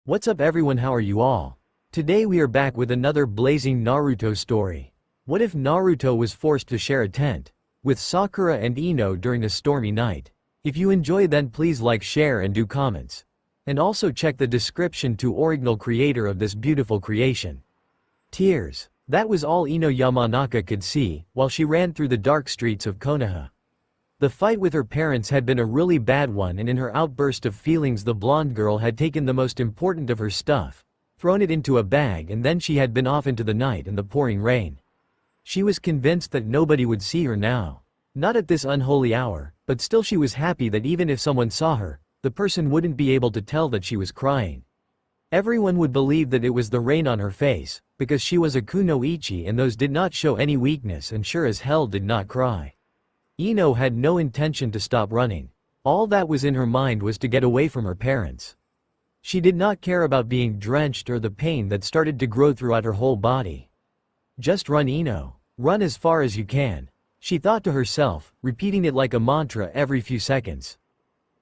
What's up everyone, how are you all? Today we are back with another blazing Naruto story. What if Naruto was forced to share a tent with Sakura and Ino during a stormy night? If you enjoy, then please like, share and do comments. And also check the description to original creator of this beautiful creation. Tears. That was all Ino Yamanaka could see while she ran through the dark streets of Konoha. The fight with her parents had been a really bad one, and in her outburst of feelings the blonde girl had taken the most important of her stuff, thrown it into a bag, and then she had been off into the night and the pouring rain. She was convinced that nobody would see her now. Not at this unholy hour, but still she was happy that even if someone saw her, the person wouldn't be able to tell that she was crying. Everyone would believe that it was the rain on her face, because she was a kunoichi and those did not show any weakness and sure as hell did not cry. Ino had no intention to stop running. All that was in her mind was to get away from her parents. She did not care about being drenched or the pain that started to grow throughout her whole body. Just run, Ino. Run as far as you can, she thought to herself, repeating it like a mantra every few seconds.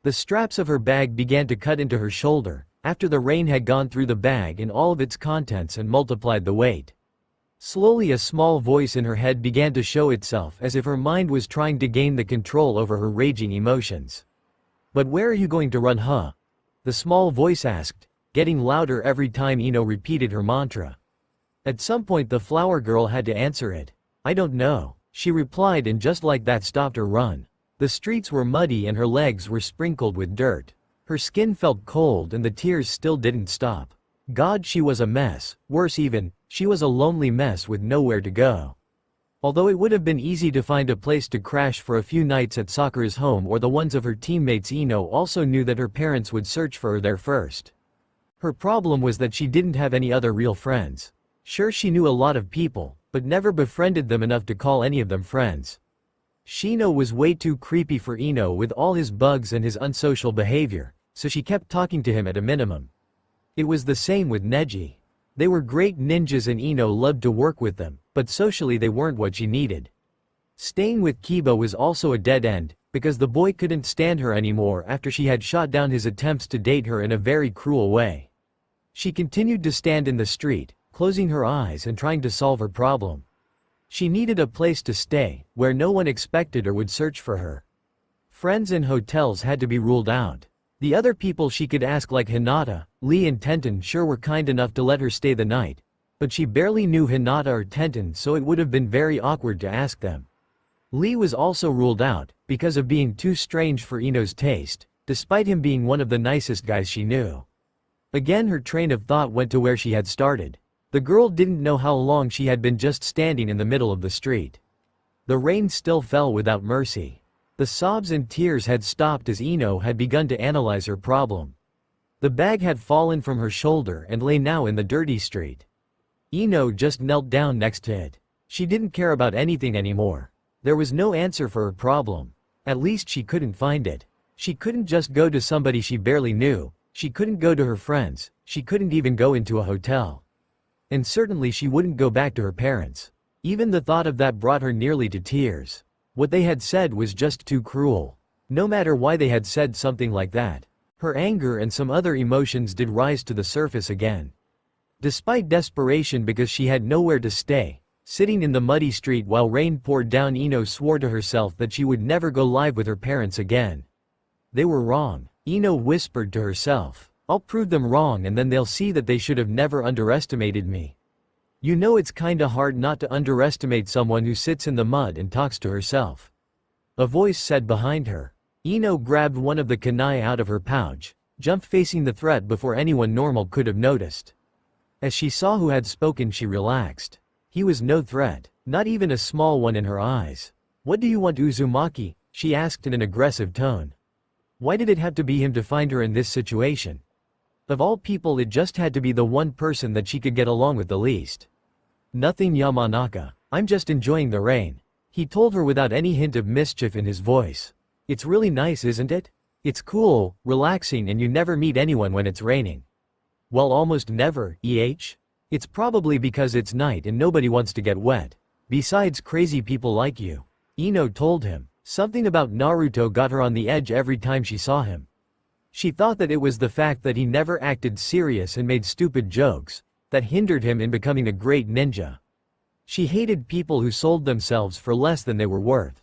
The straps of her bag began to cut into her shoulder, after the rain had gone through the bag and all of its contents and multiplied the weight. Slowly a small voice in her head began to show itself, as if her mind was trying to gain the control over her raging emotions. "But where are you going to run, huh?" the small voice asked, getting louder every time Ino repeated her mantra. At some point the flower girl had to answer it. "I don't know," she replied, and just like that stopped her run. The streets were muddy and her legs were sprinkled with dirt. Her skin felt cold and the tears still didn't stop. God, she was a mess. Worse even, she was a lonely mess with nowhere to go. Although it would have been easy to find a place to crash for a few nights at Sakura's home or the ones of her teammates, Ino also knew that her parents would search for her there first. Her problem was that she didn't have any other real friends. Sure, she knew a lot of people, but never befriended them enough to call any of them friends. Shino was way too creepy for Ino with all his bugs and his unsocial behavior, so she kept talking to him at a minimum. It was the same with Neji. They were great ninjas and Ino loved to work with them, but socially they weren't what she needed. Staying with Kiba was also a dead end, because the boy couldn't stand her anymore after she had shot down his attempts to date her in a very cruel way. She continued to stand in the street, closing her eyes and trying to solve her problem. She needed a place to stay, where no one expected or would search for her. Friends and hotels had to be ruled out. The other people she could ask, like Hinata, Lee and Tenten, sure were kind enough to let her stay the night, but she barely knew Hinata or Tenten, so it would have been very awkward to ask them. Lee was also ruled out, because of being too strange for Ino's taste, despite him being one of the nicest guys she knew. Again her train of thought went to where she had started. The girl didn't know how long she had been just standing in the middle of the street. The rain still fell without mercy. The sobs and tears had stopped as Ino had begun to analyze her problem. The bag had fallen from her shoulder and lay now in the dirty street. Ino just knelt down next to it. She didn't care about anything anymore. There was no answer for her problem. At least she couldn't find it. She couldn't just go to somebody she barely knew. She couldn't go to her friends. She couldn't even go into a hotel. And certainly she wouldn't go back to her parents. Even the thought of that brought her nearly to tears. What they had said was just too cruel. No matter why they had said something like that. Her anger and some other emotions did rise to the surface again. Despite desperation because she had nowhere to stay, sitting in the muddy street while rain poured down, Ino swore to herself that she would never go live with her parents again. They were wrong. Ino whispered to herself. "I'll prove them wrong and then they'll see that they should have never underestimated me." You know, it's kinda hard not to underestimate someone who sits in the mud and talks to herself. A voice said behind her. Ino grabbed one of the kunai out of her pouch, jumped facing the threat before anyone normal could have noticed. As she saw who had spoken, she relaxed. He was no threat, not even a small one in her eyes. "What do you want, Uzumaki?" she asked in an aggressive tone. Why did it have to be him to find her in this situation? Of all people, it just had to be the one person that she could get along with the least. "Nothing, Yamanaka. I'm just enjoying the rain," he told her without any hint of mischief in his voice. "It's really nice, isn't it? It's cool, relaxing, and you never meet anyone when it's raining." "Well, almost never, It's probably because it's night and nobody wants to get wet. Besides, crazy people like you," Ino told him. Something about Naruto got her on the edge every time she saw him. She thought that it was the fact that he never acted serious and made stupid jokes that hindered him in becoming a great ninja. She hated people who sold themselves for less than they were worth.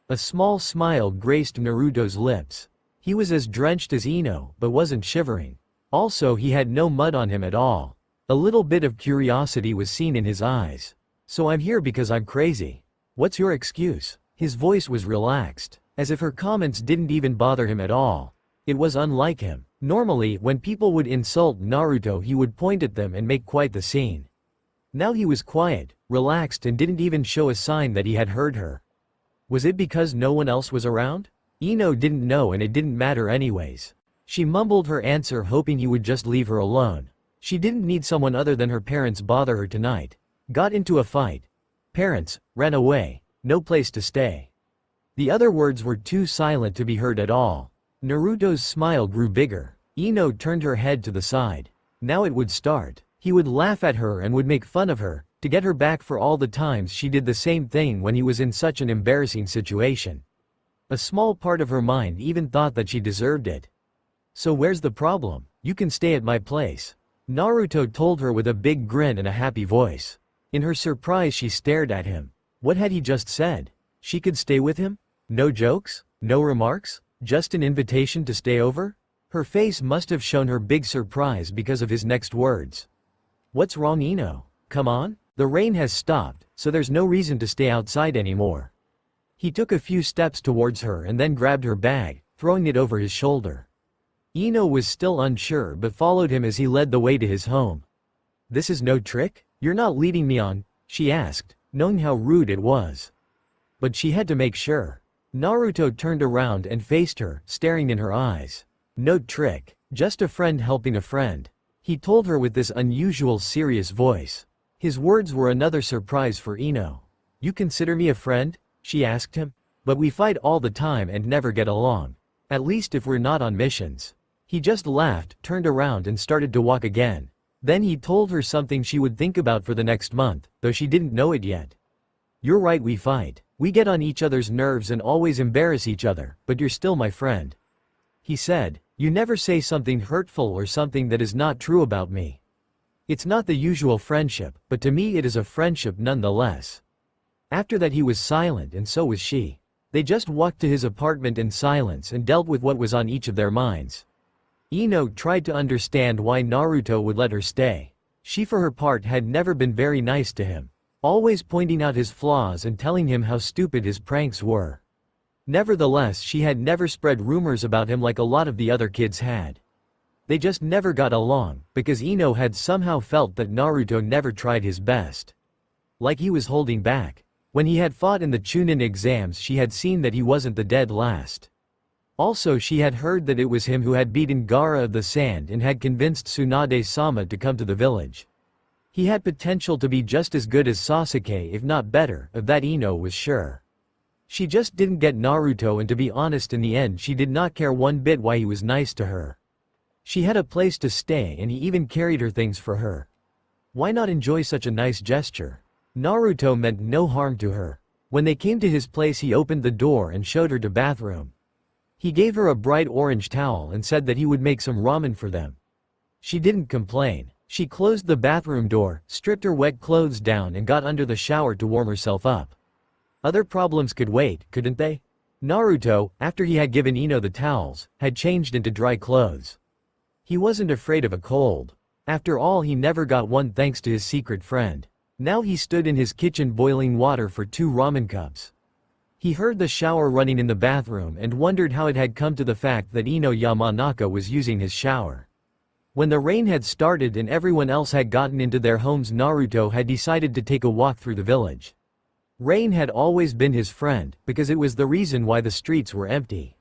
A small smile graced Naruto's lips. He was as drenched as Ino, but wasn't shivering. Also, he had no mud on him at all. A little bit of curiosity was seen in his eyes. "So I'm here because I'm crazy. What's your excuse?" His voice was relaxed, as if her comments didn't even bother him at all. It was unlike him. Normally, when people would insult Naruto, he would point at them and make quite the scene. Now he was quiet, relaxed, and didn't even show a sign that he had heard her. Was it because no one else was around? Ino didn't know, and it didn't matter anyways. She mumbled her answer, hoping he would just leave her alone. She didn't need someone other than her parents bother her tonight. Got into a fight. Parents, ran away. No place to stay. The other words were too silent to be heard at all. Naruto's smile grew bigger. Ino turned her head to the side. Now it would start. He would laugh at her and would make fun of her, to get her back for all the times she did the same thing when he was in such an embarrassing situation. A small part of her mind even thought that she deserved it. "So where's the problem? You can stay at my place," Naruto told her with a big grin and a happy voice. In her surprise, she stared at him. What had he just said? She could stay with him? No jokes? No remarks? Just an invitation to stay over? Her face must have shown her big surprise because of his next words. "What's wrong, Ino? Come on? The rain has stopped, so there's no reason to stay outside anymore." He took a few steps towards her and then grabbed her bag, throwing it over his shoulder. Ino was still unsure but followed him as he led the way to his home. "This is no trick? You're not leading me on?" she asked, knowing how rude it was. But she had to make sure. Naruto turned around and faced her, staring in her eyes. "No trick, just a friend helping a friend," he told her with this unusual serious voice. His words were another surprise for Ino. "You consider me a friend?" she asked him. "But we fight all the time and never get along. At least if we're not on missions." He just laughed, turned around and started to walk again. Then he told her something she would think about for the next month, though she didn't know it yet. "You're right, we fight. We get on each other's nerves and always embarrass each other, but you're still my friend," he said. "You never say something hurtful or something that is not true about me. It's not the usual friendship, but to me it is a friendship nonetheless." After that he was silent, and so was she. They just walked to his apartment in silence and dealt with what was on each of their minds. Ino tried to understand why Naruto would let her stay. She for her part had never been very nice to him, always pointing out his flaws and telling him how stupid his pranks were. Nevertheless, she had never spread rumors about him like a lot of the other kids had. They just never got along, because Ino had somehow felt that Naruto never tried his best. Like he was holding back. When he had fought in the Chunin exams, she had seen that he wasn't the dead last. Also, she had heard that it was him who had beaten Gaara of the Sand and had convinced Tsunade-sama to come to the village. He had potential to be just as good as Sasuke, if not better, of that Ino was sure. She just didn't get Naruto, and to be honest, in the end she did not care one bit why he was nice to her. She had a place to stay and he even carried her things for her. Why not enjoy such a nice gesture? Naruto meant no harm to her. When they came to his place, he opened the door and showed her to bathroom. He gave her a bright orange towel and said that he would make some ramen for them. She didn't complain. She closed the bathroom door, stripped her wet clothes down and got under the shower to warm herself up. Other problems could wait, couldn't they? Naruto, after he had given Ino the towels, had changed into dry clothes. He wasn't afraid of a cold. After all, he never got one thanks to his secret friend. Now he stood in his kitchen boiling water for 2 ramen cups. He heard the shower running in the bathroom and wondered how it had come to the fact that Ino Yamanaka was using his shower. When the rain had started and everyone else had gotten into their homes, Naruto had decided to take a walk through the village. Rain had always been his friend, because it was the reason why the streets were empty.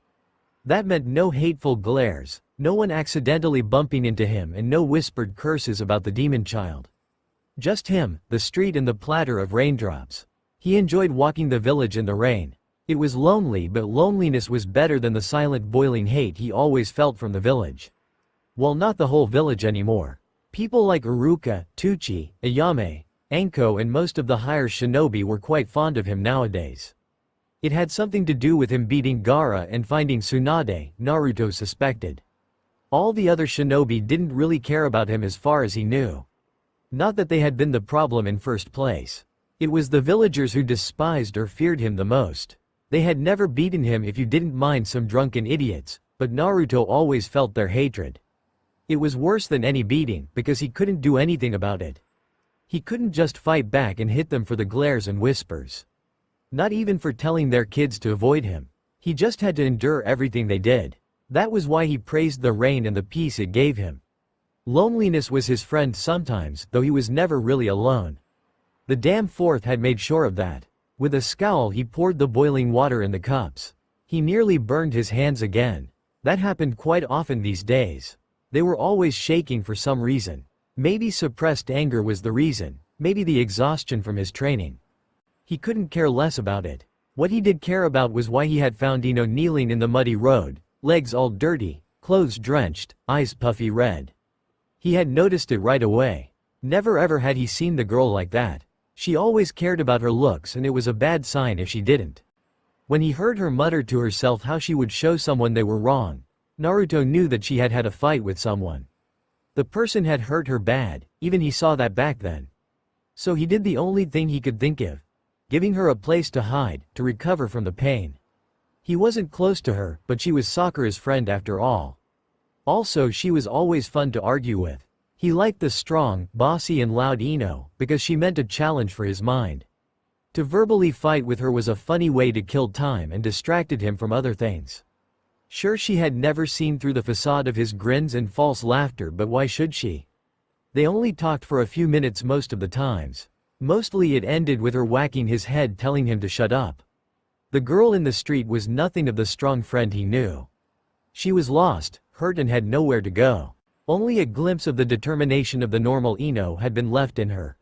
That meant no hateful glares, no one accidentally bumping into him, and no whispered curses about the demon child. Just him, the street, and the platter of raindrops. He enjoyed walking the village in the rain. It was lonely, but loneliness was better than the silent boiling hate he always felt from the village. Well, not the whole village anymore. People like Iruka, Tuchi, Ayame, Anko and most of the higher shinobi were quite fond of him nowadays. It had something to do with him beating Gaara and finding Tsunade, Naruto suspected. All the other shinobi didn't really care about him as far as he knew. Not that they had been the problem in first place. It was the villagers who despised or feared him the most. They had never beaten him if you didn't mind some drunken idiots, but Naruto always felt their hatred. It was worse than any beating because he couldn't do anything about it. He couldn't just fight back and hit them for the glares and whispers. Not even for telling their kids to avoid him. He just had to endure everything they did. That was why he praised the rain and the peace it gave him. Loneliness was his friend sometimes, though he was never really alone. The damn fourth had made sure of that. With a scowl he poured the boiling water in the cups. He nearly burned his hands again. That happened quite often these days. They were always shaking for some reason. Maybe suppressed anger was the reason, maybe the exhaustion from his training. He couldn't care less about it. What he did care about was why he had found Ino kneeling in the muddy road, legs all dirty, clothes drenched, eyes puffy red. He had noticed it right away. Never ever had he seen the girl like that. She always cared about her looks and it was a bad sign if she didn't. When he heard her mutter to herself how she would show someone they were wrong, Naruto knew that she had had a fight with someone. The person had hurt her bad, even he saw that back then. So he did the only thing he could think of. Giving her a place to hide, to recover from the pain. He wasn't close to her, but she was Sakura's friend after all. Also she was always fun to argue with. He liked the strong, bossy and loud Ino, because she meant a challenge for his mind. To verbally fight with her was a funny way to kill time and distracted him from other things. Sure, she had never seen through the facade of his grins and false laughter, but why should she? They only talked for a few minutes most of the times. Mostly it ended with her whacking his head telling him to shut up. The girl in the street was nothing of the strong friend he knew. She was lost, hurt and had nowhere to go. Only a glimpse of the determination of the normal Ino had been left in her.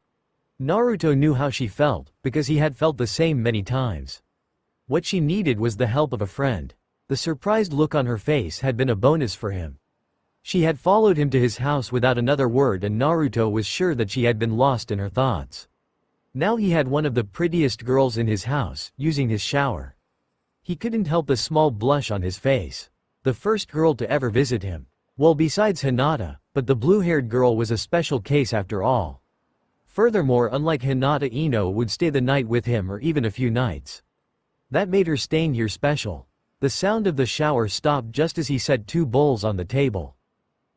Naruto knew how she felt, because he had felt the same many times. What she needed was the help of a friend. The surprised look on her face had been a bonus for him. She had followed him to his house without another word and Naruto was sure that she had been lost in her thoughts. Now he had one of the prettiest girls in his house, using his shower. He couldn't help a small blush on his face. The first girl to ever visit him. Well, besides Hinata, but the blue-haired girl was a special case after all. Furthermore, unlike Hinata, Ino would stay the night with him or even a few nights. That made her staying here special. The sound of the shower stopped just as he set two bowls on the table.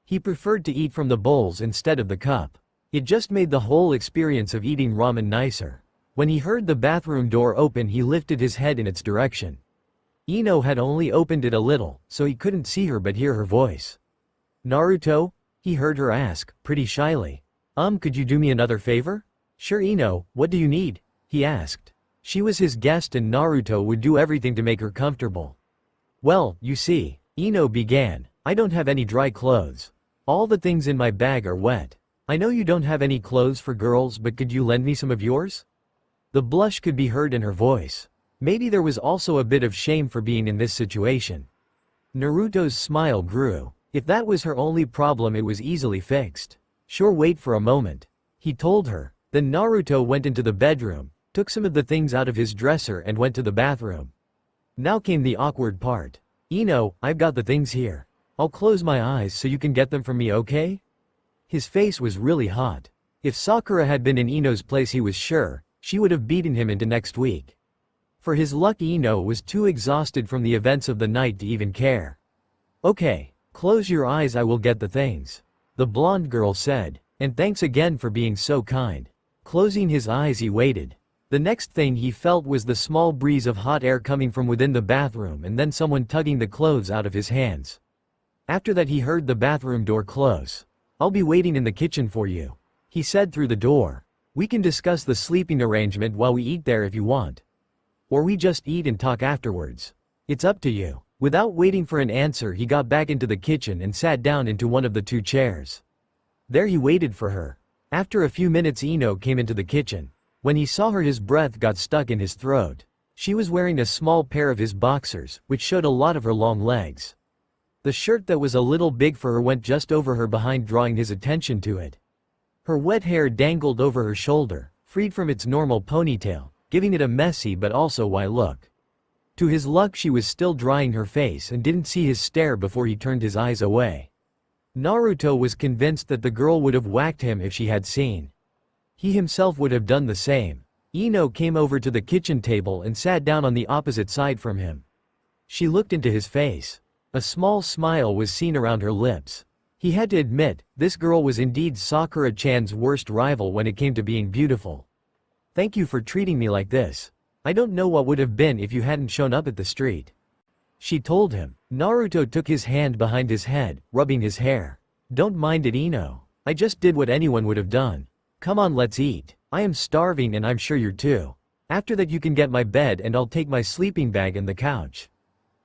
He preferred to eat from the bowls instead of the cup. It just made the whole experience of eating ramen nicer. When he heard the bathroom door open, he lifted his head in its direction. Ino had only opened it a little, so he couldn't see her but hear her voice. "Naruto?" he heard her ask, pretty shyly. Could you do me another favor?" "Sure Ino, what do you need?" he asked. She was his guest and Naruto would do everything to make her comfortable. "Well, you see," Ino began, "I don't have any dry clothes. All the things in my bag are wet. I know you don't have any clothes for girls, but could you lend me some of yours?" The blush could be heard in her voice. Maybe there was also a bit of shame for being in this situation. Naruto's smile grew. If that was her only problem, it was easily fixed. "Sure, wait for a moment," he told her. Then Naruto went into the bedroom, took some of the things out of his dresser and went to the bathroom. Now came the awkward part. "Ino, I've got the things here. I'll close my eyes so you can get them from me, okay?" His face was really hot. If Sakura had been in Ino's place, he was sure she would have beaten him into next week. For his luck, Ino was too exhausted from the events of the night to even care. "Okay, close your eyes, I will get the things," the blonde girl said. "And thanks again for being so kind." Closing his eyes, he waited. The next thing he felt was the small breeze of hot air coming from within the bathroom and then someone tugging the clothes out of his hands. After that he heard the bathroom door close. "I'll be waiting in the kitchen for you," he said through the door. "We can discuss the sleeping arrangement while we eat there if you want. Or we just eat and talk afterwards. It's up to you." Without waiting for an answer, he got back into the kitchen and sat down into one of the two chairs. There he waited for her. After a few minutes, Ino came into the kitchen. When he saw her, his breath got stuck in his throat. She was wearing a small pair of his boxers, which showed a lot of her long legs. The shirt that was a little big for her went just over her behind, drawing his attention to it. Her wet hair dangled over her shoulder, freed from its normal ponytail, giving it a messy but also wild look. To his luck, she was still drying her face and didn't see his stare before he turned his eyes away. Naruto was convinced that the girl would have whacked him if she had seen. He himself would have done the same. Ino came over to the kitchen table and sat down on the opposite side from him. She looked into his face. A small smile was seen around her lips. He had to admit, this girl was indeed Sakura-chan's worst rival when it came to being beautiful. "Thank you for treating me like this. I don't know what would have been if you hadn't shown up at the street," she told him. Naruto took his hand behind his head, rubbing his hair. "Don't mind it, Ino. I just did what anyone would have done. Come on, let's eat. I am starving and I'm sure you're too. After that you can get my bed and I'll take my sleeping bag and the couch,"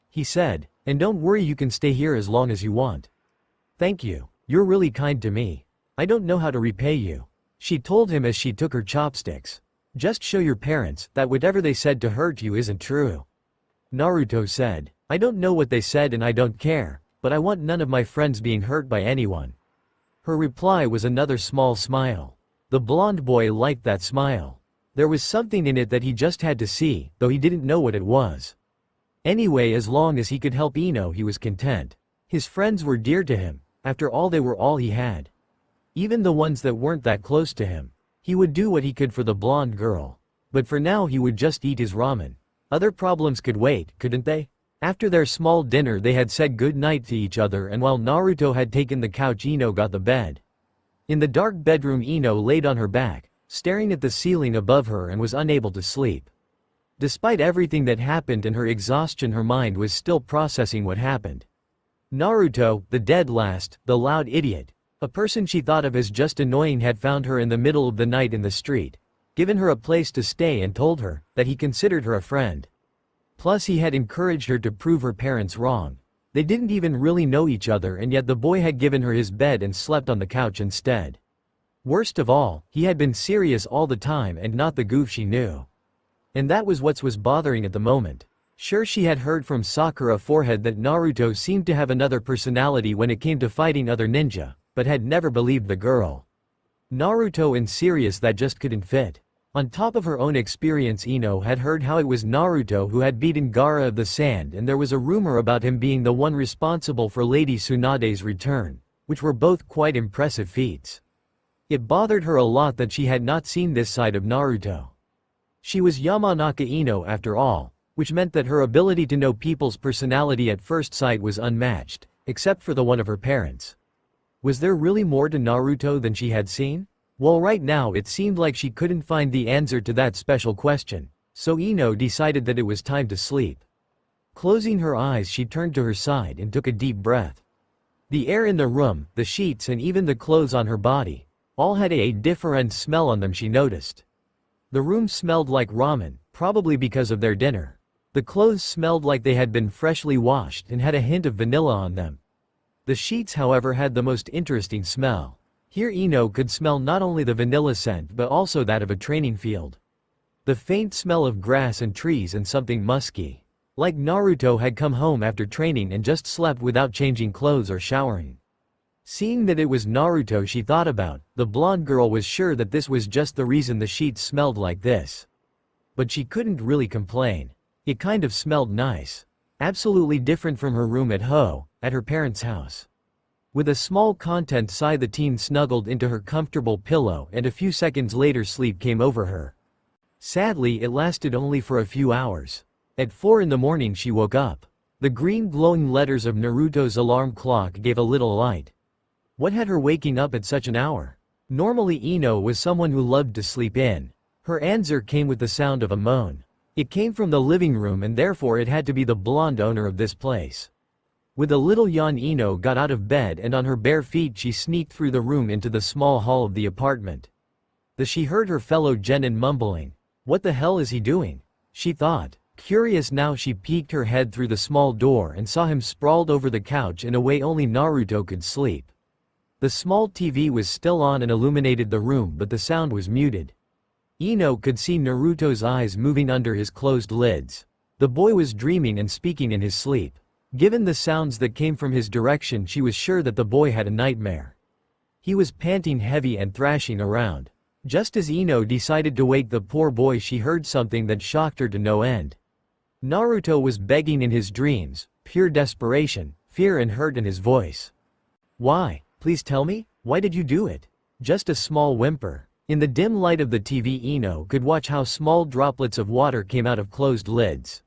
he said. "And don't worry, you can stay here as long as you want." "Thank you. You're really kind to me. I don't know how to repay you," she told him as she took her chopsticks. "Just show your parents that whatever they said to hurt you isn't true," Naruto said. "I don't know what they said and I don't care, but I want none of my friends being hurt by anyone." Her reply was another small smile. The blonde boy liked that smile. There was something in it that he just had to see, though he didn't know what it was. Anyway, as long as he could help Ino, he was content. His friends were dear to him. After all, they were all he had. Even the ones that weren't that close to him. He would do what he could for the blonde girl. But for now he would just eat his ramen. Other problems could wait, couldn't they? After their small dinner they had said good night to each other, and while Naruto had taken the couch, Ino got the bed. In the dark bedroom, Ino laid on her back, staring at the ceiling above her, and was unable to sleep. Despite everything that happened and her exhaustion, her mind was still processing what happened. Naruto, the dead last, the loud idiot, a person she thought of as just annoying, had found her in the middle of the night in the street, given her a place to stay, and told her that he considered her a friend. Plus he had encouraged her to prove her parents wrong. They didn't even really know each other, and yet the boy had given her his bed and slept on the couch instead. Worst of all, he had been serious all the time and not the goof she knew. And that was what was bothering at the moment. Sure, she had heard from Sakura forehead that Naruto seemed to have another personality when it came to fighting other ninja, but had never believed the girl. Naruto and serious, that just couldn't fit. On top of her own experience, Ino had heard how it was Naruto who had beaten Gaara of the Sand, and there was a rumor about him being the one responsible for Lady Tsunade's return, which were both quite impressive feats. It bothered her a lot that she had not seen this side of Naruto. She was Yamanaka Ino after all, which meant that her ability to know people's personality at first sight was unmatched, except for the one of her parents. Was there really more to Naruto than she had seen? Well, right now it seemed like she couldn't find the answer to that special question, so Ino decided that it was time to sleep. Closing her eyes, she turned to her side and took a deep breath. The air in the room, the sheets, and even the clothes on her body, all had a different smell on them, she noticed. The room smelled like ramen, probably because of their dinner. The clothes smelled like they had been freshly washed and had a hint of vanilla on them. The sheets, however, had the most interesting smell. Here Ino could smell not only the vanilla scent but also that of a training field. The faint smell of grass and trees and something musky. Like Naruto had come home after training and just slept without changing clothes or showering. Seeing that it was Naruto she thought about, the blonde girl was sure that this was just the reason the sheets smelled like this. But she couldn't really complain. It kind of smelled nice. Absolutely different from her room at her parents' house. With a small content sigh, the teen snuggled into her comfortable pillow, and a few seconds later sleep came over her. Sadly, it lasted only for a few hours. At 4 in the morning she woke up. The green glowing letters of Naruto's alarm clock gave a little light. What had her waking up at such an hour? Normally Ino was someone who loved to sleep in. Her answer came with the sound of a moan. It came from the living room, and therefore it had to be the blonde owner of this place. With a little yawn, Ino got out of bed, and on her bare feet she sneaked through the room into the small hall of the apartment. She heard her fellow genin mumbling. What the hell is he doing? She thought. Curious now, she peeked her head through the small door and saw him sprawled over the couch in a way only Naruto could sleep. The small TV was still on and illuminated the room, but the sound was muted. Ino could see Naruto's eyes moving under his closed lids. The boy was dreaming and speaking in his sleep. Given the sounds that came from his direction, she was sure that the boy had a nightmare. He was panting heavy and thrashing around. Just as Ino decided to wake the poor boy, she heard something that shocked her to no end. Naruto was begging in his dreams, pure desperation, fear and hurt in his voice. Why? Please tell me, why did you do it? Just a small whimper. In the dim light of the TV, Ino could watch how small droplets of water came out of closed lids.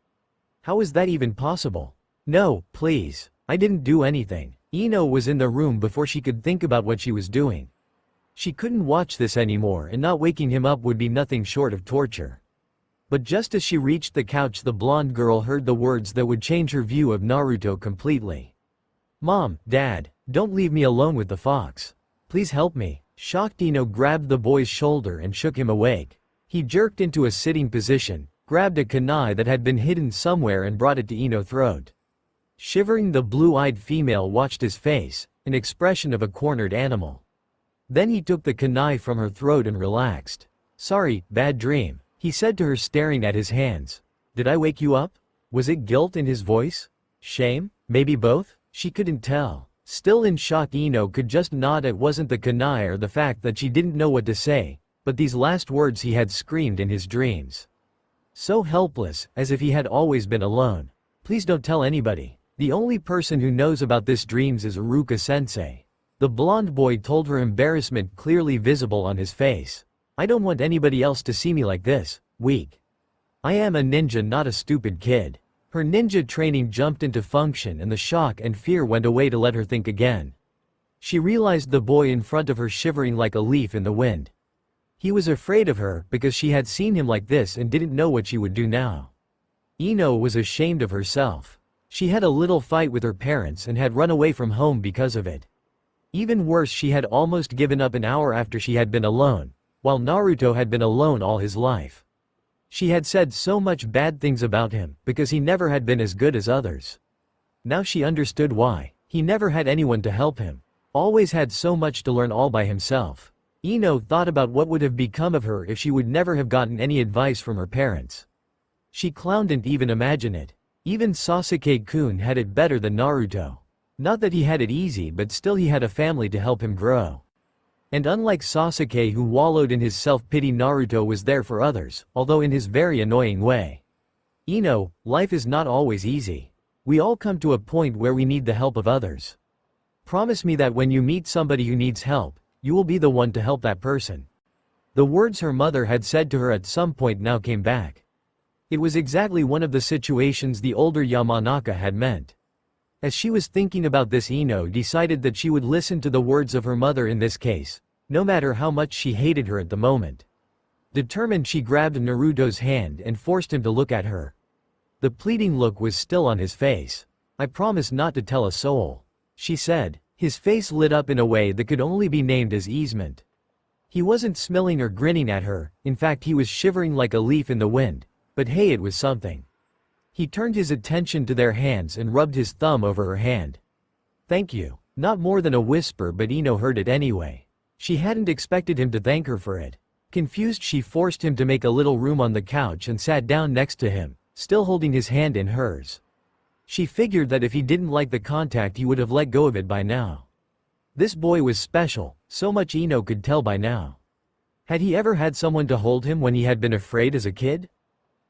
How is that even possible? No, please. I didn't do anything. Ino was in the room before she could think about what she was doing. She couldn't watch this anymore, and not waking him up would be nothing short of torture. But just as she reached the couch, the blonde girl heard the words that would change her view of Naruto completely. Mom, Dad, don't leave me alone with the fox. Please help me. Shocked, Ino grabbed the boy's shoulder and shook him awake. He jerked into a sitting position, grabbed a kunai that had been hidden somewhere and brought it to Ino's throat. Shivering, the blue-eyed female watched his face, an expression of a cornered animal. Then he took the kunai from her throat and relaxed. Sorry, bad dream, he said to her, staring at his hands. Did I wake you up? Was it guilt in his voice? Shame? Maybe both? She couldn't tell. Still in shock, Ino could just nod. It wasn't the kunai or the fact that she didn't know what to say, but these last words he had screamed in his dreams. So helpless, as if he had always been alone. Please don't tell anybody. The only person who knows about this dreams is Iruka-sensei. The blonde boy told her, embarrassment clearly visible on his face. I don't want anybody else to see me like this, weak. I am a ninja, not a stupid kid. Her ninja training jumped into function, and the shock and fear went away to let her think again. She realized the boy in front of her shivering like a leaf in the wind. He was afraid of her because she had seen him like this and didn't know what she would do now. Ino was ashamed of herself. She had a little fight with her parents and had run away from home because of it. Even worse, she had almost given up an hour after she had been alone, while Naruto had been alone all his life. She had said so much bad things about him, because he never had been as good as others. Now she understood why. He never had anyone to help him. Always had so much to learn all by himself. Ino thought about what would have become of her if she would never have gotten any advice from her parents. She didn't even imagine it. Even Sasuke-kun had it better than Naruto. Not that he had it easy, but still he had a family to help him grow. And unlike Sasuke, who wallowed in his self-pity, Naruto was there for others, although in his very annoying way. Ino, life is not always easy. We all come to a point where we need the help of others. Promise me that when you meet somebody who needs help, you will be the one to help that person. The words her mother had said to her at some point now came back. It was exactly one of the situations the older Yamanaka had meant. As she was thinking about this, Ino decided that she would listen to the words of her mother in this case, no matter how much she hated her at the moment. Determined, she grabbed Naruto's hand and forced him to look at her. The pleading look was still on his face. I promise not to tell a soul, she said. His face lit up in a way that could only be named as easement. He wasn't smiling or grinning at her, in fact he was shivering like a leaf in the wind, but hey, it was something. He turned his attention to their hands and rubbed his thumb over her hand. Thank you. Not more than a whisper, but Ino heard it anyway. She hadn't expected him to thank her for it. Confused, she forced him to make a little room on the couch and sat down next to him, still holding his hand in hers. She figured that if he didn't like the contact he would have let go of it by now. This boy was special, so much Ino could tell by now. Had he ever had someone to hold him when he had been afraid as a kid?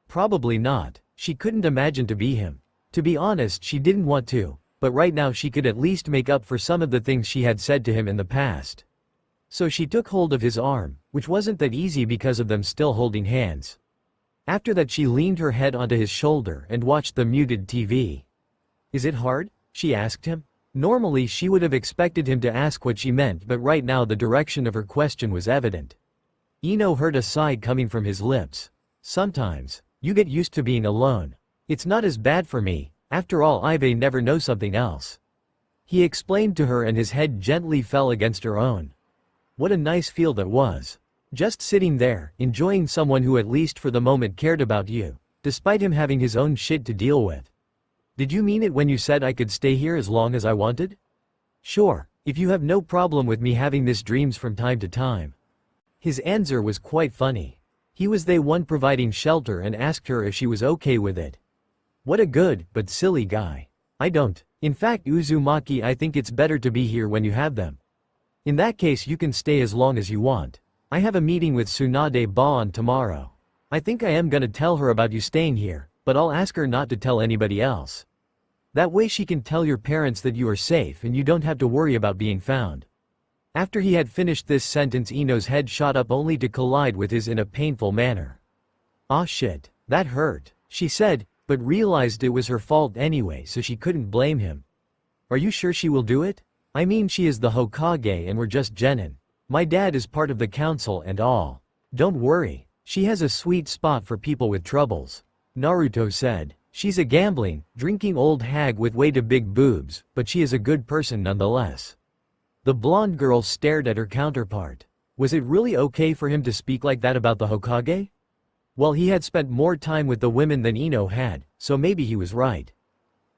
Probably not. She couldn't imagine to be him. To be honest, she didn't want to, but right now she could at least make up for some of the things she had said to him in the past. So she took hold of his arm, which wasn't that easy because of them still holding hands. After that, she leaned her head onto his shoulder and watched the muted TV. Is it hard? She asked him. Normally she would have expected him to ask what she meant, but right now the direction of her question was evident. Ino heard a sigh coming from his lips. Sometimes. You get used to being alone. It's not as bad for me, after all I never know something else. He explained to her, and his head gently fell against her own. What a nice feel that was. Just sitting there, enjoying someone who at least for the moment cared about you, despite him having his own shit to deal with. Did you mean it when you said I could stay here as long as I wanted? Sure, if you have no problem with me having these dreams from time to time. His answer was quite funny. He was the one providing shelter and asked her if she was okay with it. What a good, but silly guy. I don't. In fact, Uzumaki, I think it's better to be here when you have them. In that case you can stay as long as you want. I have a meeting with Tsunade Ba tomorrow. I think I am gonna tell her about you staying here, but I'll ask her not to tell anybody else. That way she can tell your parents that you are safe and you don't have to worry about being found." After he had finished this sentence, Ino's head shot up only to collide with his in a painful manner. "Aw shit, that hurt," she said, but realized it was her fault anyway, so she couldn't blame him. "Are you sure she will do it? I mean, she is the Hokage and we're just genin. My dad is part of the council and all. Don't worry, she has a sweet spot for people with troubles," Naruto said. "She's a gambling, drinking old hag with way too big boobs, but she is a good person nonetheless." The blonde girl stared at her counterpart. Was it really okay for him to speak like that about the Hokage? Well, he had spent more time with the women than Ino had, so maybe he was right.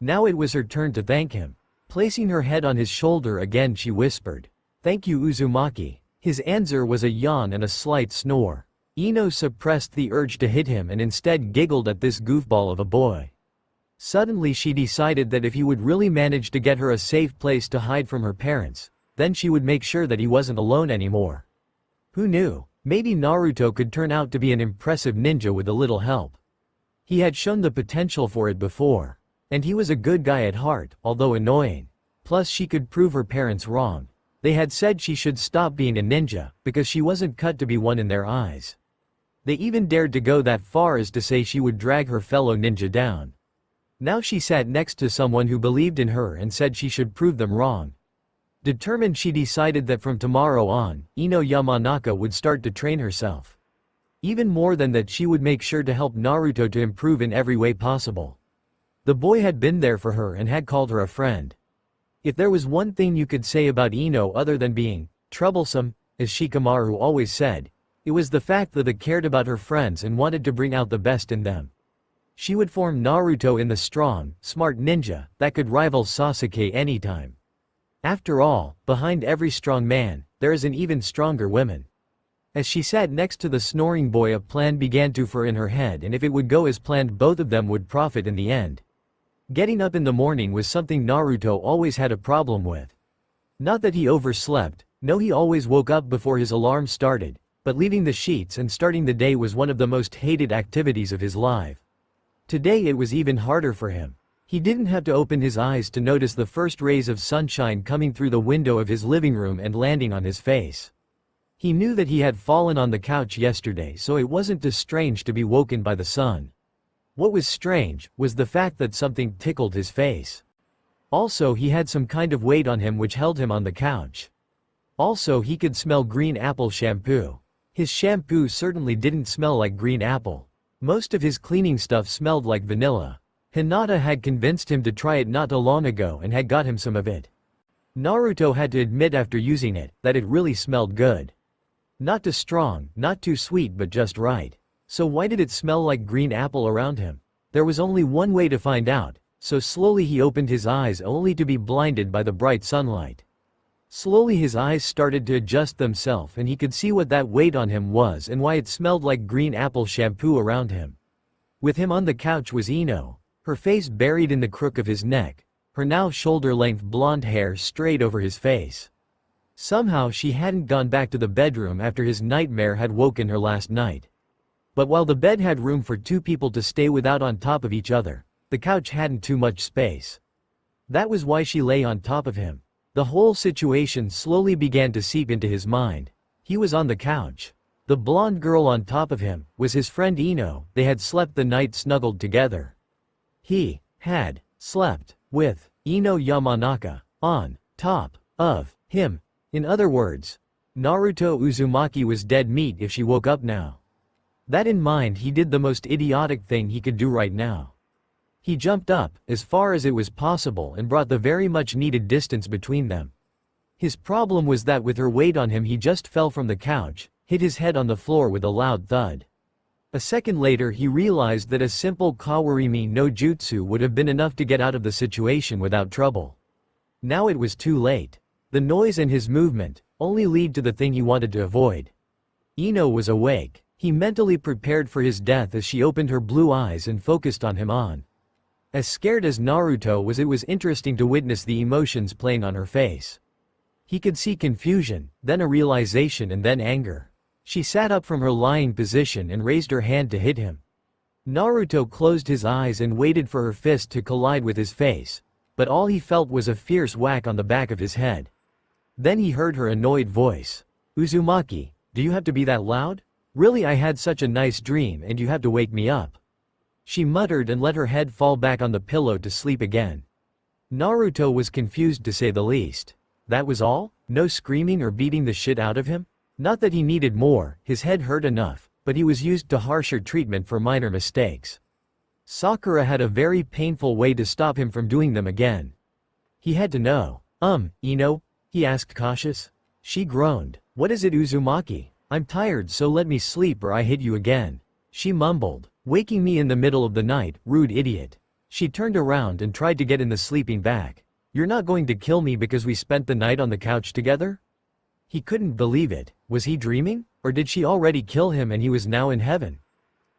Now it was her turn to thank him. Placing her head on his shoulder again, she whispered, "Thank you, Uzumaki." His answer was a yawn and a slight snore. Ino suppressed the urge to hit him and instead giggled at this goofball of a boy. Suddenly she decided that if he would really manage to get her a safe place to hide from her parents, then she would make sure that he wasn't alone anymore. Who knew? Maybe Naruto could turn out to be an impressive ninja with a little help. He had shown the potential for it before. And he was a good guy at heart, although annoying. Plus she could prove her parents wrong. They had said she should stop being a ninja, because she wasn't cut to be one in their eyes. They even dared to go that far as to say she would drag her fellow ninja down. Now she sat next to someone who believed in her and said she should prove them wrong. Determined, she decided that from tomorrow on, Ino Yamanaka would start to train herself. Even more than that, she would make sure to help Naruto to improve in every way possible. The boy had been there for her and had called her a friend. If there was one thing you could say about Ino other than being troublesome, as Shikamaru always said, it was the fact that they cared about her friends and wanted to bring out the best in them. She would form Naruto in the strong, smart ninja that could rival Sasuke anytime. After all, behind every strong man, there is an even stronger woman. As she sat next to the snoring boy, a plan began to form in her head, and if it would go as planned, both of them would profit in the end. Getting up in the morning was something Naruto always had a problem with. Not that he overslept, no, he always woke up before his alarm started, but leaving the sheets and starting the day was one of the most hated activities of his life. Today it was even harder for him. He didn't have to open his eyes to notice the first rays of sunshine coming through the window of his living room and landing on his face. He knew that he had fallen on the couch yesterday, so it wasn't too strange to be woken by the sun. What was strange was the fact that something tickled his face. Also, he had some kind of weight on him which held him on the couch. Also, he could smell green apple shampoo. His shampoo certainly didn't smell like green apple. Most of his cleaning stuff smelled like vanilla. Hinata had convinced him to try it not too long ago and had got him some of it. Naruto had to admit after using it that it really smelled good. Not too strong, not too sweet, but just right. So why did it smell like green apple around him? There was only one way to find out, so slowly he opened his eyes only to be blinded by the bright sunlight. Slowly his eyes started to adjust themselves and he could see what that weight on him was and why it smelled like green apple shampoo around him. With him on the couch was Ino, her face buried in the crook of his neck, her now shoulder-length blonde hair straight over his face. Somehow she hadn't gone back to the bedroom after his nightmare had woken her last night. But while the bed had room for two people to stay without on top of each other, the couch hadn't too much space. That was why she lay on top of him. The whole situation slowly began to seep into his mind. He was on the couch. The blonde girl on top of him was his friend Ino. They had slept the night snuggled together. He had slept with Ino Yamanaka on top of him. In other words, Naruto Uzumaki was dead meat if she woke up now. That in mind, he did the most idiotic thing he could do right now. He jumped up, as far as it was possible, and brought the very much needed distance between them. His problem was that with her weight on him he just fell from the couch, hit his head on the floor with a loud thud. A second later he realized that a simple Kawarimi no Jutsu would have been enough to get out of the situation without trouble. Now it was too late. The noise and his movement only lead to the thing he wanted to avoid. Ino was awake. He mentally prepared for his death as she opened her blue eyes and focused on him on. As scared as Naruto was, it was interesting to witness the emotions playing on her face. He could see confusion, then a realization, and then anger. She sat up from her lying position and raised her hand to hit him. Naruto closed his eyes and waited for her fist to collide with his face, but all he felt was a fierce whack on the back of his head. Then he heard her annoyed voice. "Uzumaki, do you have to be that loud? Really, I had such a nice dream and you have to wake me up." She muttered and let her head fall back on the pillow to sleep again. Naruto was confused to say the least. That was all? No screaming or beating the shit out of him? Not that he needed more, his head hurt enough, but he was used to harsher treatment for minor mistakes. Sakura had a very painful way to stop him from doing them again. He had to know. Ino? He asked cautious. She groaned. "What is it, Uzumaki? I'm tired, so let me sleep or I hit you again." She mumbled. "Waking me in the middle of the night, rude idiot." She turned around and tried to get in the sleeping bag. "You're not going to kill me because we spent the night on the couch together?" He couldn't believe it. Was he dreaming? Or did she already kill him and he was now in heaven?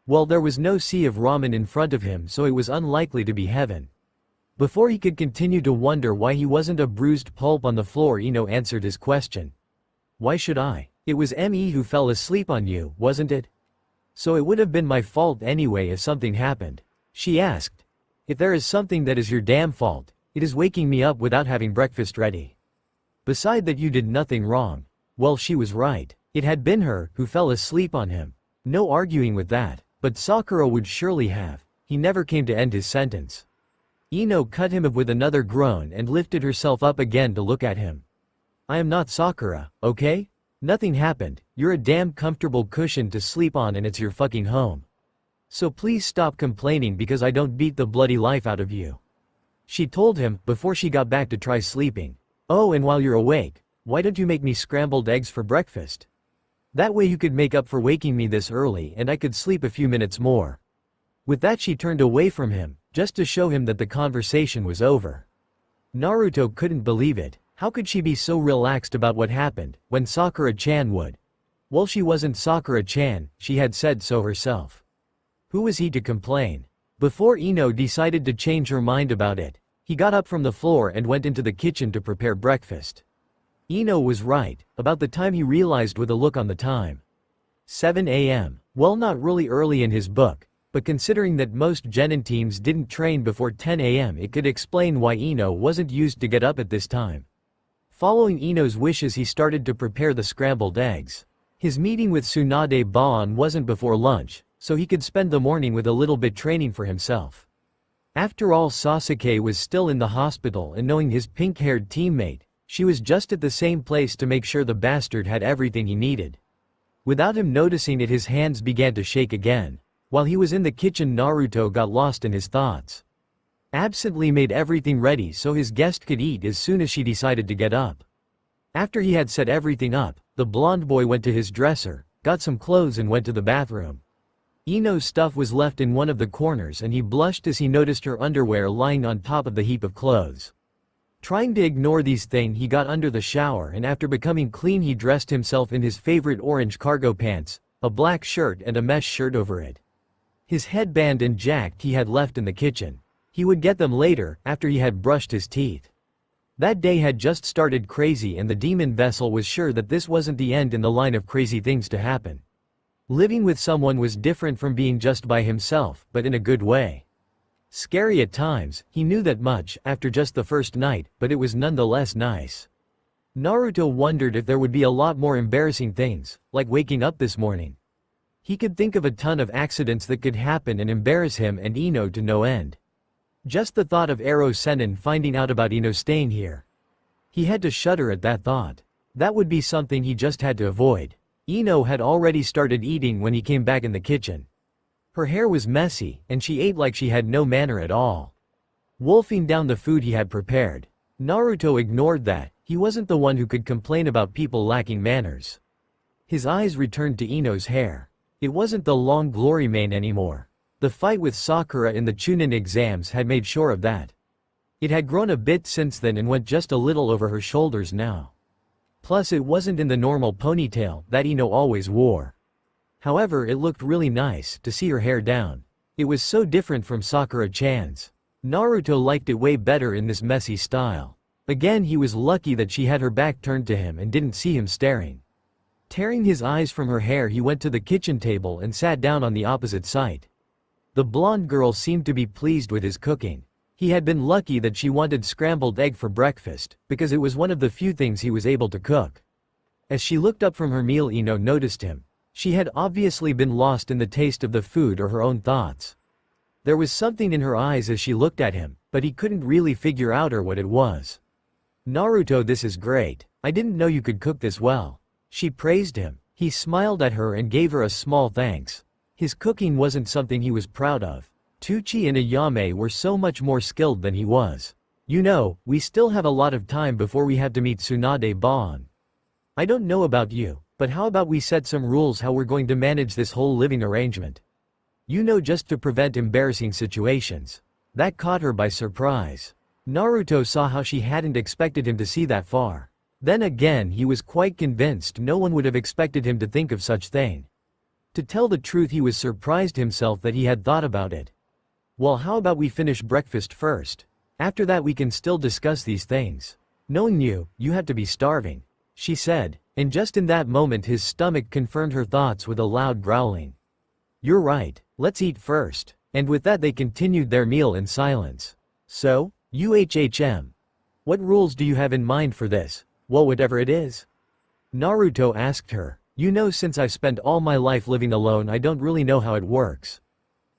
Well, there was no sea of ramen in front of him, so it was unlikely to be heaven. Before he could continue to wonder why he wasn't a bruised pulp on the floor, Ino answered his question. "Why should I? It was Me who fell asleep on you, wasn't it? So it would have been my fault anyway if something happened." She asked. "If there is something that is your damn fault, it is waking me up without having breakfast ready. Beside that, you did nothing wrong." Well, she was right. It had been her who fell asleep on him. No arguing with that. But Sakura would surely have. He never came to end his sentence. Ino cut him off with another groan and lifted herself up again to look at him. "I am not Sakura, okay? Nothing happened, you're a damn comfortable cushion to sleep on and it's your fucking home. So please stop complaining because I don't beat the bloody life out of you." She told him, before she got back to try sleeping. "Oh, and while you're awake, why don't you make me scrambled eggs for breakfast? That way you could make up for waking me this early and I could sleep a few minutes more." With that, she turned away from him, just to show him that the conversation was over. Naruto couldn't believe it. How could she be so relaxed about what happened, when Sakura-chan would? Well, she wasn't Sakura-chan, she had said so herself. Who was he to complain? Before Ino decided to change her mind about it, he got up from the floor and went into the kitchen to prepare breakfast. Ino was right, about the time he realized with a look on the time. 7 a.m. Well, not really early in his book, but considering that most genin teams didn't train before 10 a.m. it could explain why Ino wasn't used to get up at this time. Following Ino's wishes, he started to prepare the scrambled eggs. His meeting with Tsunade Baon wasn't before lunch, so he could spend the morning with a little bit training for himself. After all, Sasuke was still in the hospital, and knowing his pink-haired teammate, she was just at the same place to make sure the bastard had everything he needed. Without him noticing it, his hands began to shake again. While he was in the kitchen, Naruto got lost in his thoughts. Absently made everything ready so his guest could eat as soon as she decided to get up. After he had set everything up, the blonde boy went to his dresser, got some clothes and went to the bathroom. Ino's stuff was left in one of the corners and he blushed as he noticed her underwear lying on top of the heap of clothes. Trying to ignore these things, he got under the shower and after becoming clean he dressed himself in his favorite orange cargo pants, a black shirt and a mesh shirt over it. His headband and jacket he had left in the kitchen. He would get them later, after he had brushed his teeth. That day had just started crazy and the demon vessel was sure that this wasn't the end in the line of crazy things to happen. Living with someone was different from being just by himself, but in a good way. Scary at times, he knew that much after just the first night, but it was nonetheless nice. Naruto wondered if there would be a lot more embarrassing things, like waking up this morning. He could think of a ton of accidents that could happen and embarrass him and Ino to no end. Just the thought of Ero Sennin finding out about Ino staying here. He had to shudder at that thought. That would be something he just had to avoid. Ino had already started eating when he came back in the kitchen. Her hair was messy, and she ate like she had no manner at all. Wolfing down the food he had prepared. Naruto ignored that. He wasn't the one who could complain about people lacking manners. His eyes returned to Ino's hair. It wasn't the long glory mane anymore. The fight with Sakura in the Chunin exams had made sure of that. It had grown a bit since then and went just a little over her shoulders now. Plus, it wasn't in the normal ponytail that Ino always wore. However, it looked really nice to see her hair down. It was so different from Sakura-chan's. Naruto liked it way better in this messy style. Again, he was lucky that she had her back turned to him and didn't see him staring. Tearing his eyes from her hair, he went to the kitchen table and sat down on the opposite side. The blonde girl seemed to be pleased with his cooking. He had been lucky that she wanted scrambled egg for breakfast, because it was one of the few things he was able to cook. As she looked up from her meal, Ino noticed him. She had obviously been lost in the taste of the food or her own thoughts. There was something in her eyes as she looked at him, but he couldn't really figure out what it was. "Naruto, this is great. I didn't know you could cook this well." She praised him. He smiled at her and gave her a small thanks. His cooking wasn't something he was proud of. Tucci and Ayame were so much more skilled than he was. "You know, we still have a lot of time before we have to meet Tsunade-ban. I don't know about you, but how about we set some rules how we're going to manage this whole living arrangement? You know, just to prevent embarrassing situations." That caught her by surprise. Naruto saw how she hadn't expected him to see that far. Then again, he was quite convinced no one would have expected him to think of such thing. To tell the truth, he was surprised himself that he had thought about it. "Well, how about we finish breakfast first? After that we can still discuss these things. Knowing you, you have to be starving," she said, and just in that moment his stomach confirmed her thoughts with a loud growling. "You're right, let's eat first." And with that they continued their meal in silence. "So, what rules do you have in mind for this?" "Well, whatever it is," Naruto asked her. "You know, since I've spent all my life living alone, I don't really know how it works.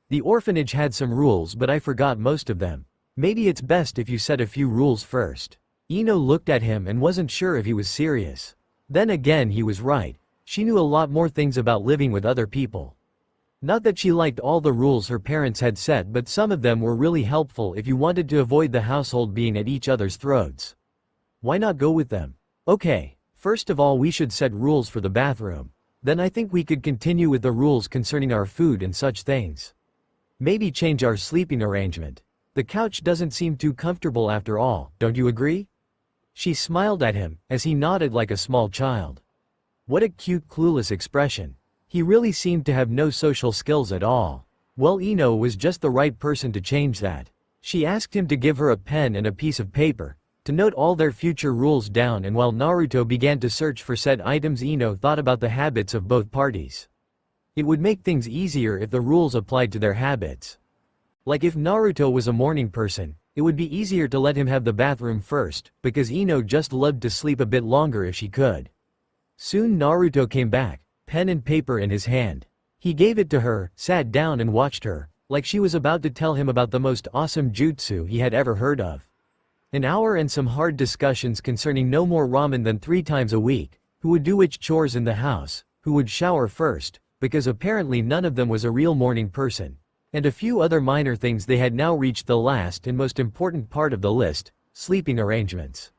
The orphanage had some rules, but I forgot most of them. Maybe it's best if you set a few rules first." Ino looked at him and wasn't sure if he was serious. Then again, he was right. She knew a lot more things about living with other people. Not that she liked all the rules her parents had set, but some of them were really helpful if you wanted to avoid the household being at each other's throats. Why not go with them? "Okay, first of all we should set rules for the bathroom. Then I think we could continue with the rules concerning our food and such things. Maybe change our sleeping arrangement. The couch doesn't seem too comfortable after all, don't you agree?" She smiled at him, as he nodded like a small child. What a cute, clueless expression. He really seemed to have no social skills at all. Well, Ino was just the right person to change that. She asked him to give her a pen and a piece of paper, to note all their future rules down, and while Naruto began to search for said items, Ino thought about the habits of both parties. It would make things easier if the rules applied to their habits. Like if Naruto was a morning person, it would be easier to let him have the bathroom first, because Ino just loved to sleep a bit longer if she could. Soon Naruto came back, pen and paper in his hand. He gave it to her, sat down and watched her, like she was about to tell him about the most awesome jutsu he had ever heard of. An hour and some hard discussions concerning no more ramen than 3 times a week, who would do which chores in the house, who would shower first, because apparently none of them was a real morning person, and a few other minor things. They had now reached the last and most important part of the list, sleeping arrangements.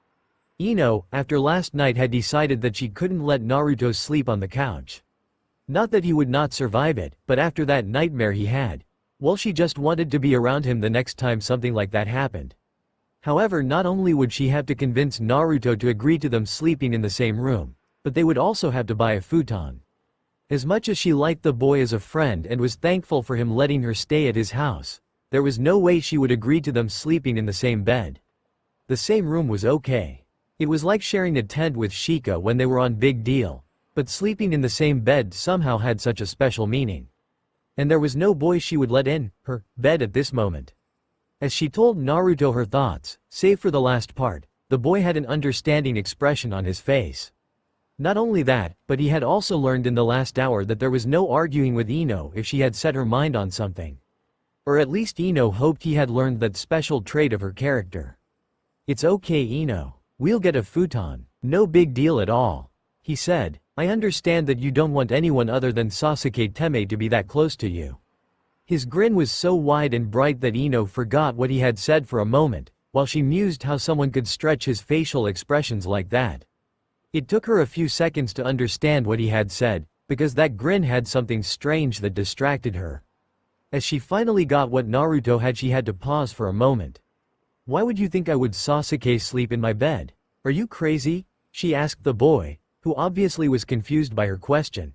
Ino, after last night, had decided that she couldn't let Naruto sleep on the couch. Not that he would not survive it, but after that nightmare he had, well, she just wanted to be around him the next time something like that happened. However, not only would she have to convince Naruto to agree to them sleeping in the same room, but they would also have to buy a futon. As much as she liked the boy as a friend and was thankful for him letting her stay at his house, there was no way she would agree to them sleeping in the same bed. The same room was okay. It was like sharing a tent with Shika when they were on Big Deal, but sleeping in the same bed somehow had such a special meaning. And there was no boy she would let in her bed at this moment. As she told Naruto her thoughts, save for the last part, the boy had an understanding expression on his face. Not only that, but he had also learned in the last hour that there was no arguing with Ino if she had set her mind on something. Or at least Ino hoped he had learned that special trait of her character. "It's okay, Ino. We'll get a futon. No big deal at all," he said. "I understand that you don't want anyone other than Sasuke Teme to be that close to you." His grin was so wide and bright that Ino forgot what he had said for a moment, while she mused how someone could stretch his facial expressions like that. It took her a few seconds to understand what he had said, because that grin had something strange that distracted her. As she finally got what Naruto had, she had to pause for a moment. "Why would you think I would Sasuke sleep in my bed? Are you crazy?" she asked the boy, who obviously was confused by her question.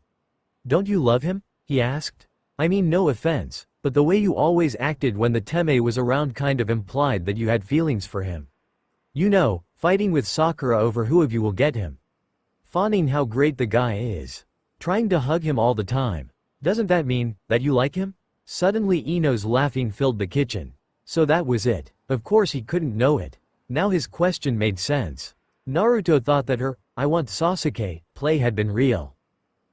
"Don't you love him?" he asked. "I mean, no offense, but the way you always acted when the Teme was around kind of implied that you had feelings for him. You know, fighting with Sakura over who of you will get him. Fawning how great the guy is. Trying to hug him all the time. Doesn't that mean that you like him?" Suddenly Ino's laughing filled the kitchen. So that was it. Of course he couldn't know it. Now his question made sense. Naruto thought that her, "I want Sasuke," play had been real.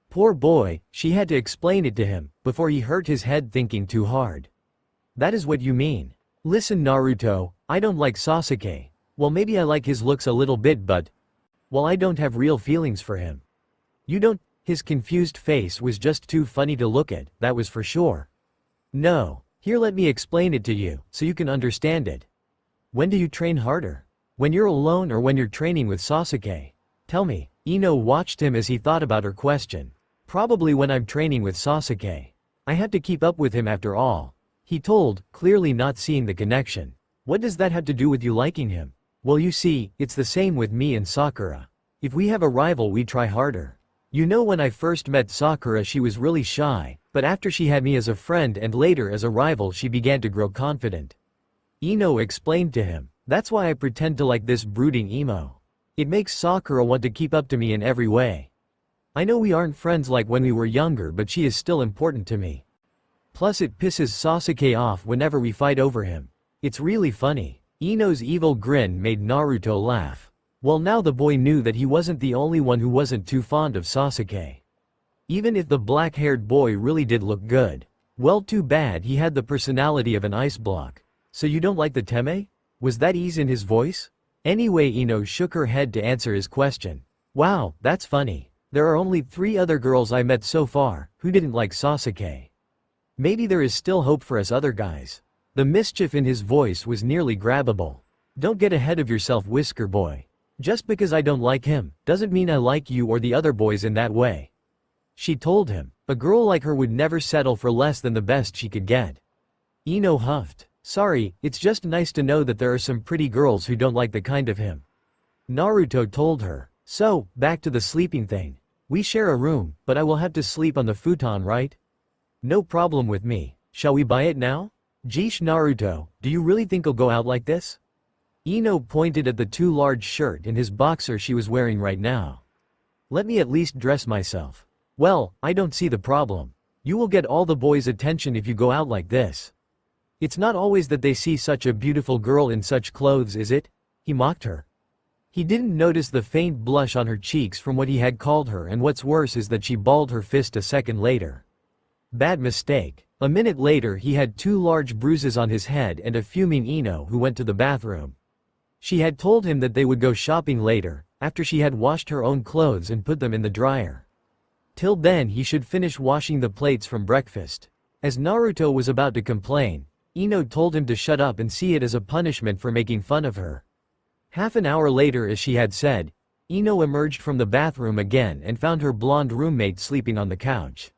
Poor boy, she had to explain it to him, before he hurt his head thinking too hard. That is what you mean. Listen Naruto, I don't like Sasuke. Well maybe I like his looks a little bit but, well I don't have real feelings for him. You don't? His confused face was just too funny to look at, that was for sure. No. Here let me explain it to you, so you can understand it. When do you train harder? When you're alone or when you're training with Sasuke? Tell me. Ino watched him as he thought about her question. Probably when I'm training with Sasuke. I have to keep up with him after all. He told, clearly not seeing the connection. What does that have to do with you liking him? Well you see, it's the same with me and Sakura. If we have a rival we try harder. You know when I first met Sakura she was really shy, but after she had me as a friend and later as a rival she began to grow confident. Ino explained to him. That's why I pretend to like this brooding emo. It makes Sakura want to keep up to me in every way. I know we aren't friends like when we were younger but she is still important to me. Plus it pisses Sasuke off whenever we fight over him. It's really funny. Ino's evil grin made Naruto laugh. Well now the boy knew that he wasn't the only one who wasn't too fond of Sasuke. Even if the black-haired boy really did look good. Well too bad he had the personality of an ice block. So you don't like the Teme? Was that ease in his voice? Anyway Ino shook her head to answer his question. Wow, that's funny. There are only 3 other girls I met so far, who didn't like Sasuke. Maybe there is still hope for us other guys. The mischief in his voice was nearly grabbable. Don't get ahead of yourself Whisker Boy. Just because I don't like him, doesn't mean I like you or the other boys in that way. She told him, a girl like her would never settle for less than the best she could get. Ino huffed. Sorry, it's just nice to know that there are some pretty girls who don't like the kind of him. Naruto told her. So, back to the sleeping thing. We share a room, but I will have to sleep on the futon right? No problem with me. Shall we buy it now? Jeesh Naruto, do you really think I'll go out like this? Ino pointed at the too large shirt and his boxer she was wearing right now. Let me at least dress myself. Well, I don't see the problem. You will get all the boys' attention if you go out like this. It's not always that they see such a beautiful girl in such clothes, is it? He mocked her. He didn't notice the faint blush on her cheeks from what he had called her, and what's worse is that she balled her fist a second later. Bad mistake. A minute later he had 2 large bruises on his head and a fuming Ino who went to the bathroom. She had told him that they would go shopping later, after she had washed her own clothes and put them in the dryer. Till then he should finish washing the plates from breakfast. As Naruto was about to complain, Ino told him to shut up and see it as a punishment for making fun of her. Half an hour later as she had said, Ino emerged from the bathroom again and found her blonde roommate sleeping on the couch.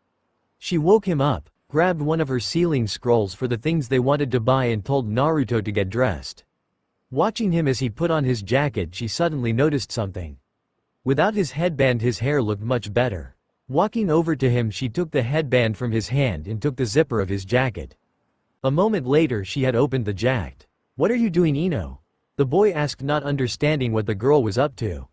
She woke him up, grabbed one of her ceiling scrolls for the things they wanted to buy and told Naruto to get dressed. Watching him as he put on his jacket she suddenly noticed something. Without his headband his hair looked much better. Walking over to him she took the headband from his hand and took the zipper of his jacket. A moment later she had opened the jacket. What are you doing Ino? The boy asked, not understanding what the girl was up to.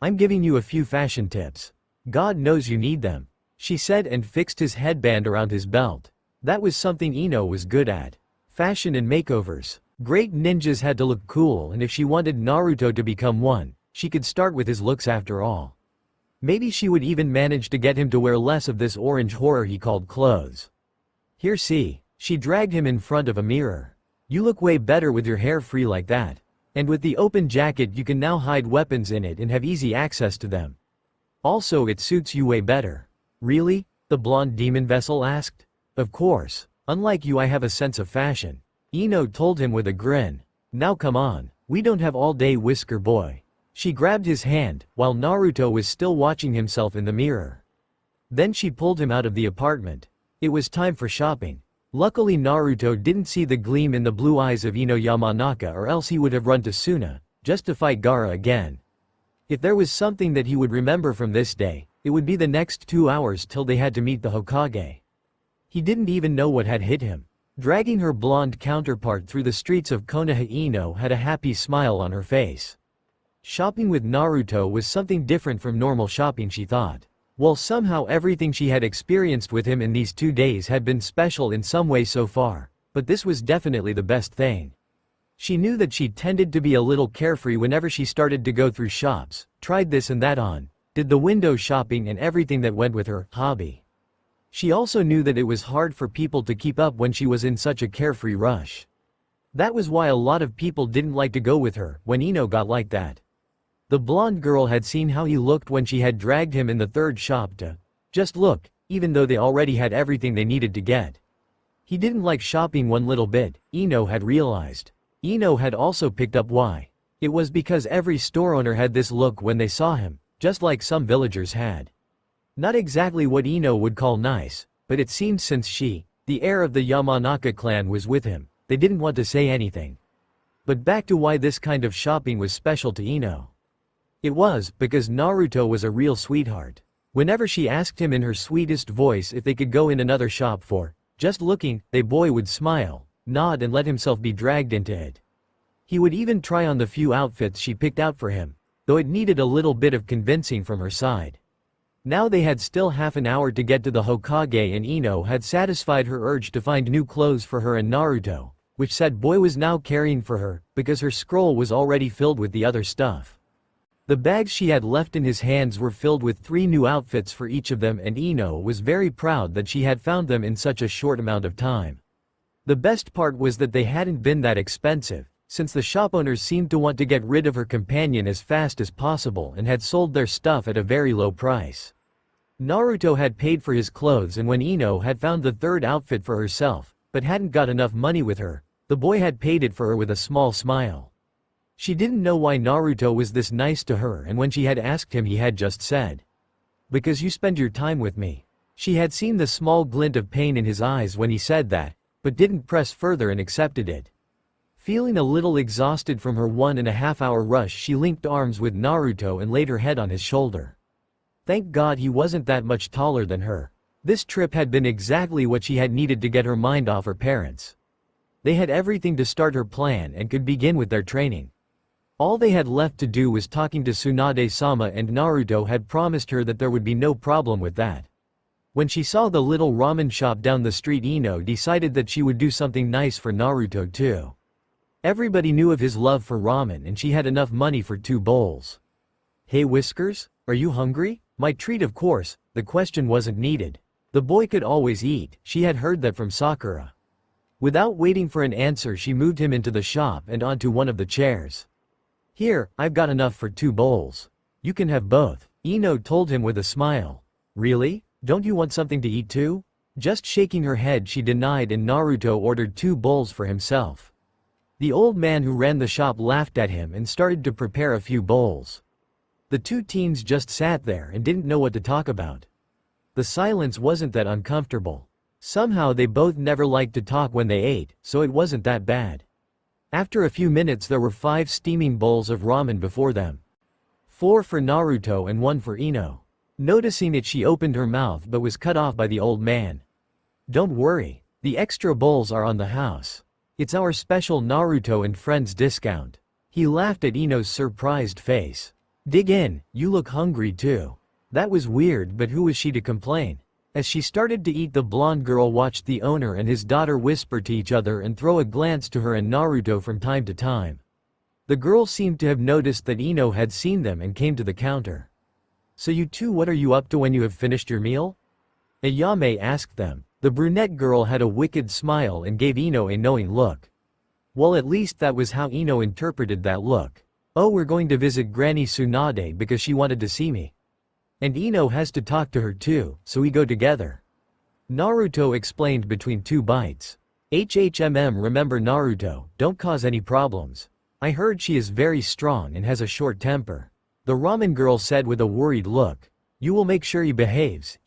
I'm giving you a few fashion tips. God knows you need them, she said and fixed his headband around his belt. That was something Ino was good at. Fashion and makeovers. Great ninjas had to look cool, and if she wanted Naruto to become one, she could start with his looks after all. Maybe she would even manage to get him to wear less of this orange horror he called clothes. Here see, she dragged him in front of a mirror. You look way better with your hair free like that. And with the open jacket you can now hide weapons in it and have easy access to them. Also it suits you way better. Really? The blonde demon vessel asked. Of course. Unlike you I have a sense of fashion. Ino told him with a grin. Now come on, we don't have all day Whisker Boy. She grabbed his hand, while Naruto was still watching himself in the mirror. Then she pulled him out of the apartment. It was time for shopping. Luckily Naruto didn't see the gleam in the blue eyes of Ino Yamanaka, or else he would have run to Suna, just to fight Gaara again. If there was something that he would remember from this day, it would be the next 2 hours till they had to meet the Hokage. He didn't even know what had hit him. Dragging her blonde counterpart through the streets of Konoha, Ino had a happy smile on her face. Shopping with Naruto was something different from normal shopping, she thought. Well, somehow everything she had experienced with him in these 2 days had been special in some way so far, but this was definitely the best thing. She knew that she tended to be a little carefree whenever she started to go through shops, tried this and that on, did the window shopping and everything that went with her hobby. She also knew that it was hard for people to keep up when she was in such a carefree rush. That was why a lot of people didn't like to go with her when Ino got like that. The blonde girl had seen how he looked when she had dragged him in the third shop to just look, even though they already had everything they needed to get. He didn't like shopping one little bit, Ino had realized. Ino had also picked up why. It was because every store owner had this look when they saw him, just like some villagers had. Not exactly what Ino would call nice, but it seemed since she, the heir of the Yamanaka clan, was with him, they didn't want to say anything. But back to why this kind of shopping was special to Ino. It was because Naruto was a real sweetheart. Whenever she asked him in her sweetest voice if they could go in another shop for just looking, the boy would smile, nod and let himself be dragged into it. He would even try on the few outfits she picked out for him, though it needed a little bit of convincing from her side. Now they had still half an hour to get to the Hokage, and Ino had satisfied her urge to find new clothes for her and Naruto, which said boy was now carrying for her, because her scroll was already filled with the other stuff. The bags she had left in his hands were filled with 3 new outfits for each of them, and Ino was very proud that she had found them in such a short amount of time. The best part was that they hadn't been that expensive, since the shop owners seemed to want to get rid of her companion as fast as possible and had sold their stuff at a very low price. Naruto had paid for his clothes, and when Ino had found the 3rd outfit for herself, but hadn't got enough money with her, the boy had paid it for her with a small smile. She didn't know why Naruto was this nice to her, and when she had asked him he had just said, "Because you spend your time with me." She had seen the small glint of pain in his eyes when he said that, but didn't press further and accepted it. Feeling a little exhausted from her 1.5-hour rush, she linked arms with Naruto and laid her head on his shoulder. Thank God he wasn't that much taller than her. This trip had been exactly what she had needed to get her mind off her parents. They had everything to start her plan and could begin with their training. All they had left to do was talking to Tsunade-sama, and Naruto had promised her that there would be no problem with that. When she saw the little ramen shop down the street, Ino decided that she would do something nice for Naruto too. Everybody knew of his love for ramen, and she had enough money for 2 bowls. "Hey Whiskers, are you hungry?" "My treat, of course." The question wasn't needed. The boy could always eat, she had heard that from Sakura. Without waiting for an answer, she moved him into the shop and onto one of the chairs. "Here, I've got enough for 2 bowls. You can have both," Ino told him with a smile. "Really? Don't you want something to eat too?" Just shaking her head, she denied, and Naruto ordered 2 bowls for himself. The old man who ran the shop laughed at him and started to prepare a few bowls. The 2 teens just sat there and didn't know what to talk about. The silence wasn't that uncomfortable. Somehow they both never liked to talk when they ate, so it wasn't that bad. After a few minutes there were 5 steaming bowls of ramen before them. 4 for Naruto and 1 for Ino. Noticing it, she opened her mouth but was cut off by the old man. "Don't worry, the extra bowls are on the house. It's our special Naruto and Friends discount." He laughed at Ino's surprised face. "Dig in, you look hungry too." That was weird, but who was she to complain? As she started to eat, the blonde girl watched the owner and his daughter whisper to each other and throw a glance to her and Naruto from time to time. The girl seemed to have noticed that Ino had seen them and came to the counter. "So you two, what are you up to when you have finished your meal?" Ayame asked them. The brunette girl had a wicked smile and gave Ino a knowing look. Well, at least that was how Ino interpreted that look. "Oh, we're going to visit Granny Tsunade because she wanted to see me. And Ino has to talk to her too, so we go together." Naruto explained between 2 bites. Remember Naruto, don't cause any problems. I heard she is very strong and has a short temper." The ramen girl said with a worried look. "You will make sure he behaves,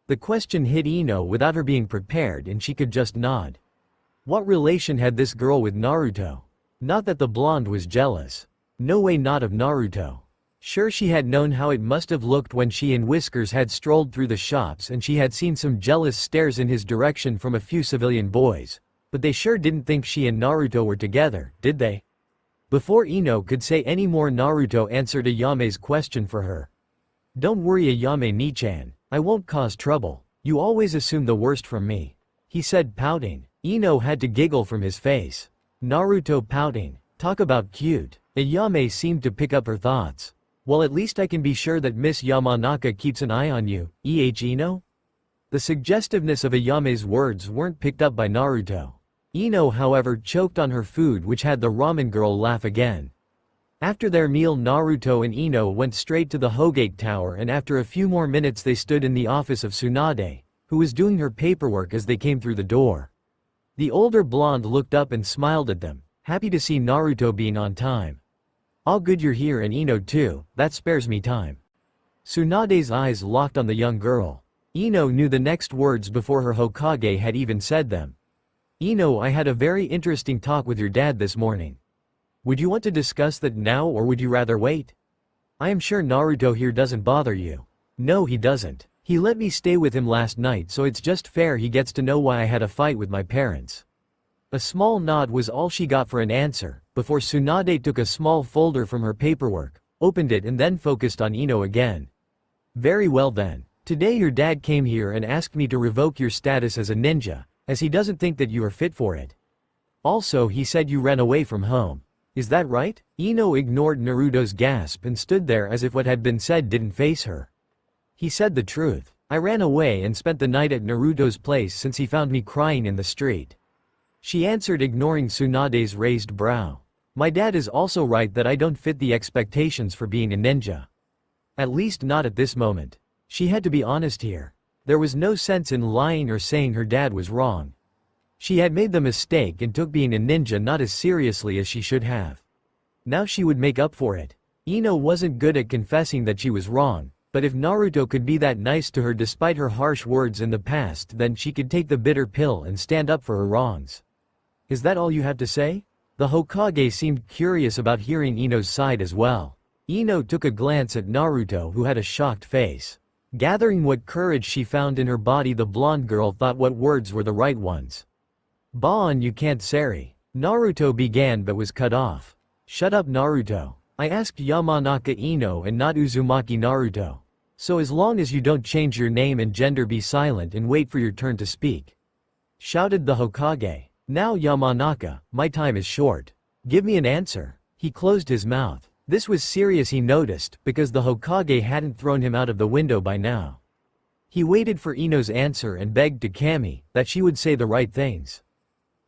The question hit Ino without her being prepared, and she could just nod. What relation had this girl with Naruto? Not that the blonde was jealous. No way, not of Naruto. Sure, she had known how it must have looked when she and Whiskers had strolled through the shops, and she had seen some jealous stares in his direction from a few civilian boys. But they sure didn't think she and Naruto were together, did they? Before Ino could say any more, Naruto answered Ayame's question for her. "Don't worry, Ayame Nichan, I won't cause trouble. You always assume the worst from me," he said, pouting. Ino had to giggle from his face. Naruto pouting. Talk about cute. Ayame seemed to pick up her thoughts. Well, at least I can be sure that Miss Yamanaka keeps an eye on you, Ino? The suggestiveness of Ayame's words weren't picked up by Naruto. Ino, however, choked on her food, which had the ramen girl laugh again. After their meal, Naruto and Ino went straight to the Hogate Tower, and after a few more minutes they stood in the office of Tsunade, who was doing her paperwork as they came through the door. The older blonde looked up and smiled at them, happy to see Naruto being on time. All good you're here, and Ino too, that spares me time. Tsunade's eyes locked on the young girl. Ino knew the next words before her Hokage had even said them. Ino, I had a very interesting talk with your dad this morning. Would you want to discuss that now, or would you rather wait? I am sure Naruto here doesn't bother you. No, he doesn't. He let me stay with him last night, so it's just fair he gets to know why I had a fight with my parents. A small nod was all she got for an answer, before Tsunade took a small folder from her paperwork, opened it, and then focused on Ino again. Very well then. Today your dad came here and asked me to revoke your status as a ninja, as he doesn't think that you are fit for it. Also, he said you ran away from home. Is that right? Ino ignored Naruto's gasp and stood there as if what had been said didn't faze her. He said the truth. I ran away and spent the night at Naruto's place since he found me crying in the street. She answered, ignoring Tsunade's raised brow. My dad is also right that I don't fit the expectations for being a ninja. At least not at this moment. She had to be honest here. There was no sense in lying or saying her dad was wrong. She had made the mistake and took being a ninja not as seriously as she should have. Now she would make up for it. Ino wasn't good at confessing that she was wrong, but if Naruto could be that nice to her despite her harsh words in the past, then she could take the bitter pill and stand up for her wrongs. Is that all you have to say? The Hokage seemed curious about hearing Ino's side as well. Ino took a glance at Naruto, who had a shocked face. Gathering what courage she found in her body, the blonde girl thought what words were the right ones. Bon, you can't sari. Naruto began but was cut off. Shut up, Naruto. I asked Yamanaka Ino and not Uzumaki Naruto. So as long as you don't change your name and gender, be silent and wait for your turn to speak. Shouted the Hokage. Now Yamanaka, my time is short. Give me an answer. He closed his mouth. This was serious, he noticed, because the Hokage hadn't thrown him out of the window by now. He waited for Ino's answer and begged to Kami that she would say the right things.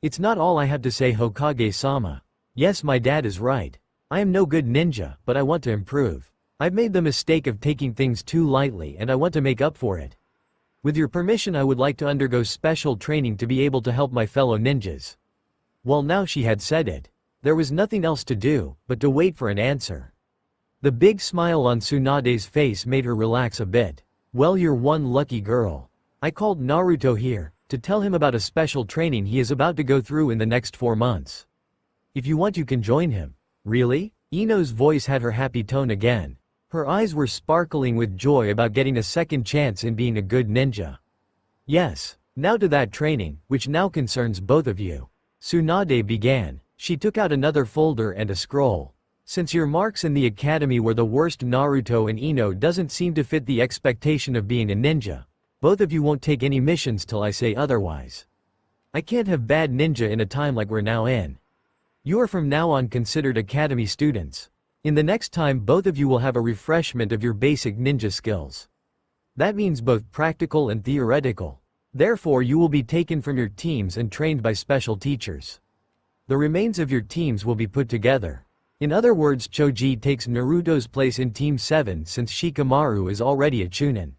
It's not all I have to say, Hokage-sama. Yes, my dad is right. I am no good ninja, but I want to improve. I've made the mistake of taking things too lightly and I want to make up for it. With your permission, I would like to undergo special training to be able to help my fellow ninjas. Well, now she had said it. There was nothing else to do but to wait for an answer. The big smile on Tsunade's face made her relax a bit. Well, you're one lucky girl. I called Naruto here to tell him about a special training he is about to go through in the next 4 months. If you want, you can join him. Really? Ino's voice had her happy tone again. Her eyes were sparkling with joy about getting a second chance in being a good ninja. Yes. Now to that training, which now concerns both of you. Tsunade began. She took out another folder and a scroll. Since your marks in the academy were the worst, Naruto and Ino doesn't seem to fit the expectation of being a ninja. Both of you won't take any missions till I say otherwise. I can't have bad ninja in a time like we're now in. You are from now on considered academy students. In the next time, both of you will have a refreshment of your basic ninja skills. That means both practical and theoretical. Therefore, you will be taken from your teams and trained by special teachers. The remains of your teams will be put together. In other words, Choji takes Naruto's place in Team 7 since Shikamaru is already a Chunin.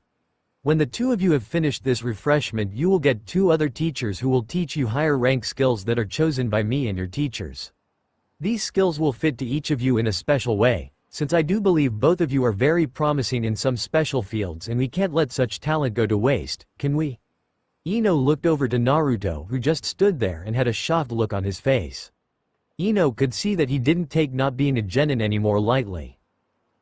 When the two of you have finished this refreshment, you will get 2 other teachers who will teach you higher rank skills that are chosen by me and your teachers. These skills will fit to each of you in a special way, since I do believe both of you are very promising in some special fields and we can't let such talent go to waste, can we? Ino looked over to Naruto, who just stood there and had a shocked look on his face. Ino could see that he didn't take not being a genin anymore lightly.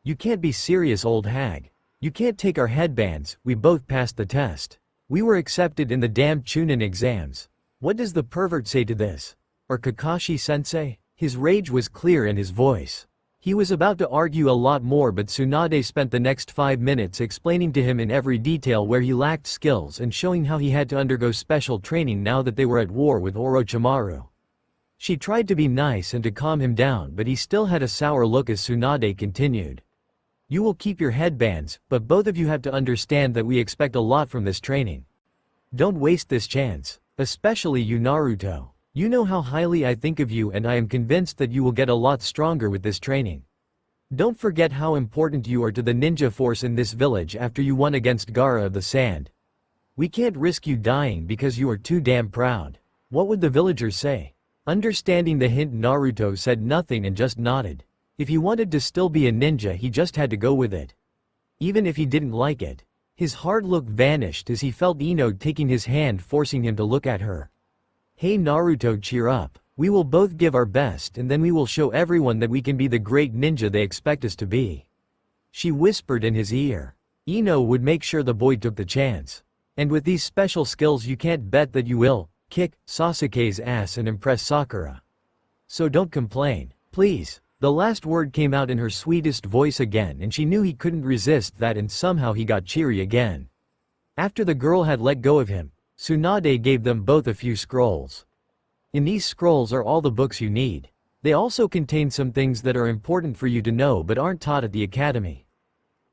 You can't be serious, old hag. You can't take our headbands, we both passed the test. We were accepted in the damn Chunin exams. What does the pervert say to this? Or Kakashi-sensei? His rage was clear in his voice. He was about to argue a lot more, but Tsunade spent the next 5 minutes explaining to him in every detail where he lacked skills and showing how he had to undergo special training now that they were at war with Orochimaru. She tried to be nice and to calm him down, but he still had a sour look as Tsunade continued. You will keep your headbands, but both of you have to understand that we expect a lot from this training. Don't waste this chance. Especially you, Naruto. You know how highly I think of you, and I am convinced that you will get a lot stronger with this training. Don't forget how important you are to the ninja force in this village after you won against Gaara of the Sand. We can't risk you dying because you are too damn proud. What would the villagers say? Understanding the hint, Naruto said nothing and just nodded. If he wanted to still be a ninja, he just had to go with it. Even if he didn't like it. His hard look vanished as he felt Ino taking his hand, forcing him to look at her. Hey Naruto, cheer up. We will both give our best, and then we will show everyone that we can be the great ninja they expect us to be. She whispered in his ear. Ino would make sure the boy took the chance. And with these special skills, you can't bet that you will kick Sasuke's ass and impress Sakura. So don't complain, please. The last word came out in her sweetest voice again, and she knew he couldn't resist that, and somehow he got cheery again. After the girl had let go of him, Tsunade gave them both a few scrolls. In these scrolls are all the books you need. They also contain some things that are important for you to know but aren't taught at the academy.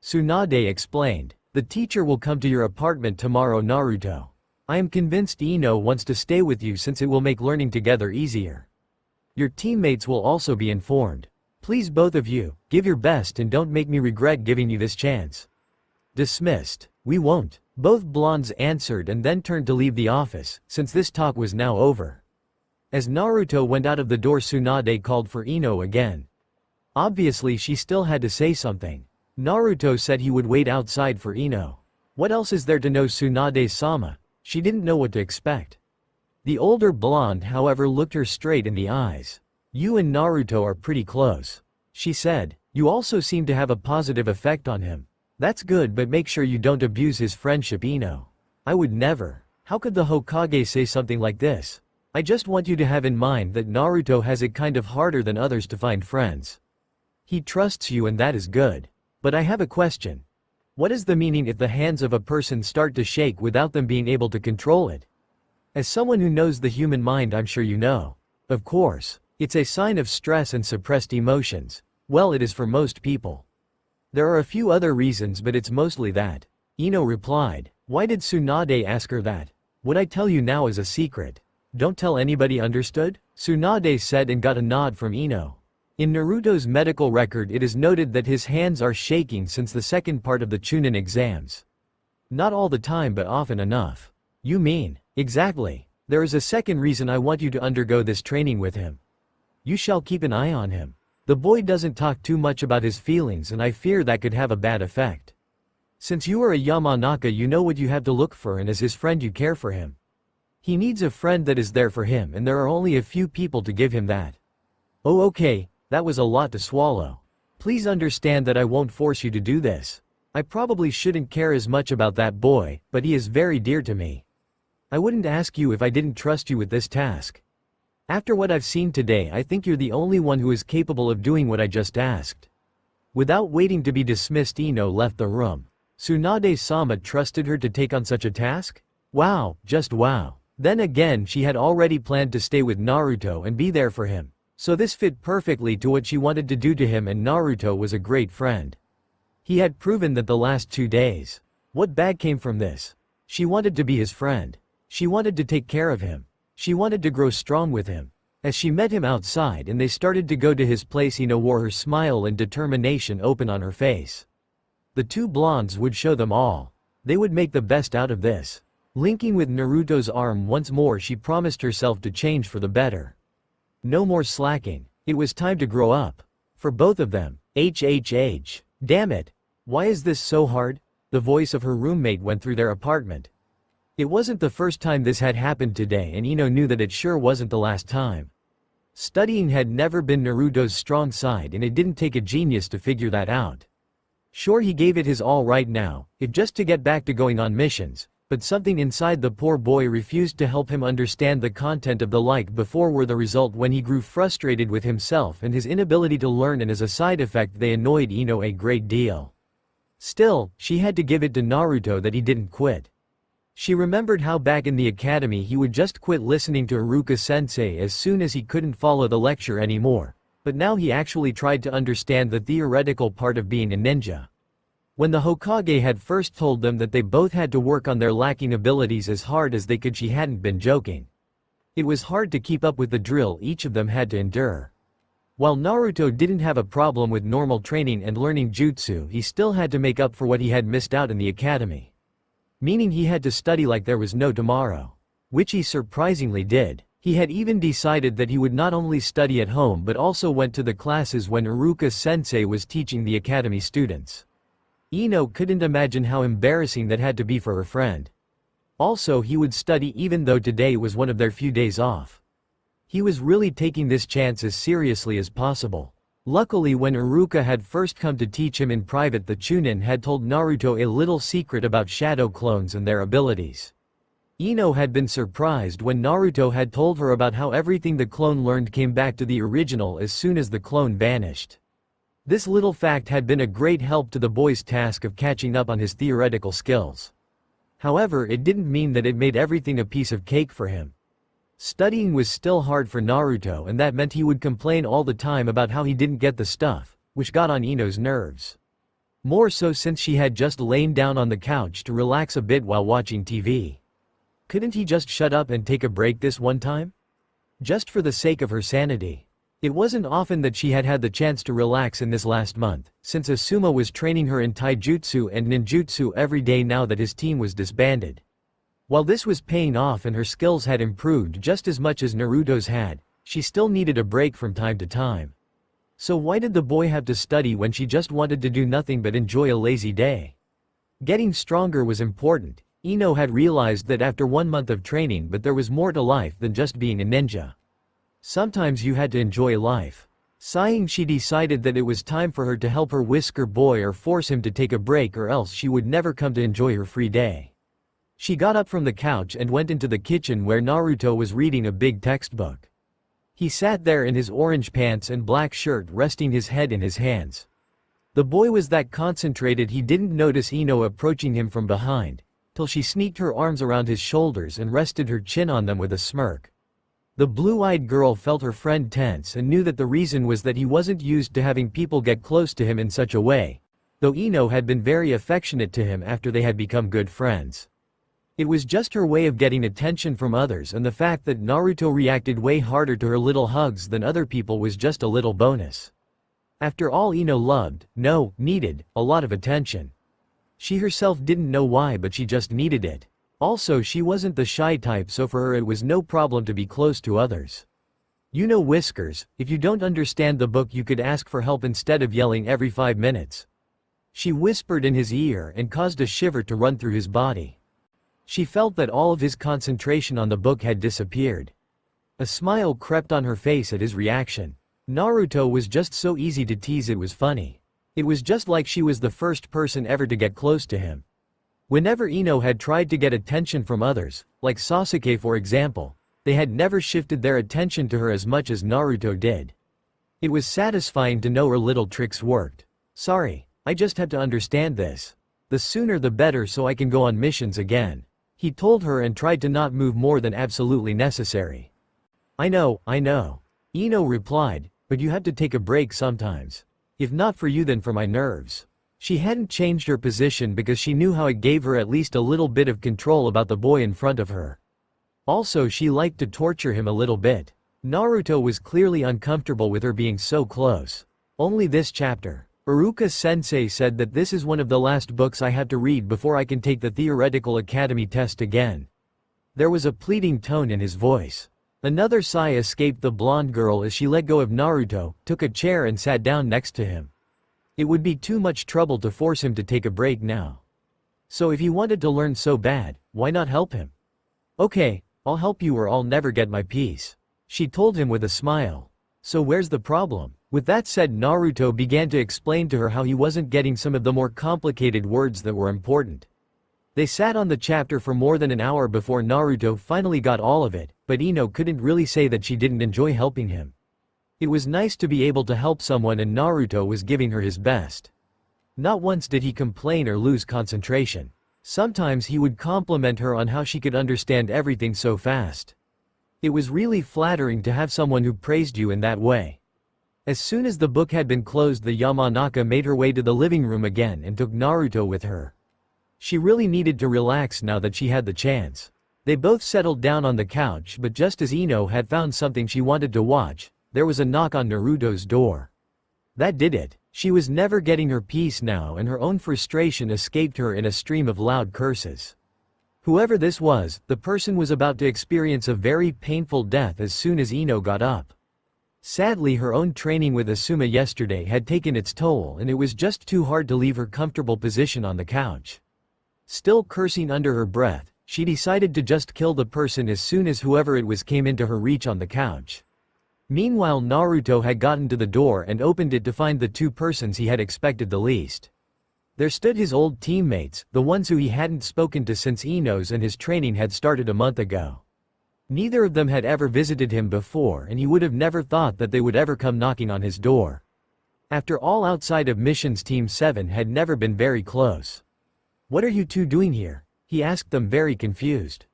Tsunade explained. The teacher will come to your apartment tomorrow, Naruto. I am convinced Ino wants to stay with you since it will make learning together easier. Your teammates will also be informed. Please, both of you, give your best and don't make me regret giving you this chance. Dismissed. We won't. Both blondes answered and then turned to leave the office, since this talk was now over. As Naruto went out of the door, Tsunade called for Ino again. Obviously she still had to say something. Naruto said he would wait outside for Ino. What else is there to know, Tsunade-sama? She didn't know what to expect. The older blonde, however, looked her straight in the eyes. You and Naruto are pretty close, she said. You also seem to have a positive effect on him. That's good, but make sure you don't abuse his friendship, Ino. I would never. How could the Hokage say something like this? I just want you to have in mind that Naruto has it kind of harder than others to find friends. He trusts you, and that is good. But I have a question. What is the meaning if the hands of a person start to shake without them being able to control it? As someone who knows the human mind, I'm sure you know. Of course. It's a sign of stress and suppressed emotions. Well, it is for most people. There are a few other reasons, but it's mostly that. Ino replied. Why did Tsunade ask her that? What I tell you now is a secret. Don't tell anybody, understood? Tsunade said and got a nod from Ino. In Naruto's medical record it is noted that his hands are shaking since the second part of the Chunin exams. Not all the time, but often enough. You mean? Exactly. There is a second reason I want you to undergo this training with him. You shall keep an eye on him. The boy doesn't talk too much about his feelings, and I fear that could have a bad effect. Since you are a Yamanaka, you know what you have to look for, and as his friend you care for him. He needs a friend that is there for him, and there are only a few people to give him that. Oh, okay, that was a lot to swallow. Please understand that I won't force you to do this. I probably shouldn't care as much about that boy, but he is very dear to me. I wouldn't ask you if I didn't trust you with this task. After what I've seen today, I think you're the only one who is capable of doing what I just asked. Without waiting to be dismissed, Ino left the room. Tsunade-sama trusted her to take on such a task? Wow, just wow. Then again, she had already planned to stay with Naruto and be there for him. So this fit perfectly to what she wanted to do to him, and Naruto was a great friend. He had proven that the last 2 days. What bad came from this? She wanted to be his friend. She wanted to take care of him. She wanted to grow strong with him. As she met him outside and they started to go to his place, Ino wore her smile and determination open on her face. The two blondes would show them all. They would make the best out of this. Linking with Naruto's arm once more, she promised herself to change for the better. No more slacking. It was time to grow up. For both of them. HHH. Damn it. Why is this so hard? The voice of her roommate went through their apartment. It wasn't the first time this had happened today, and Ino knew that it sure wasn't the last time. Studying had never been Naruto's strong side, and it didn't take a genius to figure that out. Sure, he gave it his all right now, if just to get back to going on missions, but something inside the poor boy refused to help him understand the content of the like before were the result when he grew frustrated with himself and his inability to learn, and as a side effect they annoyed Ino a great deal. Still, she had to give it to Naruto that he didn't quit. She remembered how back in the academy he would just quit listening to Iruka-sensei as soon as he couldn't follow the lecture anymore. But now he actually tried to understand the theoretical part of being a ninja. When the Hokage had first told them that they both had to work on their lacking abilities as hard as they could, she hadn't been joking. It was hard to keep up with the drill each of them had to endure. While Naruto didn't have a problem with normal training and learning jutsu, he still had to make up for what he had missed out in the academy. Meaning he had to study like there was no tomorrow. Which he surprisingly did. He had even decided that he would not only study at home but also went to the classes when Iruka-sensei was teaching the academy students. Ino couldn't imagine how embarrassing that had to be for her friend. Also, he would study even though today was one of their few days off. He was really taking this chance as seriously as possible. Luckily, when Iruka had first come to teach him in private, the Chunin had told Naruto a little secret about shadow clones and their abilities. Ino had been surprised when Naruto had told her about how everything the clone learned came back to the original as soon as the clone vanished. This little fact had been a great help to the boy's task of catching up on his theoretical skills. However, it didn't mean that it made everything a piece of cake for him. Studying was still hard for Naruto, and that meant he would complain all the time about how he didn't get the stuff, which got on Ino's nerves. More so since she had just lain down on the couch to relax a bit while watching TV. Couldn't he just shut up and take a break this one time? Just for the sake of her sanity. It wasn't often that she had had the chance to relax in this last month, since Asuma was training her in taijutsu and ninjutsu every day now that his team was disbanded. While this was paying off and her skills had improved just as much as Naruto's had, she still needed a break from time to time. So why did the boy have to study when she just wanted to do nothing but enjoy a lazy day? Getting stronger was important. Ino had realized that after 1 month of training, but there was more to life than just being a ninja. Sometimes you had to enjoy life. Sighing, she decided that it was time for her to help her whisker boy or force him to take a break, or else she would never come to enjoy her free day. She got up from the couch and went into the kitchen where Naruto was reading a big textbook. He sat there in his orange pants and black shirt, resting his head in his hands. The boy was that concentrated he didn't notice Ino approaching him from behind, till she sneaked her arms around his shoulders and rested her chin on them with a smirk. The blue-eyed girl felt her friend tense and knew that the reason was that he wasn't used to having people get close to him in such a way, though Ino had been very affectionate to him after they had become good friends. It was just her way of getting attention from others, and the fact that Naruto reacted way harder to her little hugs than other people was just a little bonus. After all, Ino needed a lot of attention. She herself didn't know why, but she just needed it. Also, she wasn't the shy type, so for her it was no problem to be close to others. You know, Whiskers, if you don't understand the book you could ask for help instead of yelling every 5 minutes. She whispered in his ear and caused a shiver to run through his body. She felt that all of his concentration on the book had disappeared. A smile crept on her face at his reaction. Naruto was just so easy to tease, it was funny. It was just like she was the first person ever to get close to him. Whenever Ino had tried to get attention from others, like Sasuke for example, they had never shifted their attention to her as much as Naruto did. It was satisfying to know her little tricks worked. Sorry, I just had to understand this. The sooner the better, so I can go on missions again, he told her, and tried to not move more than absolutely necessary. I know, Ino replied, but you have to take a break sometimes. If not for you, then for my nerves. She hadn't changed her position because she knew how it gave her at least a little bit of control about the boy in front of her. Also, she liked to torture him a little bit. Naruto was clearly uncomfortable with her being so close. Only this chapter. Iruka-sensei said that this is one of the last books I have to read before I can take the theoretical academy test again. There was a pleading tone in his voice. Another sigh escaped the blonde girl as she let go of Naruto, took a chair and sat down next to him. It would be too much trouble to force him to take a break now. So if he wanted to learn so bad, why not help him? Okay, I'll help you or I'll never get my peace, she told him with a smile. So where's the problem? With that said, Naruto began to explain to her how he wasn't getting some of the more complicated words that were important. They sat on the chapter for more than an hour before Naruto finally got all of it, but Ino couldn't really say that she didn't enjoy helping him. It was nice to be able to help someone, and Naruto was giving her his best. Not once did he complain or lose concentration. Sometimes he would compliment her on how she could understand everything so fast. It was really flattering to have someone who praised you in that way. As soon as the book had been closed, the Yamanaka made her way to the living room again and took Naruto with her. She really needed to relax now that she had the chance. They both settled down on the couch, but just as Ino had found something she wanted to watch, there was a knock on Naruto's door. That did it. She was never getting her peace now, and her own frustration escaped her in a stream of loud curses. Whoever this was, the person was about to experience a very painful death as soon as Ino got up. Sadly, her own training with Asuma yesterday had taken its toll, and it was just too hard to leave her comfortable position on the couch. Still cursing under her breath, she decided to just kill the person as soon as whoever it was came into her reach on the couch. Meanwhile, Naruto had gotten to the door and opened it to find the two persons he had expected the least. There stood his old teammates, the ones who he hadn't spoken to since Ino's and his training had started a month ago. Neither of them had ever visited him before, and he would have never thought that they would ever come knocking on his door. After all, outside of missions, Team 7 had never been very close. "What are you two doing here?" he asked them, very confused.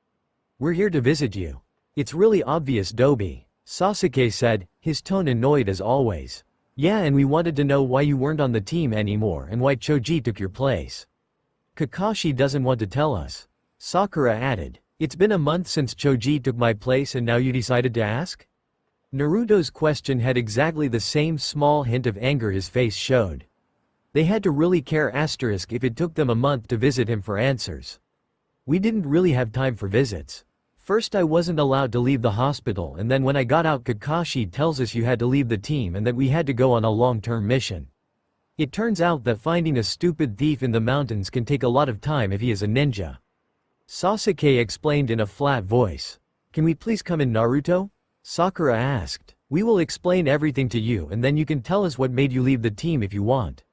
"We're here to visit you. It's really obvious, Dobi," Sasuke said, his tone annoyed as always. "Yeah, and we wanted to know why you weren't on the team anymore and why Choji took your place." "Kakashi doesn't want to tell us," Sakura added. "It's been a month since Choji took my place and now you decided to ask?" Naruto's question had exactly the same small hint of anger his face showed. They had to really care * if it took them a month to visit him for answers. "We didn't really have time for visits. First I wasn't allowed to leave the hospital, and then when I got out, Kakashi tells us you had to leave the team and that we had to go on a long-term mission. It turns out that finding a stupid thief in the mountains can take a lot of time if he is a ninja," Sasuke explained in a flat voice. "Can we please come in, Naruto?" Sakura asked. "We will explain everything to you and then you can tell us what made you leave the team if you want."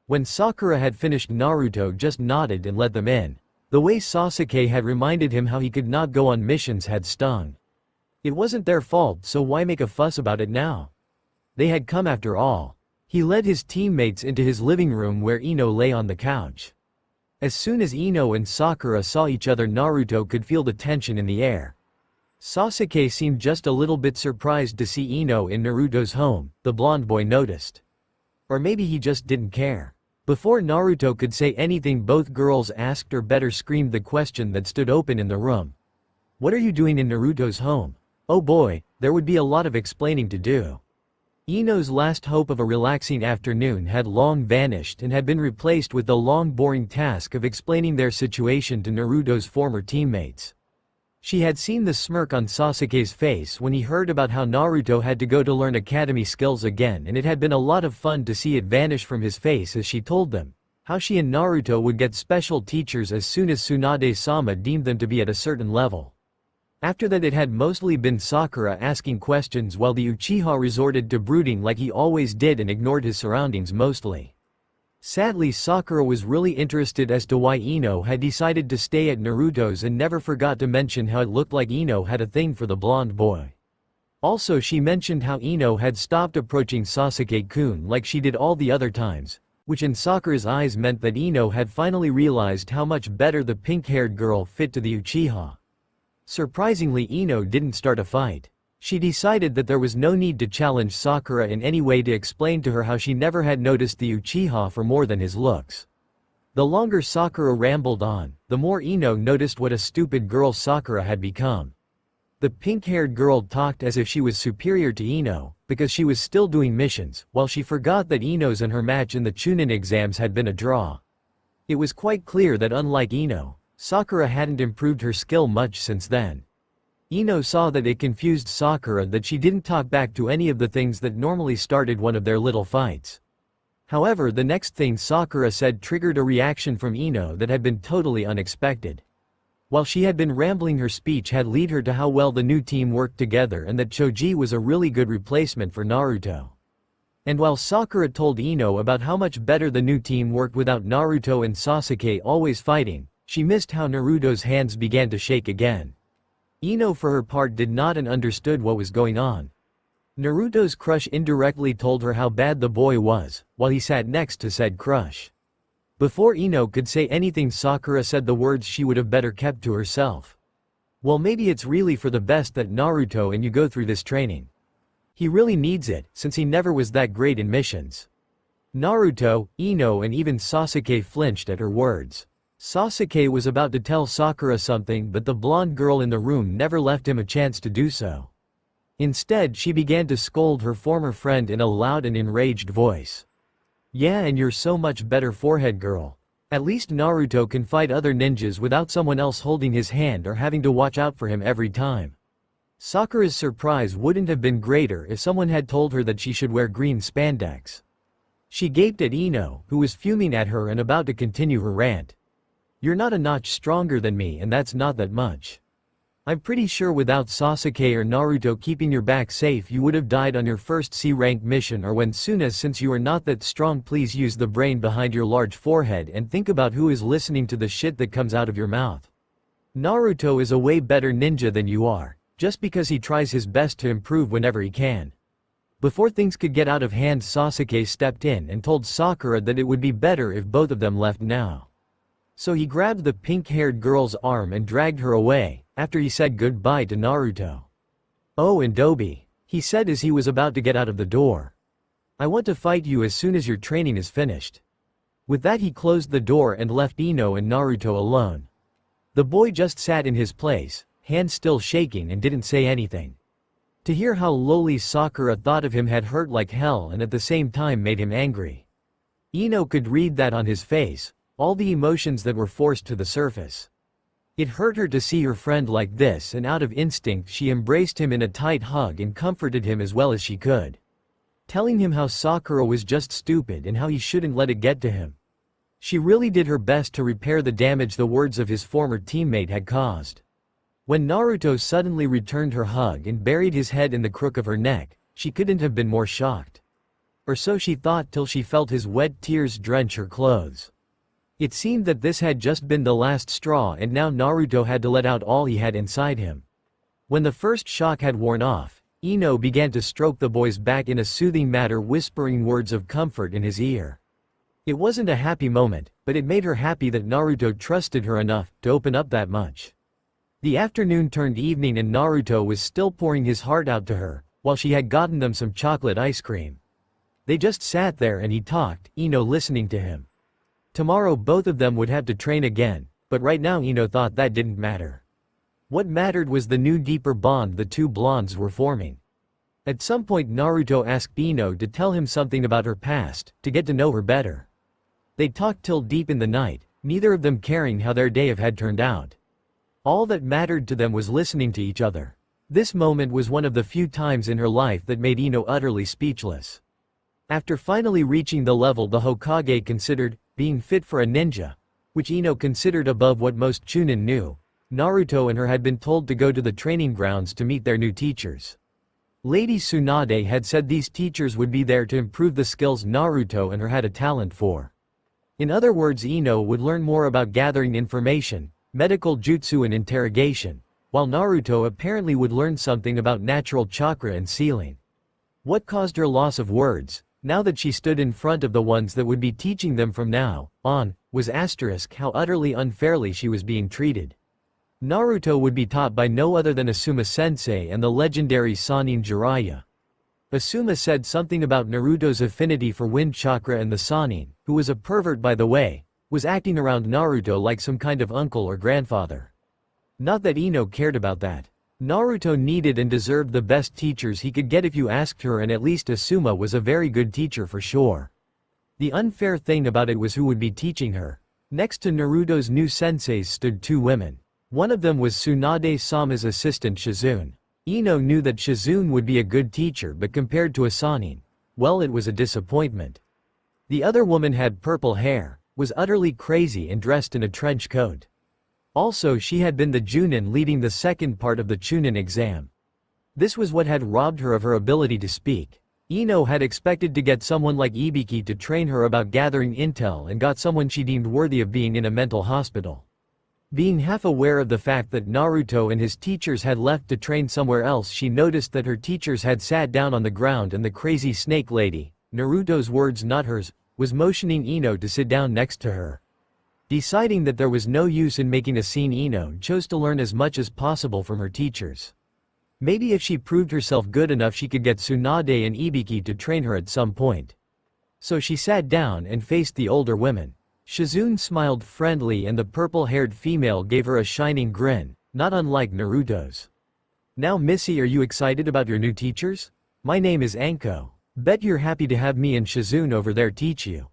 When Sakura had finished, Naruto just nodded and let them in. The way Sasuke had reminded him how he could not go on missions had stung. It wasn't their fault, so why make a fuss about it now? They had come after all. He led his teammates into his living room where Ino lay on the couch. As soon as Ino and Sakura saw each other, Naruto could feel the tension in the air. Sasuke seemed just a little bit surprised to see Ino in Naruto's home, the blonde boy noticed. Or maybe he just didn't care. Before Naruto could say anything, both girls asked, or better screamed, the question that stood open in the room. "What are you doing in Naruto's home?" Oh boy, there would be a lot of explaining to do. Ino's last hope of a relaxing afternoon had long vanished and had been replaced with the long boring task of explaining their situation to Naruto's former teammates. She had seen the smirk on Sasuke's face when he heard about how Naruto had to go to learn academy skills again, and it had been a lot of fun to see it vanish from his face as she told them how she and Naruto would get special teachers as soon as Tsunade-sama deemed them to be at a certain level. After that, it had mostly been Sakura asking questions while the Uchiha resorted to brooding like he always did and ignored his surroundings mostly. Sadly, Sakura was really interested as to why Ino had decided to stay at Naruto's and never forgot to mention how it looked like Ino had a thing for the blonde boy. Also, she mentioned how Ino had stopped approaching Sasuke-kun like she did all the other times, which in Sakura's eyes meant that Ino had finally realized how much better the pink-haired girl fit to the Uchiha. Surprisingly, Ino didn't start a fight. She decided that there was no need to challenge Sakura in any way to explain to her how she never had noticed the Uchiha for more than his looks. The longer Sakura rambled on, the more Ino noticed what a stupid girl Sakura had become. The pink-haired girl talked as if she was superior to Ino, because she was still doing missions, while she forgot that Ino's and her match in the Chunin exams had been a draw. It was quite clear that unlike Ino, Sakura hadn't improved her skill much since then. Ino saw that it confused Sakura that she didn't talk back to any of the things that normally started one of their little fights. However, the next thing Sakura said triggered a reaction from Ino that had been totally unexpected. While she had been rambling, her speech had led her to how well the new team worked together and that Choji was a really good replacement for Naruto. And while Sakura told Ino about how much better the new team worked without Naruto and Sasuke always fighting, she missed how Naruto's hands began to shake again. Ino for her part did not and understood what was going on. Naruto's crush indirectly told her how bad the boy was, while he sat next to said crush. Before Ino could say anything, Sakura said the words she would have better kept to herself. Well, maybe it's really for the best that Naruto and you go through this training. He really needs it, since he never was that great in missions. Naruto, Ino and even Sasuke flinched at her words. Sasuke was about to tell Sakura something, but the blonde girl in the room never left him a chance to do so. Instead, she began to scold her former friend in a loud and enraged voice. Yeah, and you're so much better, forehead girl. At least Naruto can fight other ninjas without someone else holding his hand or having to watch out for him every time. Sakura's surprise wouldn't have been greater if someone had told her that she should wear green spandex. She gaped at Ino, who was fuming at her and about to continue her rant. You're not a notch stronger than me, and that's not that much. I'm pretty sure without Sasuke or Naruto keeping your back safe, you would have died on your first C-rank mission or when soon. Since you are not that strong, please use the brain behind your large forehead and think about who is listening to the shit that comes out of your mouth. Naruto is a way better ninja than you are, just because he tries his best to improve whenever he can. Before things could get out of hand, Sasuke stepped in and told Sakura that it would be better if both of them left now. So he grabbed the pink-haired girl's arm and dragged her away, after he said goodbye to Naruto. Oh, and Dobi, he said as he was about to get out of the door. I want to fight you as soon as your training is finished. With that, he closed the door and left Ino and Naruto alone. The boy just sat in his place, hands still shaking, and didn't say anything. To hear how lowly Sakura thought of him had hurt like hell and at the same time made him angry. Ino could read that on his face, all the emotions that were forced to the surface. It hurt her to see her friend like this, and out of instinct she embraced him in a tight hug and comforted him as well as she could, telling him how Sakura was just stupid and how he shouldn't let it get to him. She really did her best to repair the damage the words of his former teammate had caused. When Naruto suddenly returned her hug and buried his head in the crook of her neck, she couldn't have been more shocked. Or so she thought, till she felt his wet tears drench her clothes. It seemed that this had just been the last straw, and now Naruto had to let out all he had inside him. When the first shock had worn off, Ino began to stroke the boy's back in a soothing manner, whispering words of comfort in his ear. It wasn't a happy moment, but it made her happy that Naruto trusted her enough to open up that much. The afternoon turned evening and Naruto was still pouring his heart out to her, while she had gotten them some chocolate ice cream. They just sat there and he talked, Ino listening to him. Tomorrow both of them would have to train again, but right now Ino thought that didn't matter. What mattered was the new deeper bond the two blondes were forming. At some point Naruto asked Ino to tell him something about her past, to get to know her better. They talked till deep in the night, neither of them caring how their day had turned out. All that mattered to them was listening to each other. This moment was one of the few times in her life that made Ino utterly speechless. After finally reaching the level the Hokage considered being fit for a ninja, which Ino considered above what most Chunin knew, Naruto and her had been told to go to the training grounds to meet their new teachers. Lady Tsunade had said these teachers would be there to improve the skills Naruto and her had a talent for. In other words, Ino would learn more about gathering information, medical jutsu and interrogation, while Naruto apparently would learn something about natural chakra and sealing. What caused her loss of words, now that she stood in front of the ones that would be teaching them from now on, was how utterly unfairly she was being treated. Naruto would be taught by no other than Asuma-sensei and the legendary Sannin Jiraiya. Asuma said something about Naruto's affinity for wind chakra, and the Sannin, who was a pervert by the way, was acting around Naruto like some kind of uncle or grandfather. Not that Ino cared about that. Naruto needed and deserved the best teachers he could get if you asked her, and at least Asuma was a very good teacher for sure. The unfair thing about it was who would be teaching her. Next to Naruto's new senseis stood two women. One of them was Tsunade-sama's assistant Shizune. Ino knew that Shizune would be a good teacher, but compared to Sannin, well, it was a disappointment. The other woman had purple hair, was utterly crazy and dressed in a trench coat. Also, she had been the Junin leading the second part of the Chunin exam. This was what had robbed her of her ability to speak. Ino had expected to get someone like Ibiki to train her about gathering intel, and got someone she deemed worthy of being in a mental hospital. Being half aware of the fact that Naruto and his teachers had left to train somewhere else, she noticed that her teachers had sat down on the ground and the crazy snake lady, Naruto's words not hers, was motioning Ino to sit down next to her. Deciding that there was no use in making a scene, Ino chose to learn as much as possible from her teachers. Maybe if she proved herself good enough she could get Tsunade and Ibiki to train her at some point. So she sat down and faced the older women. Shizune smiled friendly and the purple-haired female gave her a shining grin, not unlike Naruto's. "Now Missy, are you excited about your new teachers? My name is Anko. Bet you're happy to have me and Shizune over there teach you,"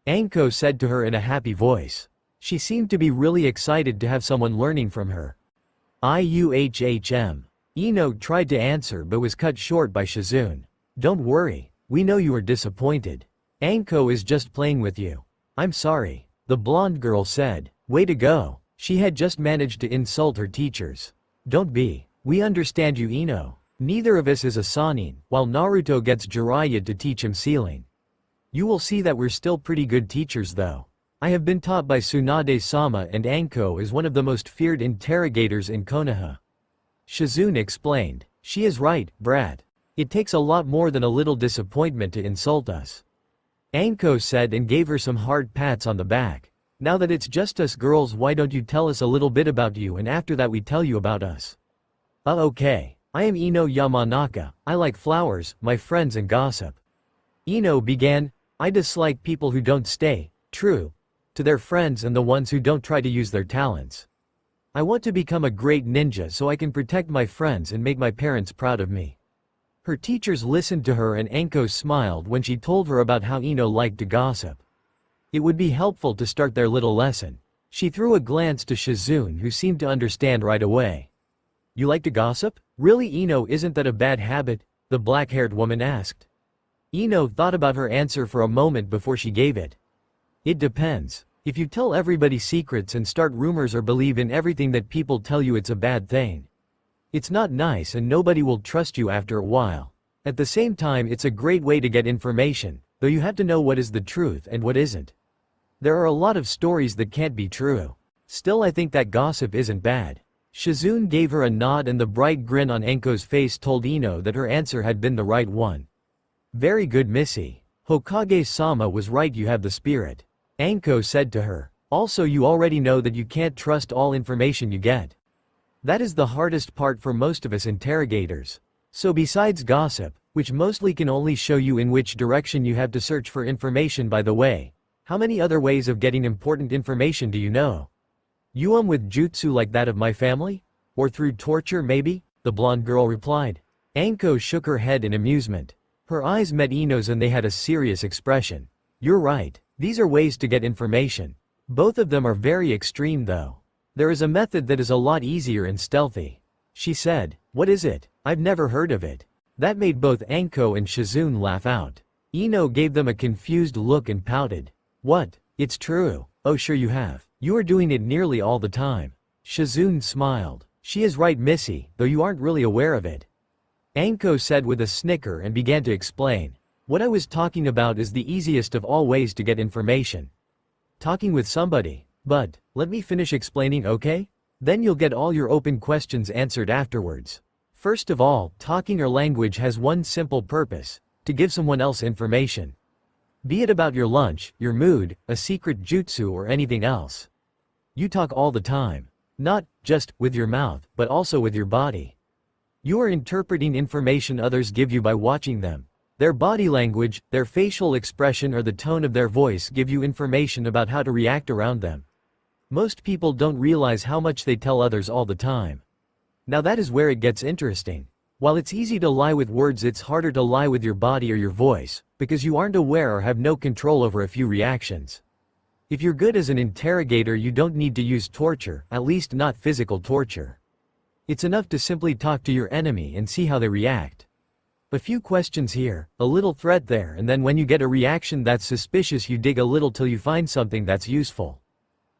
Anko said to her in a happy voice. She seemed to be really excited to have someone learning from her. "IUHHM. Ino tried to answer but was cut short by Shizune. "Don't worry, we know you are disappointed. Anko is just playing with you." "I'm sorry," the blonde girl said. "Way to go." She had just managed to insult her teachers. "Don't be. We understand you, Ino. Neither of us is a Sannin, while Naruto gets Jiraiya to teach him sealing. You will see that we're still pretty good teachers though. I have been taught by Tsunade-sama and Anko is one of the most feared interrogators in Konoha." Shizune explained. "She is right, brat. It takes a lot more than a little disappointment to insult us," Anko said and gave her some hard pats on the back. "Now that it's just us girls, why don't you tell us a little bit about you and after that we tell you about us?" Okay. I am Ino Yamanaka. I like flowers, my friends and gossip." Ino began. "I dislike people who don't stay true to their friends and the ones who don't try to use their talents. I want to become a great ninja so I can protect my friends and make my parents proud of me." Her teachers listened to her and Anko smiled when she told her about how Ino liked to gossip. It would be helpful to start their little lesson. She threw a glance to Shizune who seemed to understand right away. "You like to gossip? Really, Ino, isn't that a bad habit?" the black-haired woman asked. Ino thought about her answer for a moment before she gave it. "It depends. If you tell everybody secrets and start rumors or believe in everything that people tell you, it's a bad thing. It's not nice and nobody will trust you after a while. At the same time, it's a great way to get information, though you have to know what is the truth and what isn't. There are a lot of stories that can't be true. Still, I think that gossip isn't bad." Shizune gave her a nod and the bright grin on Anko's face told Ino that her answer had been the right one. "Very good, Missy. Hokage-sama was right, you have the spirit," Anko said to her. "Also, you already know that you can't trust all information you get. That is the hardest part for most of us interrogators. So besides gossip, which mostly can only show you in which direction you have to search for information, by the way, how many other ways of getting important information do you know? With jutsu like that of my family? Or through torture maybe?" the blonde girl replied. Anko shook her head in amusement. Her eyes met Ino's and they had a serious expression. "You're right. These are ways to get information. Both of them are very extreme though. There is a method that is a lot easier and stealthy," she said. "What is it? I've never heard of it." That made both Anko and Shizune laugh out. Ino gave them a confused look and pouted. "What? It's true. Oh sure you have. You are doing it nearly all the time." Shizune smiled. "She is right, Missy, though you aren't really aware of it," Anko said with a snicker and began to explain. "What I was talking about is the easiest of all ways to get information. Talking with somebody. But, let me finish explaining, okay? Then you'll get all your open questions answered afterwards. First of all, talking or language has one simple purpose: to give someone else information. Be it about your lunch, your mood, a secret jutsu or anything else. You talk all the time. Not just with your mouth, but also with your body. You are interpreting information others give you by watching them. Their body language, their facial expression or the tone of their voice give you information about how to react around them. Most people don't realize how much they tell others all the time. Now that is where it gets interesting. While it's easy to lie with words, it's harder to lie with your body or your voice, because you aren't aware or have no control over a few reactions. If you're good as an interrogator, you don't need to use torture, at least not physical torture. It's enough to simply talk to your enemy and see how they react. A few questions here, a little threat there, and then when you get a reaction that's suspicious, you dig a little till you find something that's useful.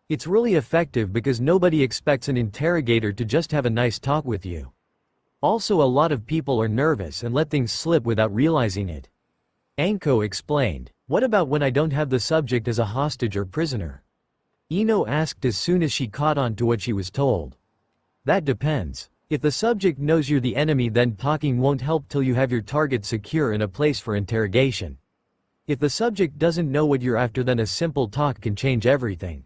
It's really effective because nobody expects an interrogator to just have a nice talk with you. Also, a lot of people are nervous and let things slip without realizing it. Anko explained. What about when I don't have the subject as a hostage or prisoner? Ino asked as soon as she caught on to what she was told. That depends. If the subject knows you're the enemy, then talking won't help till you have your target secure in a place for interrogation. If the subject doesn't know what you're after, then a simple talk can change everything.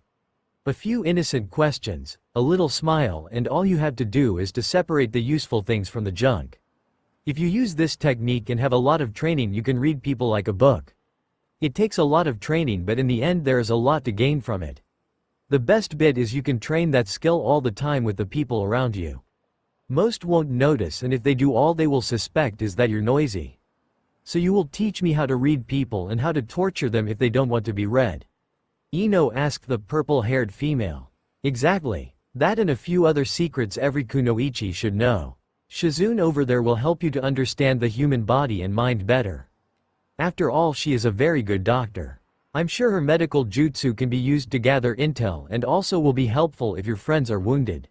A few innocent questions, a little smile, and all you have to do is to separate the useful things from the junk. If you use this technique and have a lot of training, you can read people like a book. It takes a lot of training, but in the end there is a lot to gain from it. The best bit is you can train that skill all the time with the people around you. Most won't notice, and if they do, all they will suspect is that you're noisy. So you will teach me how to read people and how to torture them if they don't want to be read. Ino asked the purple-haired female. Exactly. That and a few other secrets every kunoichi should know. Shizune over there will help you to understand the human body and mind better. After all, she is a very good doctor. I'm sure her medical jutsu can be used to gather intel and also will be helpful if your friends are wounded.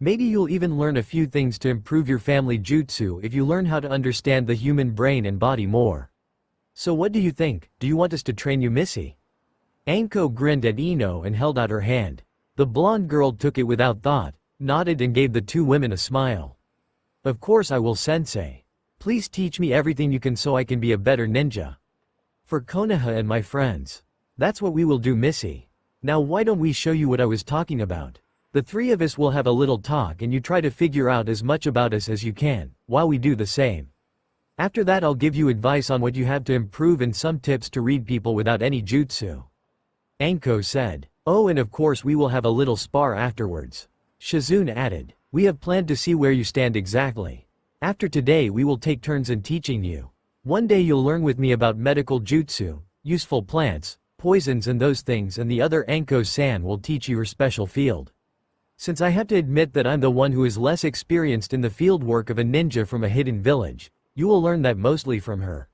Maybe you'll even learn a few things to improve your family jutsu if you learn how to understand the human brain and body more. So what do you think? Do you want us to train you, Missy? Anko grinned at Ino and held out her hand. The blonde girl took it without thought, nodded and gave the two women a smile. Of course I will, sensei. Please teach me everything you can so I can be a better ninja. For Konoha and my friends. That's what we will do, Missy. Now why don't we show you what I was talking about? The three of us will have a little talk and you try to figure out as much about us as you can, while we do the same. After that I'll give you advice on what you have to improve and some tips to read people without any jutsu. Anko said. Oh, and of course we will have a little spar afterwards. Shizune added. We have planned to see where you stand exactly. After today we will take turns in teaching you. One day you'll learn with me about medical jutsu, useful plants, poisons and those things, and the other Anko-san will teach you your special field. Since I have to admit that I'm the one who is less experienced in the field work of a ninja from a hidden village, you will learn that mostly from her.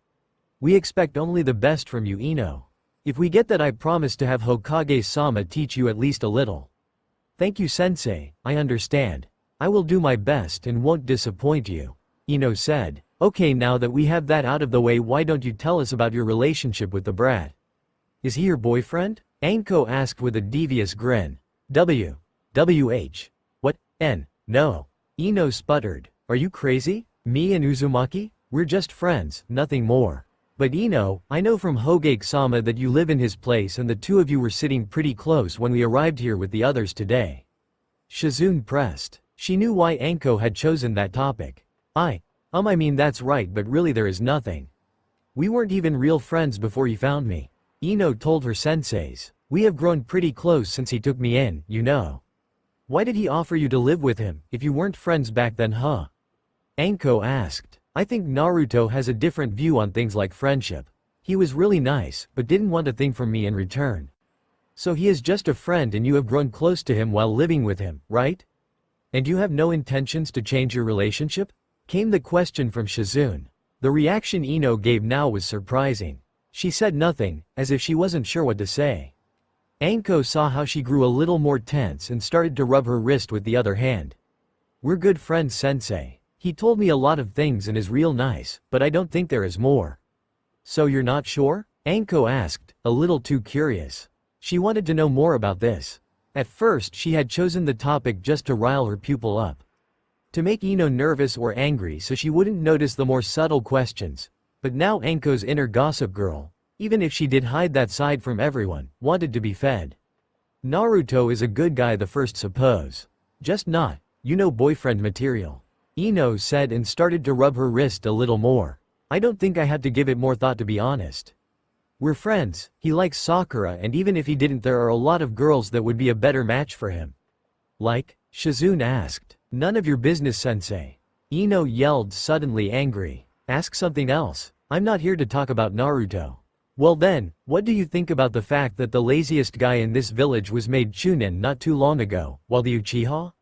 We expect only the best from you, Ino. If we get that, I promise to have Hokage-sama teach you at least a little. Thank you, sensei, I understand. I will do my best and won't disappoint you, Ino said. Okay, now that we have that out of the way, why don't you tell us about your relationship with the brat? Is he your boyfriend? Anko asked with a devious grin. What? No. Ino sputtered. Are you crazy? Me and Uzumaki? We're just friends, nothing more. But Ino, I know from Hokage-sama that you live in his place and the two of you were sitting pretty close when we arrived here with the others today. Shizune pressed. She knew why Anko had chosen that topic. I mean that's right, but really there is nothing. We weren't even real friends before he found me. Ino told her senseis. We have grown pretty close since he took me in, you know. Why did he offer you to live with him, if you weren't friends back then, huh? Anko asked. I think Naruto has a different view on things like friendship. He was really nice, but didn't want a thing from me in return. So he is just a friend and you have grown close to him while living with him, right? And you have no intentions to change your relationship? Came the question from Shizune. The reaction Ino gave now was surprising. She said nothing, as if she wasn't sure what to say. Anko saw how she grew a little more tense and started to rub her wrist with the other hand. We're good friends, sensei. He told me a lot of things and is real nice, but I don't think there is more. So you're not sure? Anko asked, a little too curious. She wanted to know more about this. At first she had chosen the topic just to rile her pupil up. To make Ino nervous or angry so she wouldn't notice the more subtle questions. But now Anko's inner gossip girl, even if she did hide that side from everyone, wanted to be fed. Naruto is a good guy, the first suppose. Just not, boyfriend material. Ino said and started to rub her wrist a little more. I don't think I had to give it more thought, to be honest. We're friends, he likes Sakura, and even if he didn't, there are a lot of girls that would be a better match for him. Like? Shizune asked. None of your business, sensei. Ino yelled, suddenly angry. Ask something else. I'm not here to talk about Naruto. Well then, what do you think about the fact that the laziest guy in this village was made Chunin not too long ago, while the Uchiha?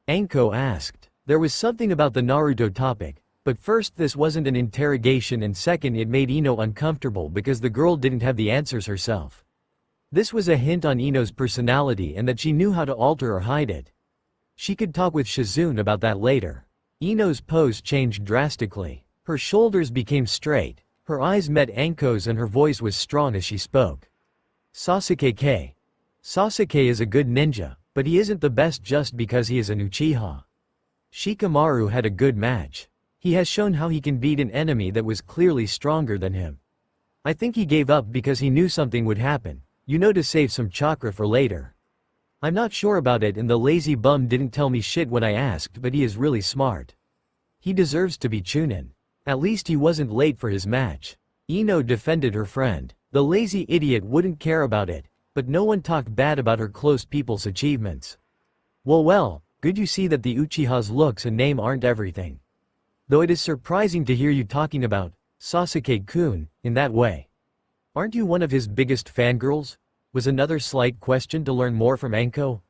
Anko asked. There was something about the Naruto topic, but first this wasn't an interrogation and second it made Ino uncomfortable because the girl didn't have the answers herself. This was a hint on Ino's personality and that she knew how to alter or hide it. She could talk with Shizune about that later. Ino's pose changed drastically. Her shoulders became straight. Her eyes met Anko's and her voice was strong as she spoke. Sasuke is a good ninja, but he isn't the best just because he is an Uchiha. Shikamaru had a good match. He has shown how he can beat an enemy that was clearly stronger than him. I think he gave up because he knew something would happen, to save some chakra for later. I'm not sure about it, and the lazy bum didn't tell me shit when I asked, but he is really smart. He deserves to be chunin. At least he wasn't late for his match. Ino defended her friend. The lazy idiot wouldn't care about it, but no one talked bad about her close people's achievements. Well, good you see that the Uchiha's looks and name aren't everything. Though it is surprising to hear you talking about Sasuke-kun in that way. Aren't you one of his biggest fangirls? Was another slight question to learn more from Anko.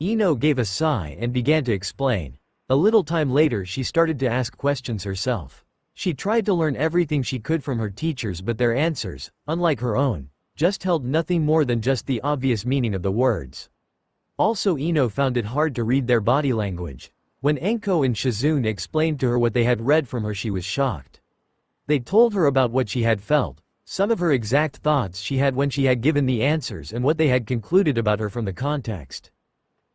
Ino gave a sigh and began to explain. A little time later she started to ask questions herself. She tried to learn everything she could from her teachers, but their answers, unlike her own, just held nothing more than just the obvious meaning of the words. Also, Ino found it hard to read their body language. When Anko and Shizune explained to her what they had read from her, she was shocked. They told her about what she had felt, some of her exact thoughts she had when she had given the answers, and what they had concluded about her from the context.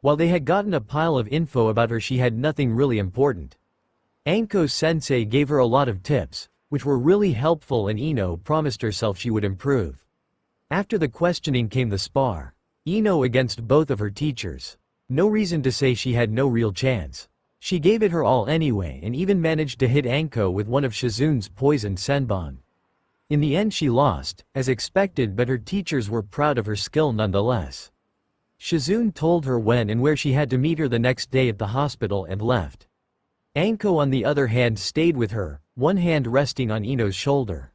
While they had gotten a pile of info about her, she had nothing really important. Anko-sensei gave her a lot of tips, which were really helpful, and Ino promised herself she would improve. After the questioning came the spar. Ino against both of her teachers. No reason to say she had no real chance. She gave it her all anyway, and even managed to hit Anko with one of Shizune's poisoned senbon. In the end she lost, as expected, but her teachers were proud of her skill nonetheless. Shizune told her when and where she had to meet her the next day at the hospital and left. Anko on the other hand stayed with her, one hand resting on Ino's shoulder.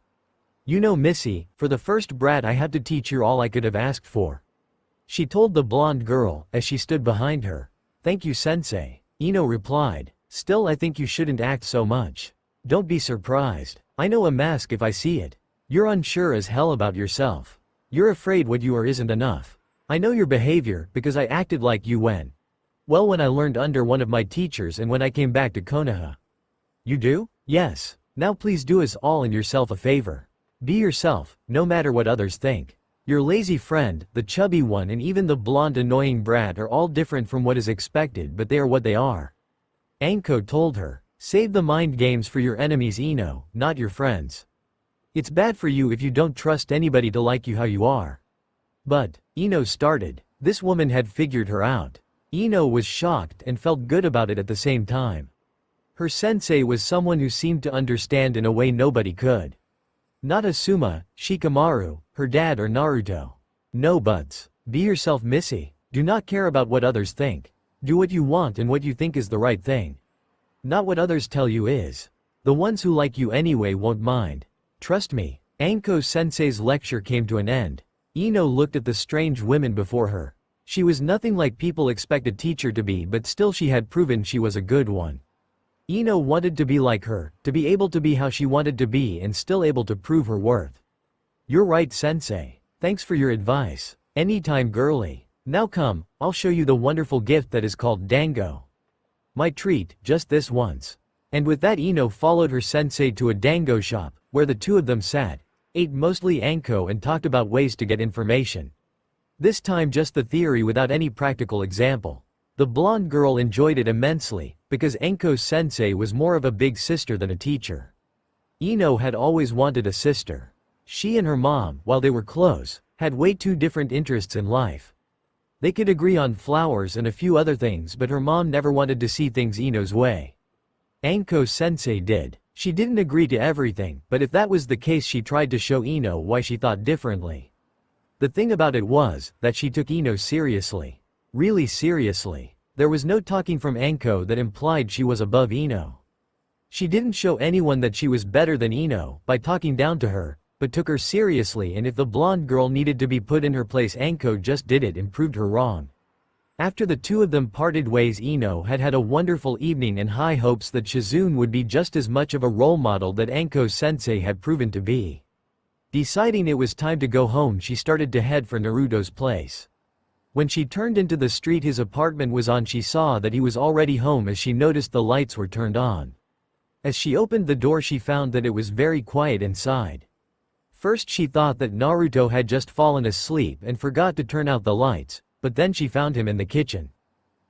Missy, for the first brat I had to teach you all I could have asked for. She told the blonde girl, as she stood behind her. Thank you, sensei. Ino replied. Still, I think you shouldn't act so much. Don't be surprised. I know a mask if I see it. You're unsure as hell about yourself. You're afraid what you are isn't enough. I know your behavior because I acted like you when I learned under one of my teachers and when I came back to Konoha. You do? Yes. Now please do us all and yourself a favor. Be yourself, no matter what others think. Your lazy friend, the chubby one, and even the blonde annoying brat are all different from what is expected, but they are what they are. Anko told her. Save the mind games for your enemies, Ino, not your friends. It's bad for you if you don't trust anybody to like you how you are. But, Ino started. This woman had figured her out. Ino was shocked and felt good about it at the same time. Her sensei was someone who seemed to understand in a way nobody could. Not Asuma, Shikamaru, her dad, or Naruto. No buts. Be yourself, Missy. Do not care about what others think. Do what you want and what you think is the right thing. Not what others tell you is. The ones who like you anyway won't mind. Trust me. Anko-sensei's lecture came to an end. Ino looked at the strange women before her. She was nothing like people expect a teacher to be, but still she had proven she was a good one. Ino wanted to be like her, to be able to be how she wanted to be and still able to prove her worth. You're right, sensei. Thanks for your advice. Anytime, girly. Now come, I'll show you the wonderful gift that is called dango. My treat, just this once. And with that, Ino followed her sensei to a dango shop, where the two of them sat, ate mostly Anko, and talked about ways to get information. This time just the theory without any practical example. The blonde girl enjoyed it immensely, because Anko's sensei was more of a big sister than a teacher. Ino had always wanted a sister. She and her mom, while they were close, had way too different interests in life. They could agree on flowers and a few other things, but her mom never wanted to see things Ino's way. Anko's sensei did. She didn't agree to everything, but if that was the case, she tried to show Ino why she thought differently. The thing about it was that she took Ino seriously. Really seriously. There was no talking from Anko that implied she was above Ino. She didn't show anyone that she was better than Ino by talking down to her, but took her seriously, and if the blonde girl needed to be put in her place, Anko just did it and proved her wrong. After the two of them parted ways, Ino had had a wonderful evening and high hopes that Shizune would be just as much of a role model that Anko's sensei had proven to be. Deciding it was time to go home, she started to head for Naruto's place. When she turned into the street his apartment was on, she saw that he was already home as she noticed the lights were turned on. As she opened the door, she found that it was very quiet inside. First she thought that Naruto had just fallen asleep and forgot to turn out the lights, but then she found him in the kitchen.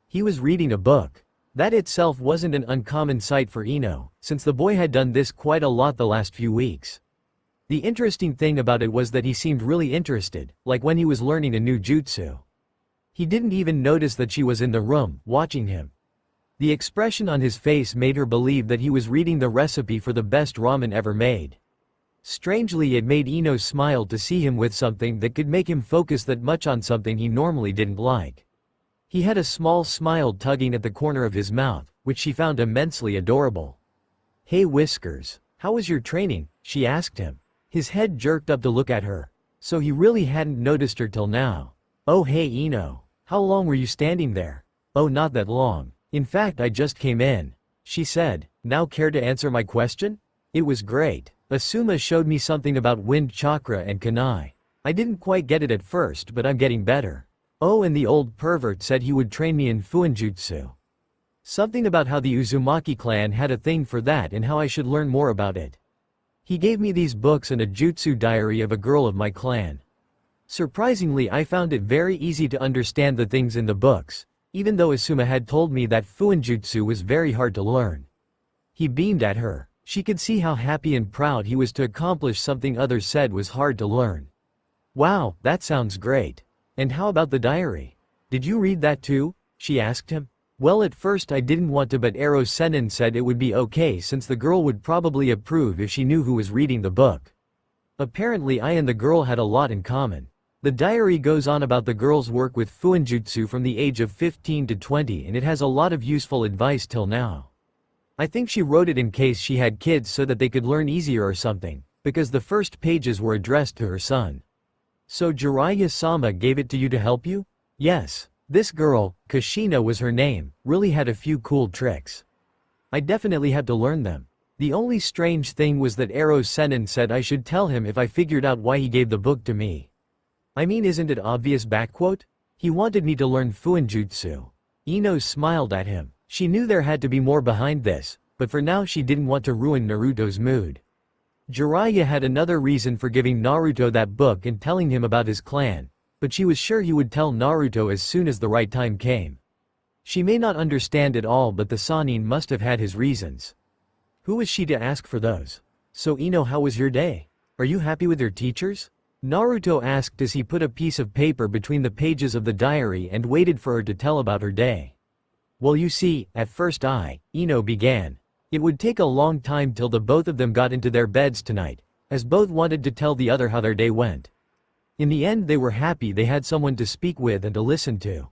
He was reading a book. That itself wasn't an uncommon sight for Ino, since the boy had done this quite a lot the last few weeks. The interesting thing about it was that he seemed really interested, like when he was learning a new jutsu. He didn't even notice that she was in the room, watching him. The expression on his face made her believe that he was reading the recipe for the best ramen ever made. Strangely, it made Ino smile to see him with something that could make him focus that much on something he normally didn't like. He had a small smile tugging at the corner of his mouth, which she found immensely adorable. "Hey Whiskers, how was your training?" she asked him. His head jerked up to look at her. So he really hadn't noticed her till now. "Oh hey Ino. How long were you standing there?" "Oh, not that long. In fact, I just came in," she said. "Now care to answer my question?" "It was great. Asuma showed me something about wind chakra and kanai. I didn't quite get it at first, but I'm getting better. Oh, and the old pervert said he would train me in fuinjutsu. Something about how the Uzumaki clan had a thing for that and how I should learn more about it. He gave me these books and a jutsu diary of a girl of my clan. Surprisingly, I found it very easy to understand the things in the books, even though Asuma had told me that fuinjutsu was very hard to learn." He beamed at her. She could see how happy and proud he was to accomplish something others said was hard to learn. "Wow, that sounds great. And how about the diary? Did you read that too?" she asked him. "Well, at first I didn't want to, but Ero Sennin said it would be okay since the girl would probably approve if she knew who was reading the book. Apparently I and the girl had a lot in common. The diary goes on about the girl's work with fuinjutsu from the age of 15 to 20 and it has a lot of useful advice till now. I think she wrote it in case she had kids so that they could learn easier or something, because the first pages were addressed to her son." "So Jiraiya-sama gave it to you to help you?" "Yes. This girl, Kushina was her name, really had a few cool tricks. I definitely had to learn them. The only strange thing was that Ero Sennin said I should tell him if I figured out why he gave the book to me. I mean, isn't it obvious backquote? He wanted me to learn fuinjutsu." Ino smiled at him. She knew there had to be more behind this, but for now she didn't want to ruin Naruto's mood. Jiraiya had another reason for giving Naruto that book and telling him about his clan, but she was sure he would tell Naruto as soon as the right time came. She may not understand it all, but the Sannin must have had his reasons. Who was she to ask for those? "So Ino, how was your day? Are you happy with your teachers?" Naruto asked as he put a piece of paper between the pages of the diary and waited for her to tell about her day. "Well, you see, at first Ino began. It would take a long time till the both of them got into their beds tonight, as both wanted to tell the other how their day went. In the end they were happy they had someone to speak with and to listen to.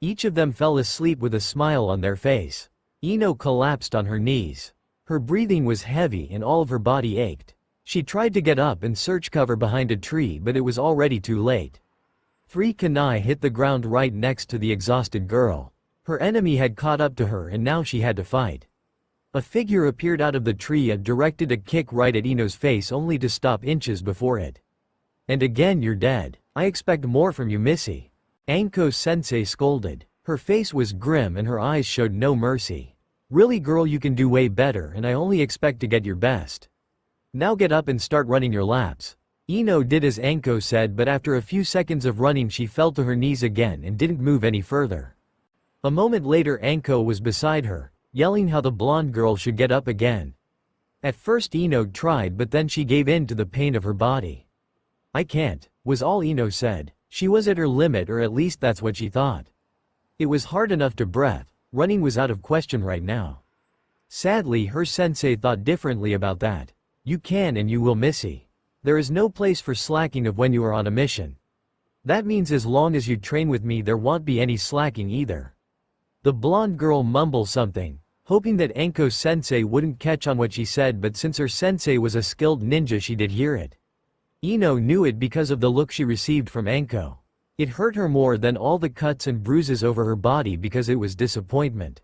Each of them fell asleep with a smile on their face. Ino collapsed on her knees. Her breathing was heavy and all of her body ached. She tried to get up and search cover behind a tree, but it was already too late. 3 kunai hit the ground right next to the exhausted girl. Her enemy had caught up to her and now she had to fight. A figure appeared out of the tree and directed a kick right at Ino's face only to stop inches before it. "And again you're dead. I expect more from you, Missy," Anko-sensei scolded. Her face was grim and her eyes showed no mercy. "Really girl, you can do way better and I only expect to get your best. Now get up and start running your laps." Ino did as Anko said, but after a few seconds of running she fell to her knees again and didn't move any further. A moment later Anko was beside her, yelling how the blonde girl should get up again. At first Ino tried, but then she gave in to the pain of her body. "I can't," was all Ino said. She was at her limit, or at least that's what she thought. It was hard enough to breathe, running was out of question right now. Sadly, her sensei thought differently about that. "You can and you will, Missy. There is no place for slacking of when you are on a mission. That means as long as you train with me there won't be any slacking either." The blonde girl mumbled something, hoping that Anko-sensei wouldn't catch on what she said, but since her sensei was a skilled ninja she did hear it. Ino knew it because of the look she received from Anko. It hurt her more than all the cuts and bruises over her body because it was disappointment.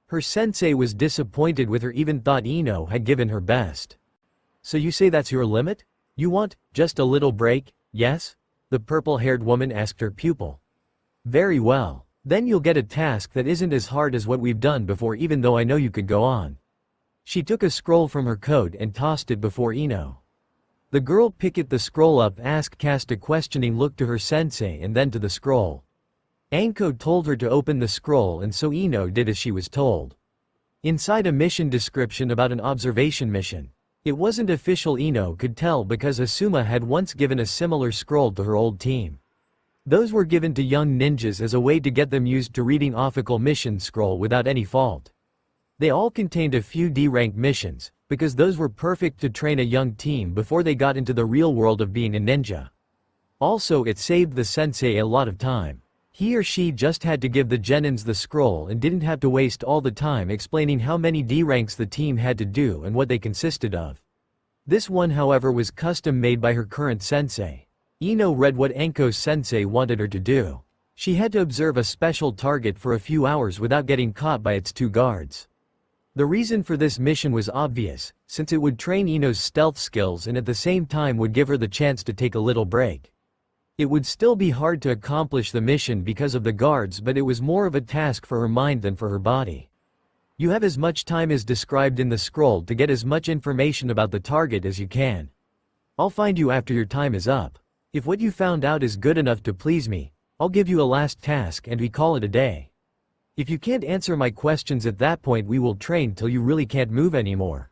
Her sensei was disappointed with her, even thought Ino had given her best. "So you say that's your limit? You want just a little break, yes?" the purple-haired woman asked her pupil. "Very well. Then you'll get a task that isn't as hard as what we've done before, even though I know you could go on." She took a scroll from her coat and tossed it before Ino. The girl picked the scroll up, cast a questioning look to her sensei and then to the scroll. Anko told her to open the scroll and so Ino did as she was told. Inside a mission description about an observation mission. It wasn't official. Ino could tell because Asuma had once given a similar scroll to her old team. Those were given to young ninjas as a way to get them used to reading official mission scroll without any fault. They all contained a few D-rank missions, because those were perfect to train a young team before they got into the real world of being a ninja. Also, it saved the sensei a lot of time. He or she just had to give the genins the scroll and didn't have to waste all the time explaining how many D ranks the team had to do and what they consisted of. This one, however, was custom made by her current sensei. Ino read what Anko's sensei wanted her to do. She had to observe a special target for a few hours without getting caught by its two guards. The reason for this mission was obvious, since it would train Ino's stealth skills and at the same time would give her the chance to take a little break. It would still be hard to accomplish the mission because of the guards, but it was more of a task for her mind than for her body. You have as much time as described in the scroll to get as much information about the target as you can. I'll find you after your time is up. If what you found out is good enough to please me, I'll give you a last task and we call it a day. If you can't answer my questions at that point, we will train till you really can't move anymore.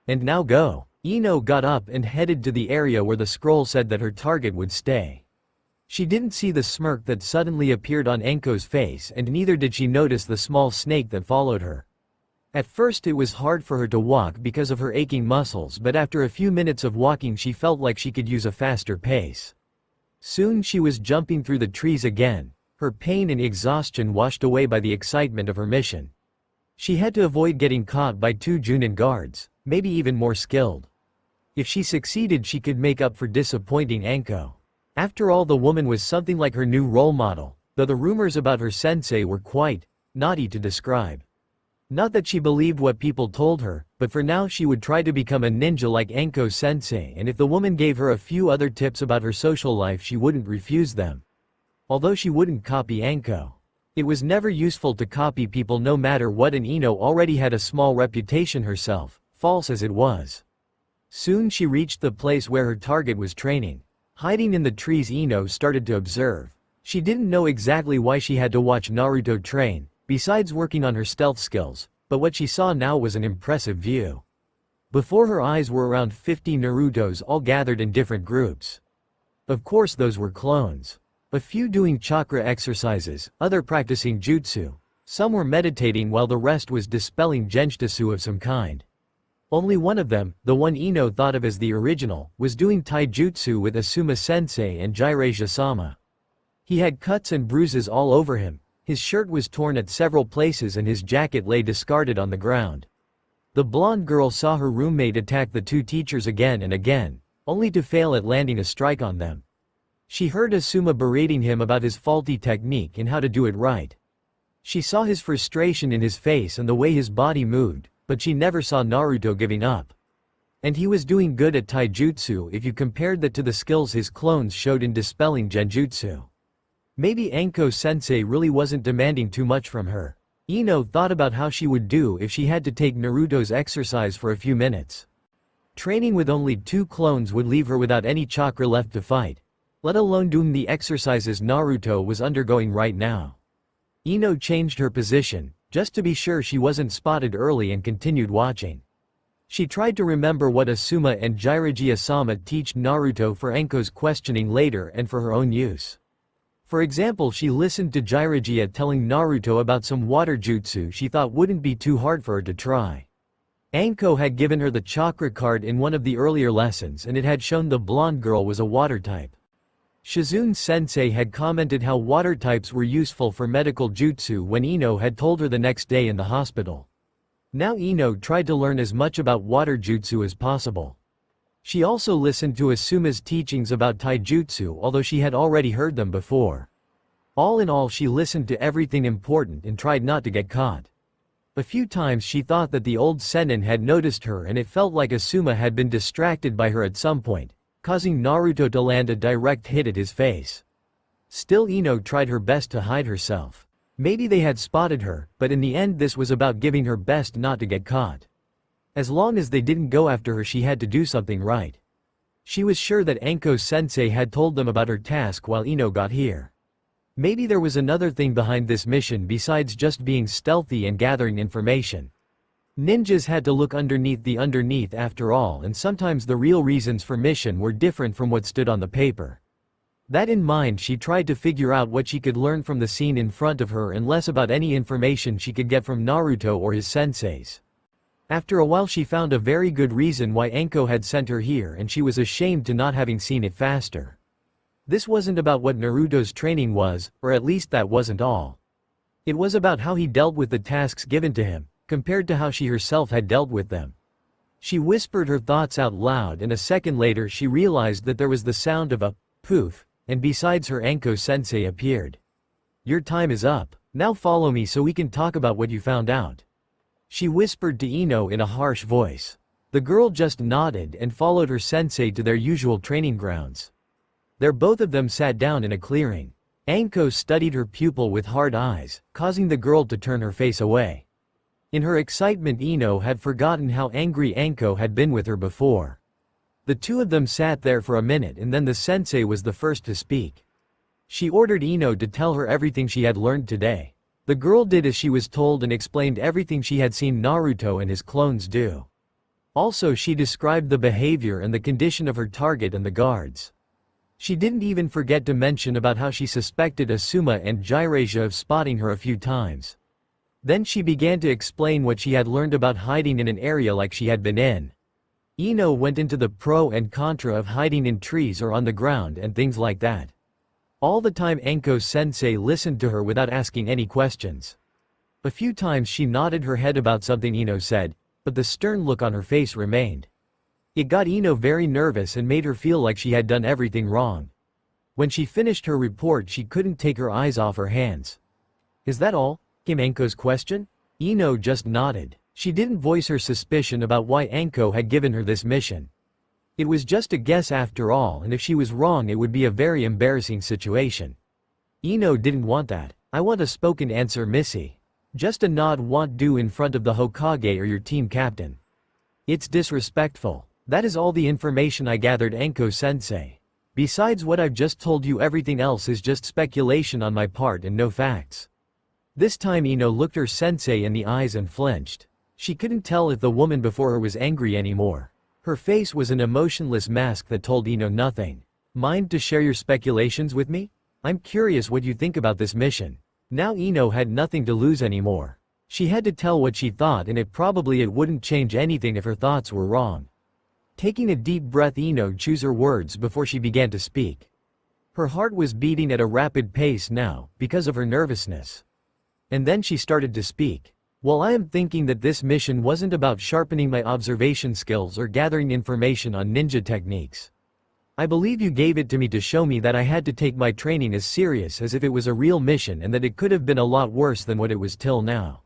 And now go. Ino got up and headed to the area where the scroll said that her target would stay. She didn't see the smirk that suddenly appeared on Anko's face, and neither did she notice the small snake that followed her. At first it was hard for her to walk because of her aching muscles, but after a few minutes of walking she felt like she could use a faster pace. Soon she was jumping through the trees again, her pain and exhaustion washed away by the excitement of her mission. She had to avoid getting caught by two Junin guards, maybe even more skilled. If she succeeded, she could make up for disappointing Anko. After all, the woman was something like her new role model, though the rumors about her sensei were quite naughty to describe. Not that she believed what people told her, but for now she would try to become a ninja like Anko's sensei, and if the woman gave her a few other tips about her social life, she wouldn't refuse them. Although she wouldn't copy Anko. It was never useful to copy people no matter what, and Ino already had a small reputation herself, false as it was. Soon she reached the place where her target was training. Hiding in the trees, Ino started to observe. She didn't know exactly why she had to watch Naruto train, besides working on her stealth skills, but what she saw now was an impressive view. Before her eyes were around 50 Narutos, all gathered in different groups. Of course those were clones. A few doing chakra exercises, other practicing jutsu. Some were meditating while the rest was dispelling genjutsu of some kind. Only one of them, the one Ino thought of as the original, was doing taijutsu with Asuma sensei and Jiraiya-sama. He had cuts and bruises all over him. His shirt was torn at several places and his jacket lay discarded on the ground. The blonde girl saw her roommate attack the two teachers again and again, only to fail at landing a strike on them. She heard Asuma berating him about his faulty technique and how to do it right. She saw his frustration in his face and the way his body moved, but she never saw Naruto giving up. And he was doing good at taijutsu if you compared that to the skills his clones showed in dispelling genjutsu. Maybe Anko-sensei really wasn't demanding too much from her. Ino thought about how she would do if she had to take Naruto's exercise for a few minutes. Training with only two clones would leave her without any chakra left to fight, let alone doing the exercises Naruto was undergoing right now. Ino changed her position, just to be sure she wasn't spotted early, and continued watching. She tried to remember what Asuma and Jiraiya-sama teach Naruto for Anko's questioning later and for her own use. For example, she listened to Jiraiya telling Naruto about some water jutsu she thought wouldn't be too hard for her to try. Anko had given her the chakra card in one of the earlier lessons and it had shown the blonde girl was a water type. Shizune sensei had commented how water types were useful for medical jutsu when Ino had told her the next day in the hospital. Now Ino tried to learn as much about water jutsu as possible. She also listened to Asuma's teachings about taijutsu, although she had already heard them before. All in all, she listened to everything important and tried not to get caught. A few times she thought that the old Sennin had noticed her and it felt like Asuma had been distracted by her at some point, causing Naruto to land a direct hit at his face. Still, Ino tried her best to hide herself. Maybe they had spotted her, but in the end this was about giving her best not to get caught. As long as they didn't go after her, she had to do something right. She was sure that Anko-sensei had told them about her task while Ino got here. Maybe there was another thing behind this mission besides just being stealthy and gathering information. Ninjas had to look underneath the underneath after all, and sometimes the real reasons for mission were different from what stood on the paper. That in mind, she tried to figure out what she could learn from the scene in front of her and less about any information she could get from Naruto or his senseis. After a while she found a very good reason why Anko had sent her here, and she was ashamed to not having seen it faster. This wasn't about what Naruto's training was, or at least that wasn't all. It was about how he dealt with the tasks given to him, compared to how she herself had dealt with them. She whispered her thoughts out loud, and a second later she realized that there was the sound of a poof, and besides her Anko-sensei appeared. "Your time is up. Now follow me so we can talk about what you found out," she whispered to Ino in a harsh voice. The girl just nodded and followed her sensei to their usual training grounds. There both of them sat down in a clearing. Anko studied her pupil with hard eyes, causing the girl to turn her face away. In her excitement, Ino had forgotten how angry Anko had been with her before. The two of them sat there for a minute, and then the sensei was the first to speak. She ordered Ino to tell her everything she had learned today. The girl did as she was told and explained everything she had seen Naruto and his clones do. Also, she described the behavior and the condition of her target and the guards. She didn't even forget to mention about how she suspected Asuma and Jiraiya of spotting her a few times. Then she began to explain what she had learned about hiding in an area like she had been in. Ino went into the pro and contra of hiding in trees or on the ground and things like that. All the time Anko-sensei listened to her without asking any questions. A few times she nodded her head about something Ino said, but the stern look on her face remained. It got Ino very nervous and made her feel like she had done everything wrong. When she finished her report, she couldn't take her eyes off her hands. "Is that all?" came Anko's question. Ino just nodded. She didn't voice her suspicion about why Anko had given her this mission. It was just a guess after all, and if she was wrong it would be a very embarrassing situation. Ino didn't want that. "I want a spoken answer, Missy. Just a nod won't do in front of the Hokage or your team captain. It's disrespectful." "That is all the information I gathered, Anko-sensei. Besides what I've just told you, everything else is just speculation on my part and no facts." This time Ino looked her sensei in the eyes and flinched. She couldn't tell if the woman before her was angry anymore. Her face was an emotionless mask that told Ino nothing. "Mind to share your speculations with me? I'm curious what you think about this mission." Now Ino had nothing to lose anymore. She had to tell what she thought, and it wouldn't change anything if her thoughts were wrong. Taking a deep breath, Ino chose her words before she began to speak. Her heart was beating at a rapid pace now, because of her nervousness. And then she started to speak. "Well, I am thinking that this mission wasn't about sharpening my observation skills or gathering information on ninja techniques. I believe you gave it to me to show me that I had to take my training as serious as if it was a real mission, and that it could have been a lot worse than what it was till now.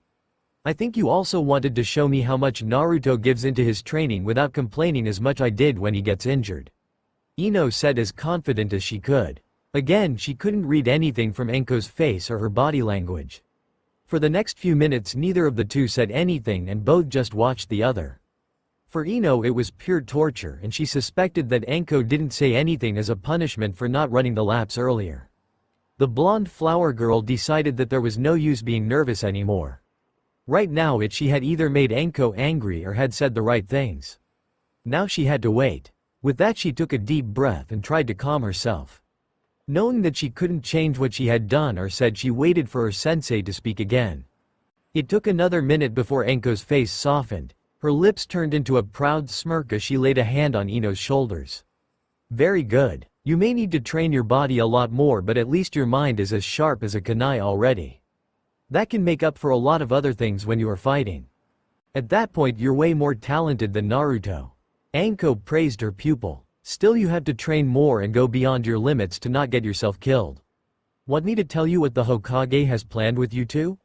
I think you also wanted to show me how much Naruto gives into his training without complaining as much I did when he gets injured." Ino said as confident as she could. Again, she couldn't read anything from Anko's face or her body language. For the next few minutes neither of the two said anything, and both just watched the other. For Ino it was pure torture, and she suspected that Anko didn't say anything as a punishment for not running the laps earlier. The blonde flower girl decided that there was no use being nervous anymore. Right now she had either made Anko angry or had said the right things. Now she had to wait. With that she took a deep breath and tried to calm herself. Knowing that she couldn't change what she had done or said, she waited for her sensei to speak again. It took another minute before Anko's face softened. Her lips turned into a proud smirk as she laid a hand on Ino's shoulders. "Very good. You may need to train your body a lot more, but at least your mind is as sharp as a kunai already. That can make up for a lot of other things when you are fighting. At that point you're way more talented than Naruto." Anko praised her pupil. "Still, you have to train more and go beyond your limits to not get yourself killed. Want me to tell you what the Hokage has planned with you two?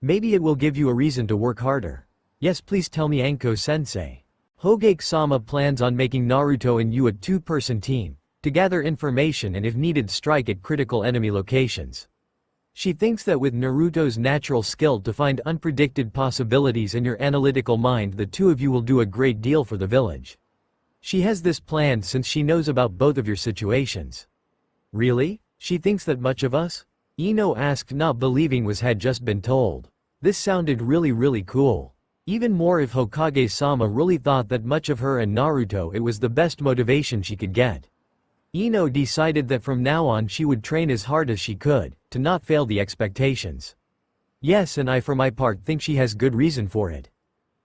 Maybe it will give you a reason to work harder." "Yes, please tell me, Anko-sensei." "Hokage-sama plans on making Naruto and you a two-person team, to gather information and if needed strike at critical enemy locations. She thinks that with Naruto's natural skill to find unpredicted possibilities and your analytical mind, the two of you will do a great deal for the village. She has this plan since she knows about both of your situations." "Really? She thinks that much of us?" Ino asked, not believing what had just been told. This sounded really cool. Even more if Hokage-sama really thought that much of her and Naruto, it was the best motivation she could get. Ino decided that from now on she would train as hard as she could, to not fail the expectations. Yes, and I for my part think she has good reason for it.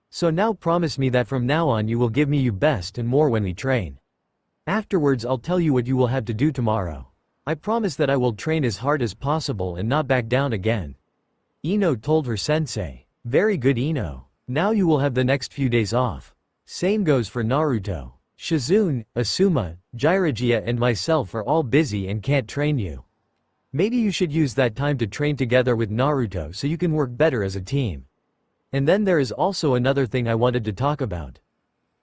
So now promise me that from now on you will give me your best and more when we train. Afterwards I'll tell you what you will have to do tomorrow. I promise that I will train as hard as possible and not back down again. Ino told her sensei. Very good, Ino. Now you will have the next few days off. Same goes for Naruto. Shizune, Asuma, Jiraiya and myself are all busy and can't train you. Maybe you should use that time to train together with Naruto so you can work better as a team. And then there is also another thing I wanted to talk about.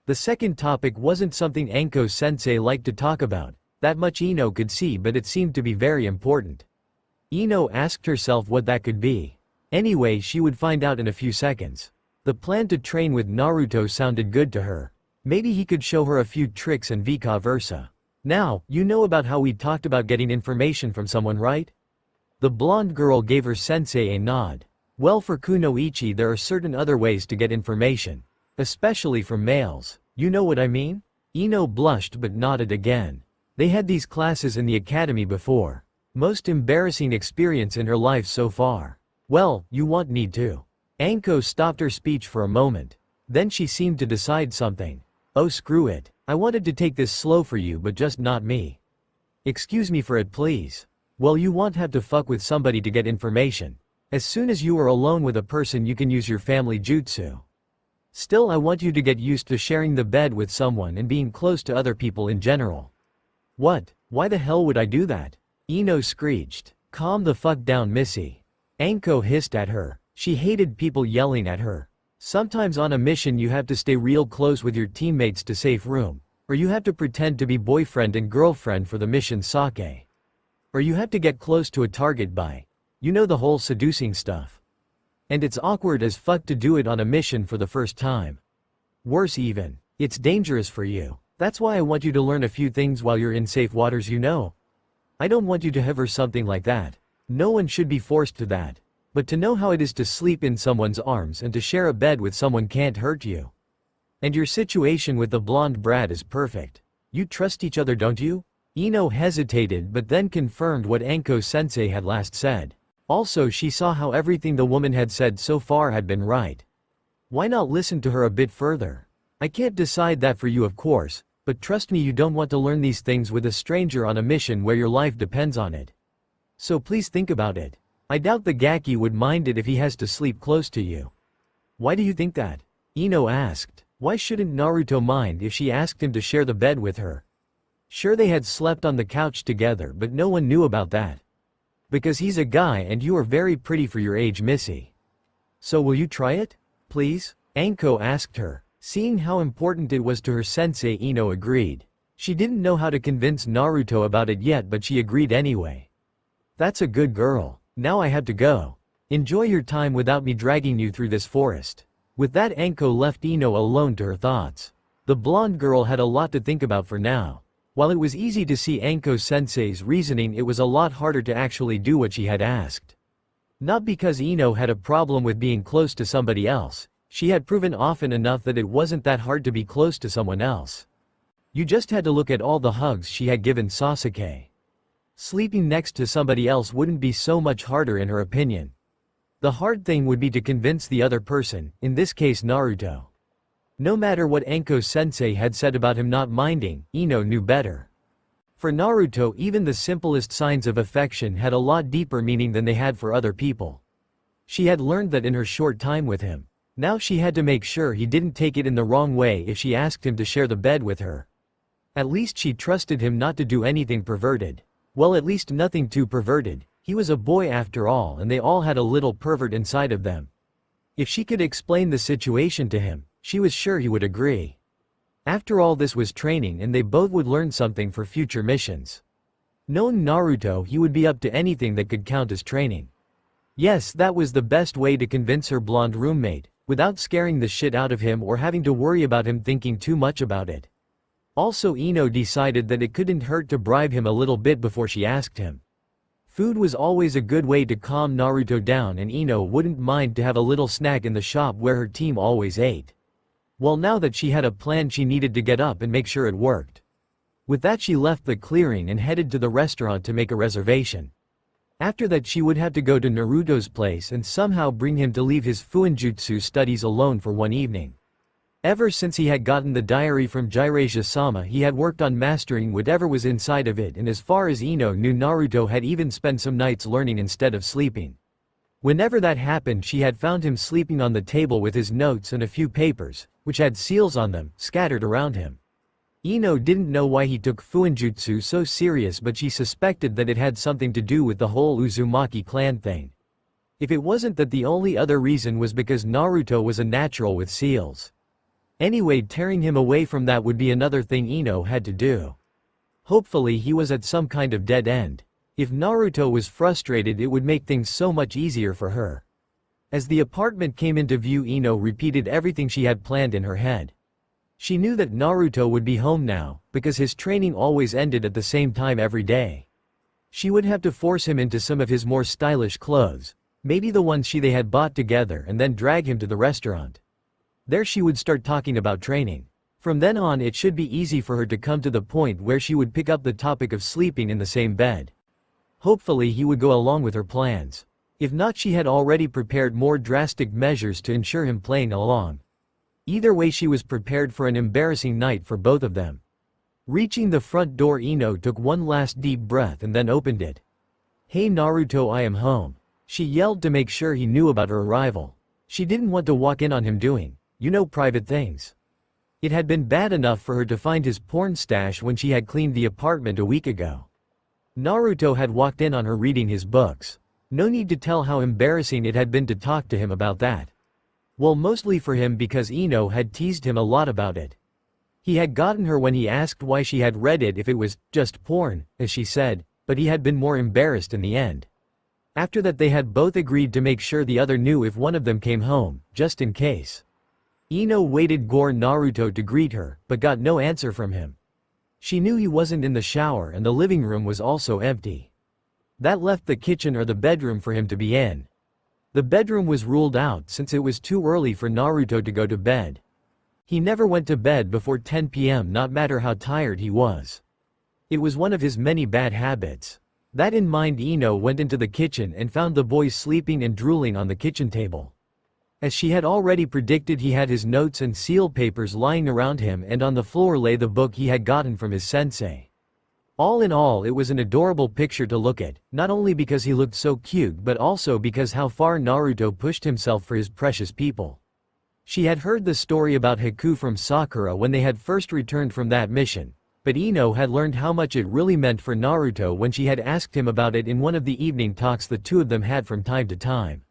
The second topic wasn't something Anko-sensei liked to talk about, that much Ino could see, but it seemed to be very important. Ino asked herself what that could be. Anyway, she would find out in a few seconds. The plan to train with Naruto sounded good to her. Maybe he could show her a few tricks and vice versa. Now, you know about how we talked about getting information from someone, right? The blonde girl gave her sensei a nod. Well, for Kunoichi there are certain other ways to get information. Especially from males. You know what I mean? Ino blushed but nodded again. They had these classes in the academy before. Most embarrassing experience in her life so far. Well, you won't need to. Anko stopped her speech for a moment. Then she seemed to decide something. Oh, screw it. I wanted to take this slow for you, but just not me. Excuse me for it, please. Well, you won't have to fuck with somebody to get information. As soon as you are alone with a person you can use your family jutsu. Still, I want you to get used to sharing the bed with someone and being close to other people in general. What? Why the hell would I do that? Ino screeched. Calm the fuck down, Missy. Anko hissed at her. She hated people yelling at her. Sometimes on a mission you have to stay real close with your teammates to save room. Or you have to pretend to be boyfriend and girlfriend for the mission sake. Or you have to get close to a target by, you know, the whole seducing stuff. And it's awkward as fuck to do it on a mission for the first time. Worse even, it's dangerous for you. That's why I want you to learn a few things while you're in safe waters, you know. I don't want you to have something like that. No one should be forced to that. But to know how it is to sleep in someone's arms and to share a bed with someone can't hurt you. And your situation with the blonde brat is perfect. You trust each other, don't you? Ino hesitated but then confirmed what Anko-sensei had last said. Also, she saw how everything the woman had said so far had been right. Why not listen to her a bit further? I can't decide that for you, of course, but trust me, you don't want to learn these things with a stranger on a mission where your life depends on it. So please think about it. I doubt the Gaki would mind it if he has to sleep close to you. Why do you think that? Ino asked. Why shouldn't Naruto mind if she asked him to share the bed with her? Sure, they had slept on the couch together, but no one knew about that. Because he's a guy and you are very pretty for your age, Missy. So will you try it? Please? Anko asked her. Seeing how important it was to her sensei, Ino agreed. She didn't know how to convince Naruto about it yet, but she agreed anyway. That's a good girl. Now I have to go. Enjoy your time without me dragging you through this forest. With that, Anko left Ino alone to her thoughts. The blonde girl had a lot to think about for now. While it was easy to see Anko-sensei's reasoning, it was a lot harder to actually do what she had asked. Not because Ino had a problem with being close to somebody else. She had proven often enough that it wasn't that hard to be close to someone else. You just had to look at all the hugs she had given Sasuke. Sleeping next to somebody else wouldn't be so much harder in her opinion. The hard thing would be to convince the other person, in this case Naruto. No matter what Anko-sensei had said about him not minding, Ino knew better. For Naruto, even the simplest signs of affection had a lot deeper meaning than they had for other people. She had learned that in her short time with him. Now she had to make sure he didn't take it in the wrong way if she asked him to share the bed with her. At least she trusted him not to do anything perverted. Well, at least nothing too perverted. He was a boy after all, and they all had a little pervert inside of them. If she could explain the situation to him, she was sure he would agree. After all, this was training and they both would learn something for future missions. Knowing Naruto, he would be up to anything that could count as training. Yes, that was the best way to convince her blonde roommate, without scaring the shit out of him or having to worry about him thinking too much about it. Also, Ino decided that it couldn't hurt to bribe him a little bit before she asked him. Food was always a good way to calm Naruto down, and Ino wouldn't mind to have a little snack in the shop where her team always ate. Well, now that she had a plan, she needed to get up and make sure it worked. With that, she left the clearing and headed to the restaurant to make a reservation. After that, she would have to go to Naruto's place and somehow bring him to leave his Fuinjutsu studies alone for one evening. Ever since he had gotten the diary from Jiraiya-sama, he had worked on mastering whatever was inside of it, and as far as Ino knew, Naruto had even spent some nights learning instead of sleeping. Whenever that happened, she had found him sleeping on the table with his notes and a few papers, which had seals on them, scattered around him. Ino didn't know why he took Fuinjutsu so serious, but she suspected that it had something to do with the whole Uzumaki clan thing. If it wasn't that, the only other reason was because Naruto was a natural with seals. Anyway, tearing him away from that would be another thing Ino had to do. Hopefully he was at some kind of dead end. If Naruto was frustrated, it would make things so much easier for her. As the apartment came into view, Ino repeated everything she had planned in her head. She knew that Naruto would be home now, because his training always ended at the same time every day. She would have to force him into some of his more stylish clothes, maybe the ones they had bought together, and then drag him to the restaurant. There she would start talking about training. From then on, it should be easy for her to come to the point where she would pick up the topic of sleeping in the same bed. Hopefully he would go along with her plans. If not, she had already prepared more drastic measures to ensure him playing along. Either way, she was prepared for an embarrassing night for both of them. Reaching the front door, Ino took one last deep breath and then opened it. "Hey Naruto, I am home," she yelled to make sure he knew about her arrival. She didn't want to walk in on him doing, private things. It had been bad enough for her to find his porn stash when she had cleaned the apartment a week ago. Naruto had walked in on her reading his books. No need to tell how embarrassing it had been to talk to him about that. Well, mostly for him because Ino had teased him a lot about it. He had gotten her when he asked why she had read it if it was just porn, as she said, but he had been more embarrassed in the end. After that, they had both agreed to make sure the other knew if one of them came home, just in case. Ino waited for Naruto to greet her, but got no answer from him. She knew he wasn't in the shower, and the living room was also empty. That left the kitchen or the bedroom for him to be in. The bedroom was ruled out since it was too early for Naruto to go to bed. He never went to bed before 10 p.m. no matter how tired he was. It was one of his many bad habits. That in mind, Ino went into the kitchen and found the boy sleeping and drooling on the kitchen table. As she had already predicted, he had his notes and seal papers lying around him, and on the floor lay the book he had gotten from his sensei. All in all, it was an adorable picture to look at, not only because he looked so cute but also because how far Naruto pushed himself for his precious people. She had heard the story about Haku from Sakura when they had first returned from that mission, but Ino had learned how much it really meant for Naruto when she had asked him about it in one of the evening talks the two of them had from time to time.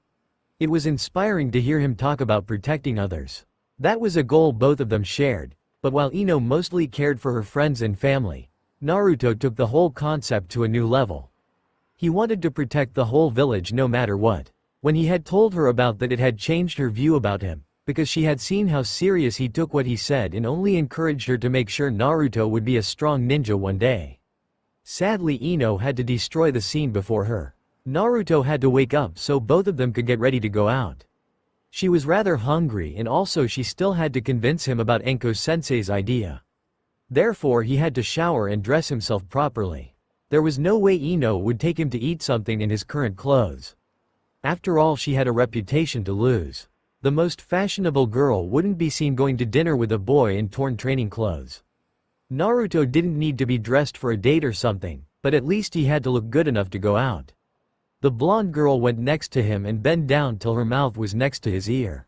It was inspiring to hear him talk about protecting others. That was a goal both of them shared, but while Ino mostly cared for her friends and family, Naruto took the whole concept to a new level. He wanted to protect the whole village no matter what. When he had told her about that, it had changed her view about him, because she had seen how serious he took what he said and only encouraged her to make sure Naruto would be a strong ninja one day. Sadly, Ino had to destroy the scene before her. Naruto had to wake up so both of them could get ready to go out. She was rather hungry, and also she still had to convince him about Enko-sensei's idea. Therefore he had to shower and dress himself properly. There was no way Ino would take him to eat something in his current clothes. After all, she had a reputation to lose. The most fashionable girl wouldn't be seen going to dinner with a boy in torn training clothes. Naruto didn't need to be dressed for a date or something, but at least he had to look good enough to go out. The blonde girl went next to him and bent down till her mouth was next to his ear.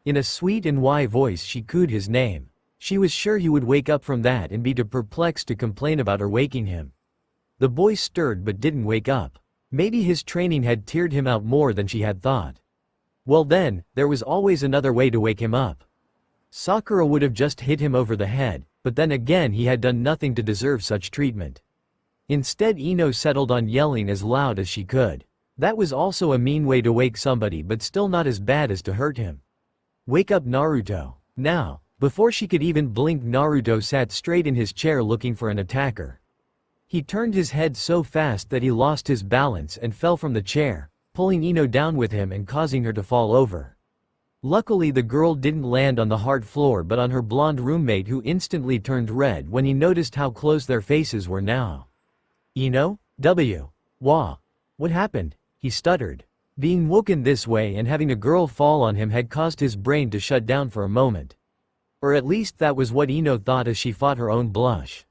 In a sweet and why voice she cooed his name. She was sure he would wake up from that and be too perplexed to complain about her waking him. The boy stirred but didn't wake up. Maybe his training had tired him out more than she had thought. Well then, there was always another way to wake him up. Sakura would have just hit him over the head, but then again he had done nothing to deserve such treatment. Instead, Ino settled on yelling as loud as she could. That was also a mean way to wake somebody, but still not as bad as to hurt him. "Wake up, Naruto, now!" Before she could even blink, Naruto sat straight in his chair looking for an attacker. He turned his head so fast that he lost his balance and fell from the chair, pulling Ino down with him and causing her to fall over. Luckily the girl didn't land on the hard floor but on her blonde roommate, who instantly turned red when he noticed how close their faces were now. "Ino? Wah. What happened?" he stuttered. Being woken this way and having a girl fall on him had caused his brain to shut down for a moment. Or at least that was what Ino thought as she fought her own blush.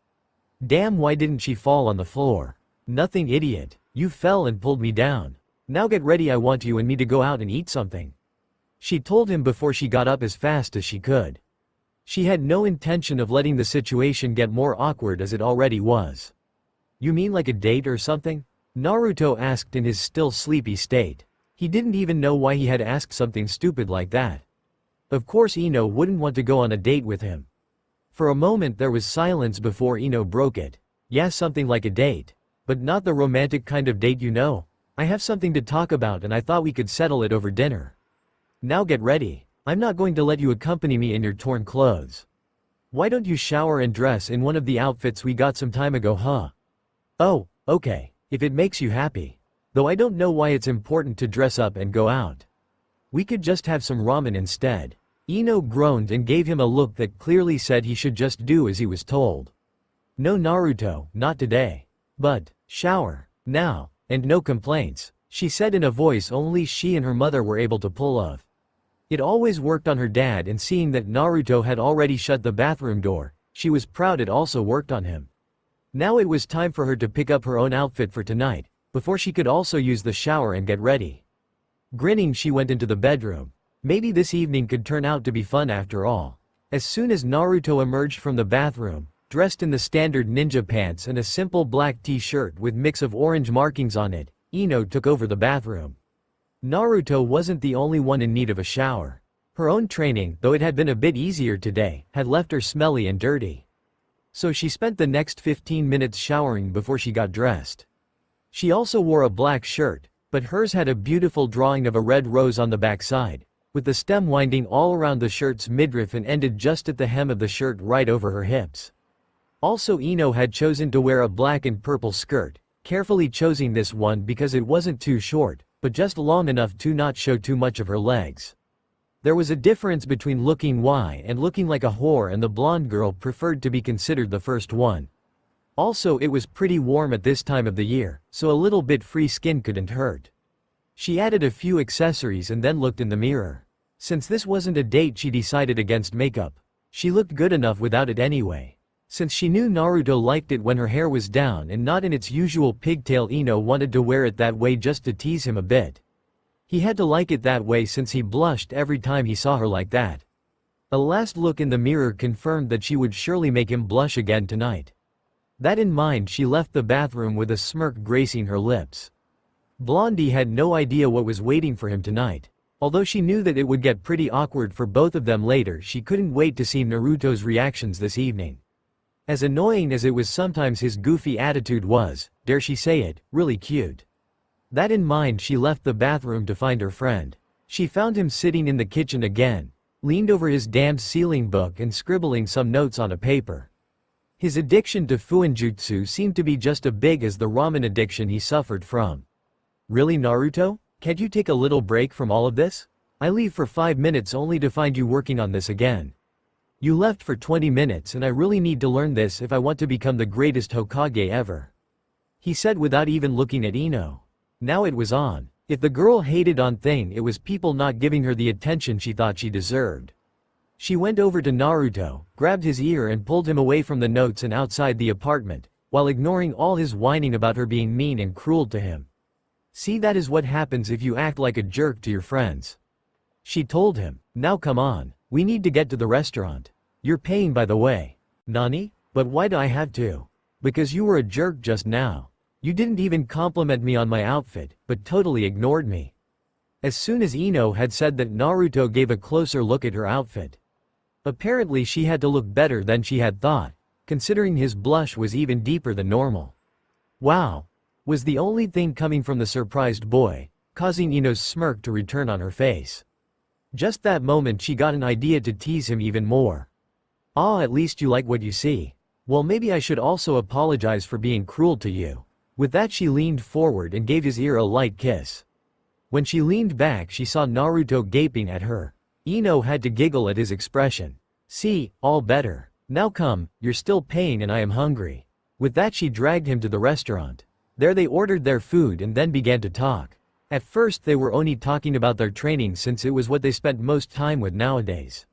"Damn, why didn't she fall on the floor?" "Nothing, idiot. You fell and pulled me down. Now get ready, I want you and me to go out and eat something," she told him before she got up as fast as she could. She had no intention of letting the situation get more awkward as it already was. "You mean like a date or something?" Naruto asked in his still sleepy state. He didn't even know why he had asked something stupid like that. Of course Ino wouldn't want to go on a date with him. For a moment there was silence before Ino broke it. "Yeah, something like a date. But not the romantic kind of date, you know. I have something to talk about and I thought we could settle it over dinner. Now get ready. I'm not going to let you accompany me in your torn clothes. Why don't you shower and dress in one of the outfits we got some time ago, huh?" "Oh, okay, if it makes you happy. Though I don't know why it's important to dress up and go out. We could just have some ramen instead." Ino groaned and gave him a look that clearly said he should just do as he was told. "No, Naruto, not today. But, shower, now, and no complaints," she said in a voice only she and her mother were able to pull off. It always worked on her dad, and seeing that Naruto had already shut the bathroom door, she was proud it also worked on him. Now it was time for her to pick up her own outfit for tonight, before she could also use the shower and get ready. Grinning, she went into the bedroom. Maybe this evening could turn out to be fun after all. As soon as Naruto emerged from the bathroom, dressed in the standard ninja pants and a simple black t-shirt with mix of orange markings on it, Ino took over the bathroom. Naruto wasn't the only one in need of a shower. Her own training, though it had been a bit easier today, had left her smelly and dirty. So she spent the next 15 minutes showering before she got dressed. She also wore a black shirt, but hers had a beautiful drawing of a red rose on the backside, with the stem winding all around the shirt's midriff and ended just at the hem of the shirt right over her hips. Also Ino had chosen to wear a black and purple skirt, carefully choosing this one because it wasn't too short, but just long enough to not show too much of her legs. There was a difference between looking Y and looking like a whore, and the blonde girl preferred to be considered the first one. Also it was pretty warm at this time of the year, so a little bit free skin couldn't hurt. She added a few accessories and then looked in the mirror. Since this wasn't a date, she decided against makeup. She looked good enough without it anyway. Since she knew Naruto liked it when her hair was down and not in its usual pigtail, Ino wanted to wear it that way just to tease him a bit. He had to like it that way since he blushed every time he saw her like that. A last look in the mirror confirmed that she would surely make him blush again tonight. That in mind, she left the bathroom with a smirk gracing her lips. Blondie had no idea what was waiting for him tonight. Although she knew that it would get pretty awkward for both of them later, she couldn't wait to see Naruto's reactions this evening. As annoying as it was sometimes, his goofy attitude was, dare she say it, really cute. That in mind, she left the bathroom to find her friend. She found him sitting in the kitchen again, leaned over his damned ceiling book and scribbling some notes on a paper. His addiction to fuinjutsu seemed to be just as big as the ramen addiction he suffered from. "Really, Naruto? Can't you take a little break from all of this? I leave for 5 minutes only to find you working on this again. You left for 20 minutes and I really need to learn this if I want to become the greatest Hokage ever," he said without even looking at Ino. Now it was on. If the girl hated on thing, it was people not giving her the attention she thought she deserved. She went over to Naruto, grabbed his ear and pulled him away from the notes and outside the apartment, while ignoring all his whining about her being mean and cruel to him. "See, that is what happens if you act like a jerk to your friends," she told him. "Now come on, we need to get to the restaurant. You're paying, by the way." "Nani? But why do I have to?" "Because you were a jerk just now. You didn't even compliment me on my outfit, but totally ignored me." As soon as Ino had said that, Naruto gave a closer look at her outfit. Apparently she had to look better than she had thought, considering his blush was even deeper than normal. "Wow," was the only thing coming from the surprised boy, causing Ino's smirk to return on her face. Just that moment she got an idea to tease him even more. "Ah, at least you like what you see. Well, maybe I should also apologize for being cruel to you. With that she leaned forward and gave his ear a light kiss. When she leaned back she saw Naruto gaping at her. Ino had to giggle at his expression. See, all better. Now come, you're still paying and I am hungry. With that she dragged him to the restaurant. There they ordered their food and then began to talk. At first they were only talking about their training since it was what they spent most time with nowadays.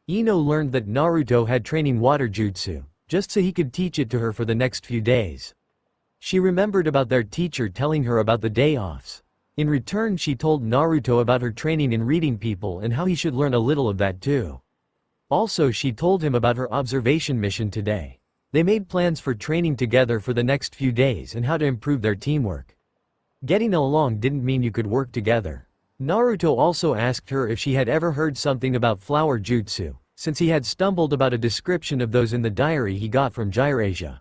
Ino learned that Naruto had training water jutsu, just so he could teach it to her for the next few days. She remembered about their teacher telling her about the day-offs. In return she told Naruto about her training in reading people and how he should learn a little of that too. Also she told him about her observation mission today. They made plans for training together for the next few days and how to improve their teamwork. Getting along didn't mean you could work together. Naruto also asked her if she had ever heard something about flower jutsu, since he had stumbled about a description of those in the diary he got from Jiraiya.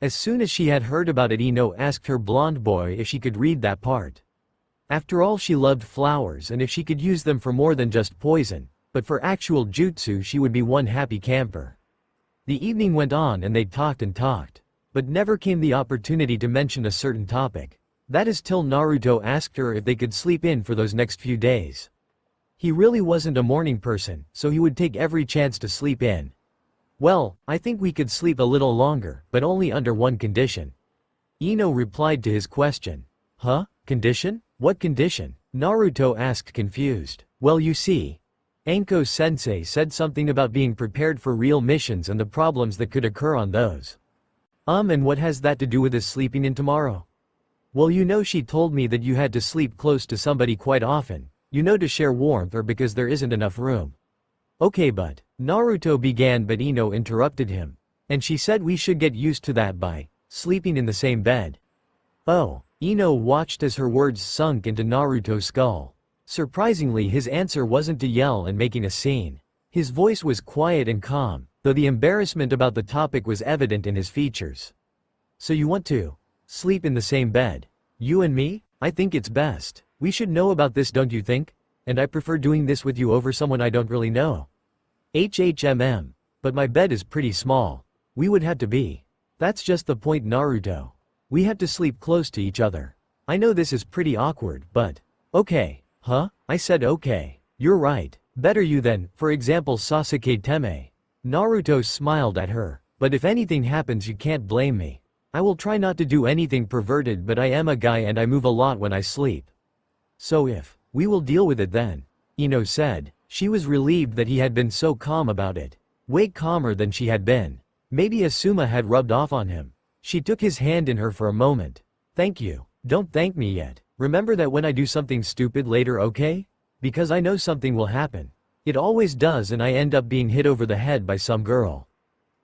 As soon as she had heard about it, Ino asked her blonde boy if she could read that part. After all, she loved flowers and if she could use them for more than just poison, but for actual jutsu, she would be one happy camper. The evening went on and they talked and talked, but never came the opportunity to mention a certain topic. That is till Naruto asked her if they could sleep in for those next few days. He really wasn't a morning person, so he would take every chance to sleep in. Well, I think we could sleep a little longer, but only under one condition. Ino replied to his question. Huh? Condition? What condition? Naruto asked confused. Well, you see, Anko-sensei said something about being prepared for real missions and the problems that could occur on those. And what has that to do with us sleeping in tomorrow? Well, you know, she told me that you had to sleep close to somebody quite often, you know, to share warmth or because there isn't enough room. Okay, but Naruto began, but Ino interrupted him. And she said we should get used to that by sleeping in the same bed. Oh, Ino watched as her words sunk into Naruto's skull. Surprisingly, his answer wasn't to yell and making a scene. His voice was quiet and calm, though the embarrassment about the topic was evident in his features. So you want to sleep in the same bed? You and me? I think it's best. We should know about this, don't you think? And I prefer doing this with you over someone I don't really know. But my bed is pretty small. We would have to be. That's just the point, Naruto. We have to sleep close to each other. I know this is pretty awkward, but okay. Huh? I said okay. You're right. Better you then, for example, Sasuke Teme. Naruto smiled at her. But if anything happens, you can't blame me. I will try not to do anything perverted, but I am a guy and I move a lot when I sleep. So if we will deal with it then, Ino said. She was relieved that he had been so calm about it. Way calmer than she had been. Maybe Asuma had rubbed off on him. She took his hand in her for a moment. Thank you. Don't thank me yet. Remember that when I do something stupid later, okay? Because I know something will happen. It always does, and I end up being hit over the head by some girl.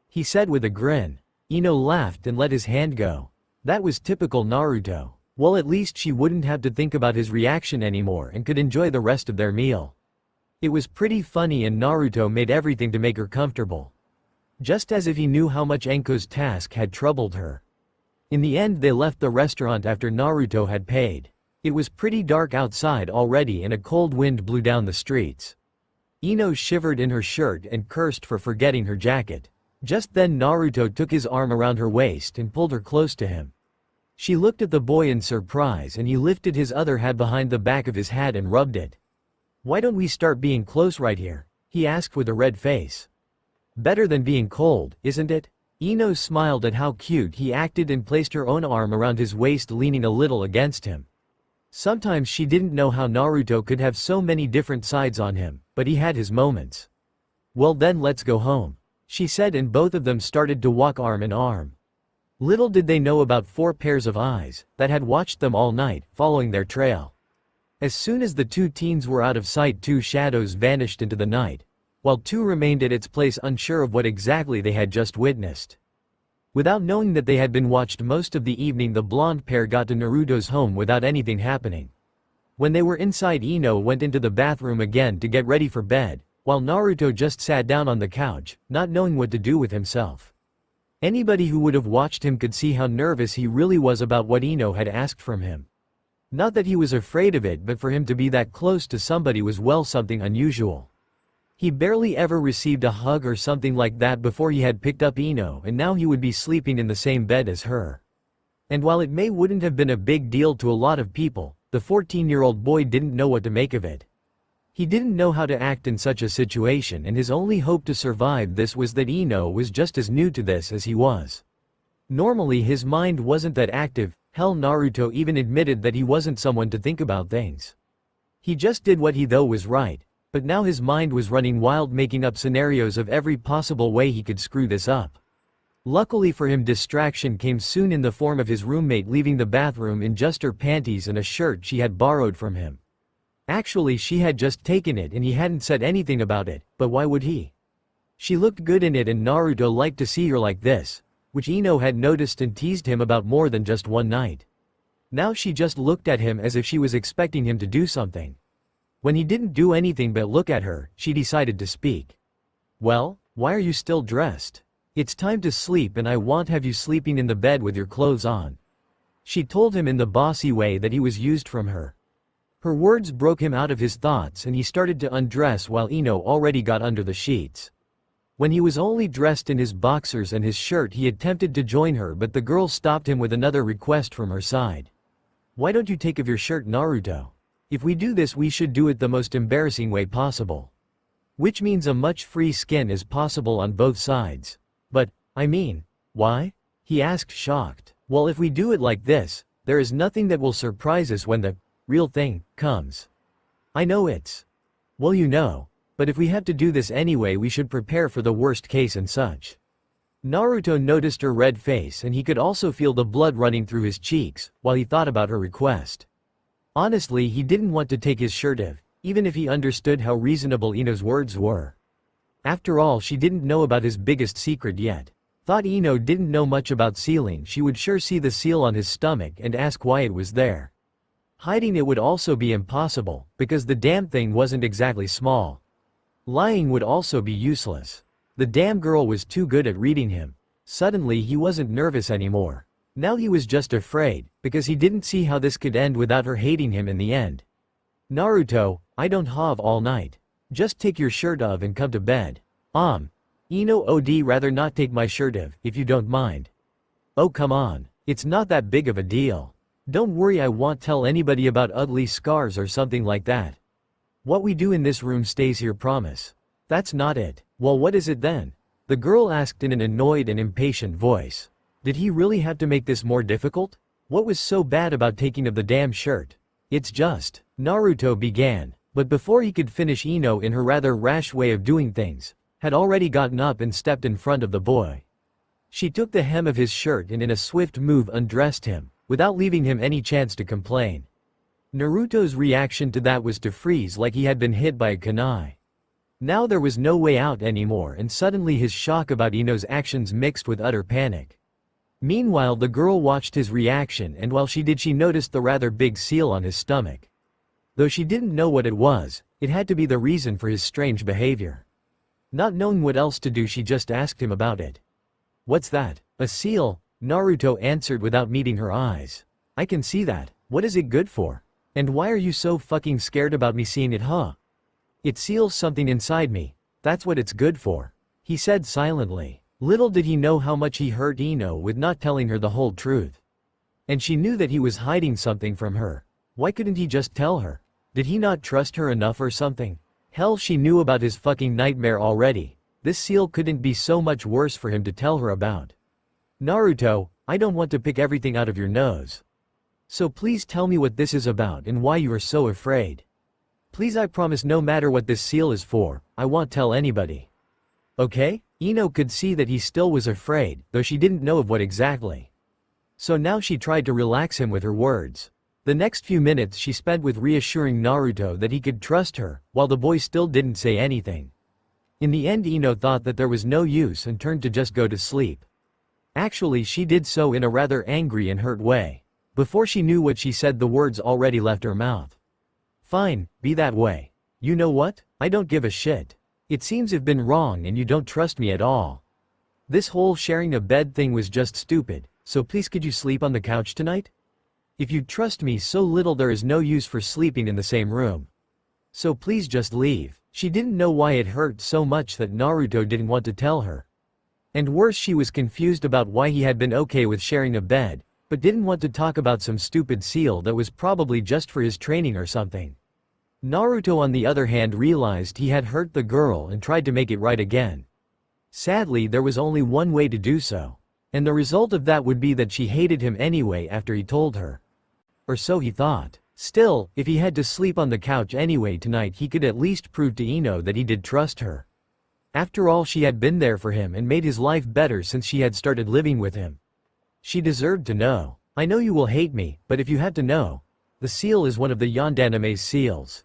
He said with a grin. Ino laughed and let his hand go. That was typical Naruto. Well, at least she wouldn't have to think about his reaction anymore and could enjoy the rest of their meal. It was pretty funny, and Naruto made everything to make her comfortable. Just as if he knew how much Anko's task had troubled her. In the end, they left the restaurant after Naruto had paid. It was pretty dark outside already and a cold wind blew down the streets. Ino shivered in her shirt and cursed for forgetting her jacket. Just then Naruto took his arm around her waist and pulled her close to him. She looked at the boy in surprise and he lifted his other hand behind the back of his hat and rubbed it. Why don't we start being close right here? He asked with a red face. Better than being cold, isn't it? Ino smiled at how cute he acted and placed her own arm around his waist, leaning a little against him. Sometimes she didn't know how Naruto could have so many different sides on him, but he had his moments. Well then, let's go home, she said, and both of them started to walk arm in arm. Little did they know about 4 pairs of eyes that had watched them all night, following their trail. As soon as the 2 teens were out of sight, 2 shadows vanished into the night, while 2 remained at its place, unsure of what exactly they had just witnessed. Without knowing that they had been watched most of the evening, the blonde pair got to Naruto's home without anything happening. When they were inside, Ino went into the bathroom again to get ready for bed, while Naruto just sat down on the couch, not knowing what to do with himself. Anybody who would have watched him could see how nervous he really was about what Ino had asked from him. Not that he was afraid of it, but for him to be that close to somebody was, well, something unusual. He barely ever received a hug or something like that before he had picked up Ino, and now he would be sleeping in the same bed as her. And while it wouldn't have been a big deal to a lot of people, the 14-year-old boy didn't know what to make of it. He didn't know how to act in such a situation, and his only hope to survive this was that Ino was just as new to this as he was. Normally his mind wasn't that active. Hell, Naruto even admitted that he wasn't someone to think about things. He just did what he thought was right, but now his mind was running wild, making up scenarios of every possible way he could screw this up. Luckily for him, distraction came soon in the form of his roommate leaving the bathroom in just her panties and a shirt she had borrowed from him. Actually, she had just taken it and he hadn't said anything about it, but why would he? She looked good in it and Naruto liked to see her like this, which Ino had noticed and teased him about more than just one night. Now she just looked at him as if she was expecting him to do something. When he didn't do anything but look at her, she decided to speak. "Well, why are you still dressed? It's time to sleep and I won't have you sleeping in the bed with your clothes on." She told him in the bossy way that he was used from her. Her words broke him out of his thoughts and he started to undress while Ino already got under the sheets. When he was only dressed in his boxers and his shirt, he attempted to join her, but the girl stopped him with another request from her side. "Why don't you take off your shirt, Naruto? If we do this, we should do it the most embarrassing way possible. Which means a much free skin as possible on both sides." "But, I mean, why?" he asked, shocked. "Well, if we do it like this, there is nothing that will surprise us when the real thing comes. I know it's, well, you know, but if we have to do this anyway, we should prepare for the worst case and such." Naruto noticed her red face and he could also feel the blood running through his cheeks while he thought about her request. Honestly, he didn't want to take his shirt off, even if he understood how reasonable Ino's words were. After all, she didn't know about his biggest secret yet. Thought Ino didn't know much about sealing, she would sure see the seal on his stomach and ask why it was there. Hiding it would also be impossible, because the damn thing wasn't exactly small. Lying would also be useless. The damn girl was too good at reading him. Suddenly he wasn't nervous anymore. Now he was just afraid, because he didn't see how this could end without her hating him in the end. "Naruto, I don't have all night. Just take your shirt off and come to bed." Ino, I'd rather not take my shirt off, if you don't mind." "Oh, come on. It's not that big of a deal. Don't worry, I won't tell anybody about ugly scars or something like that. What we do in this room stays here, promise." "That's not it." "Well, what is it then?" the girl asked in an annoyed and impatient voice. Did he really have to make this more difficult? What was so bad about taking off the damn shirt? "It's just," Naruto began, but before he could finish, Ino, in her rather rash way of doing things, had already gotten up and stepped in front of the boy. She took the hem of his shirt and in a swift move undressed him, without leaving him any chance to complain. Naruto's reaction to that was to freeze like he had been hit by a kunai. Now there was no way out anymore, and suddenly his shock about Ino's actions mixed with utter panic. Meanwhile, the girl watched his reaction, and while she did, she noticed the rather big seal on his stomach. Though she didn't know what it was, it had to be the reason for his strange behavior. Not knowing what else to do, she just asked him about it. "What's that?" "A seal," Naruto answered without meeting her eyes. "I can see that. What is it good for? And why are you so fucking scared about me seeing it, huh?" "It seals something inside me. That's what it's good for," he said silently. Little did he know how much he hurt Ino with not telling her the whole truth. And she knew that he was hiding something from her. Why couldn't he just tell her? Did he not trust her enough or something? Hell, she knew about his fucking nightmare already. This seal couldn't be so much worse for him to tell her about. "Naruto, I don't want to pick everything out of your nose. So please tell me what this is about and why you are so afraid. Please, I promise no matter what this seal is for, I won't tell anybody. Okay?" Ino could see that he still was afraid, though she didn't know of what exactly. So now she tried to relax him with her words. The next few minutes she spent with reassuring Naruto that he could trust her, while the boy still didn't say anything. In the end, Ino thought that there was no use and turned to just go to sleep. Actually, she did so in a rather angry and hurt way. Before she knew what she said, the words already left her mouth. "Fine, be that way. You know what? I don't give a shit. It seems I've been wrong and you don't trust me at all. This whole sharing a bed thing was just stupid, so please could you sleep on the couch tonight? If you trust me so little, there is no use for sleeping in the same room. So please just leave." She didn't know why it hurt so much that Naruto didn't want to tell her. And worse, she was confused about why he had been okay with sharing a bed, but didn't want to talk about some stupid seal that was probably just for his training or something. Naruto on the other hand realized he had hurt the girl and tried to make it right again. Sadly, there was only one way to do so. And the result of that would be that she hated him anyway after he told her. Or so he thought. Still, if he had to sleep on the couch anyway tonight, he could at least prove to Ino that he did trust her. After all, she had been there for him and made his life better since she had started living with him. She deserved to know. I know you will hate me, but if you had to know, the seal is one of the Yondaneme's seals.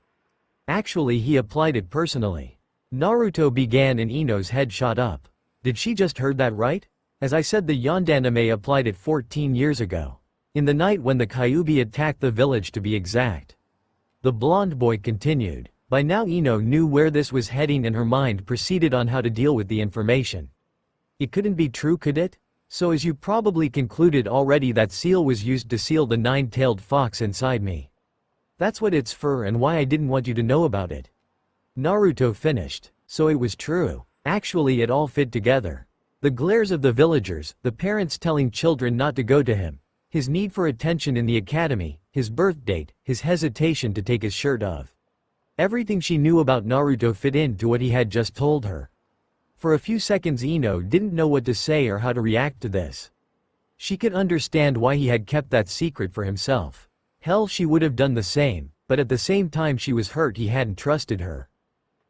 Actually, he applied it personally. Naruto began and Ino's head shot up. Did she just heard that right? As I said, the Yondaname applied it 14 years ago. In the night when the Kyuubi attacked the village to be exact. The blonde boy continued. By now Ino knew where this was heading and her mind proceeded on how to deal with the information. It couldn't be true, could it? So as you probably concluded already, that seal was used to seal the nine-tailed fox inside me. That's what it's for and why I didn't want you to know about it. Naruto finished. So it was true. Actually, it all fit together. The glares of the villagers, the parents telling children not to go to him, his need for attention in the academy, his birth date, his hesitation to take his shirt off. Everything she knew about Naruto fit into what he had just told her. For a few seconds Ino didn't know what to say or how to react to this. She could understand why he had kept that secret for himself. Hell, she would have done the same, but at the same time she was hurt he hadn't trusted her.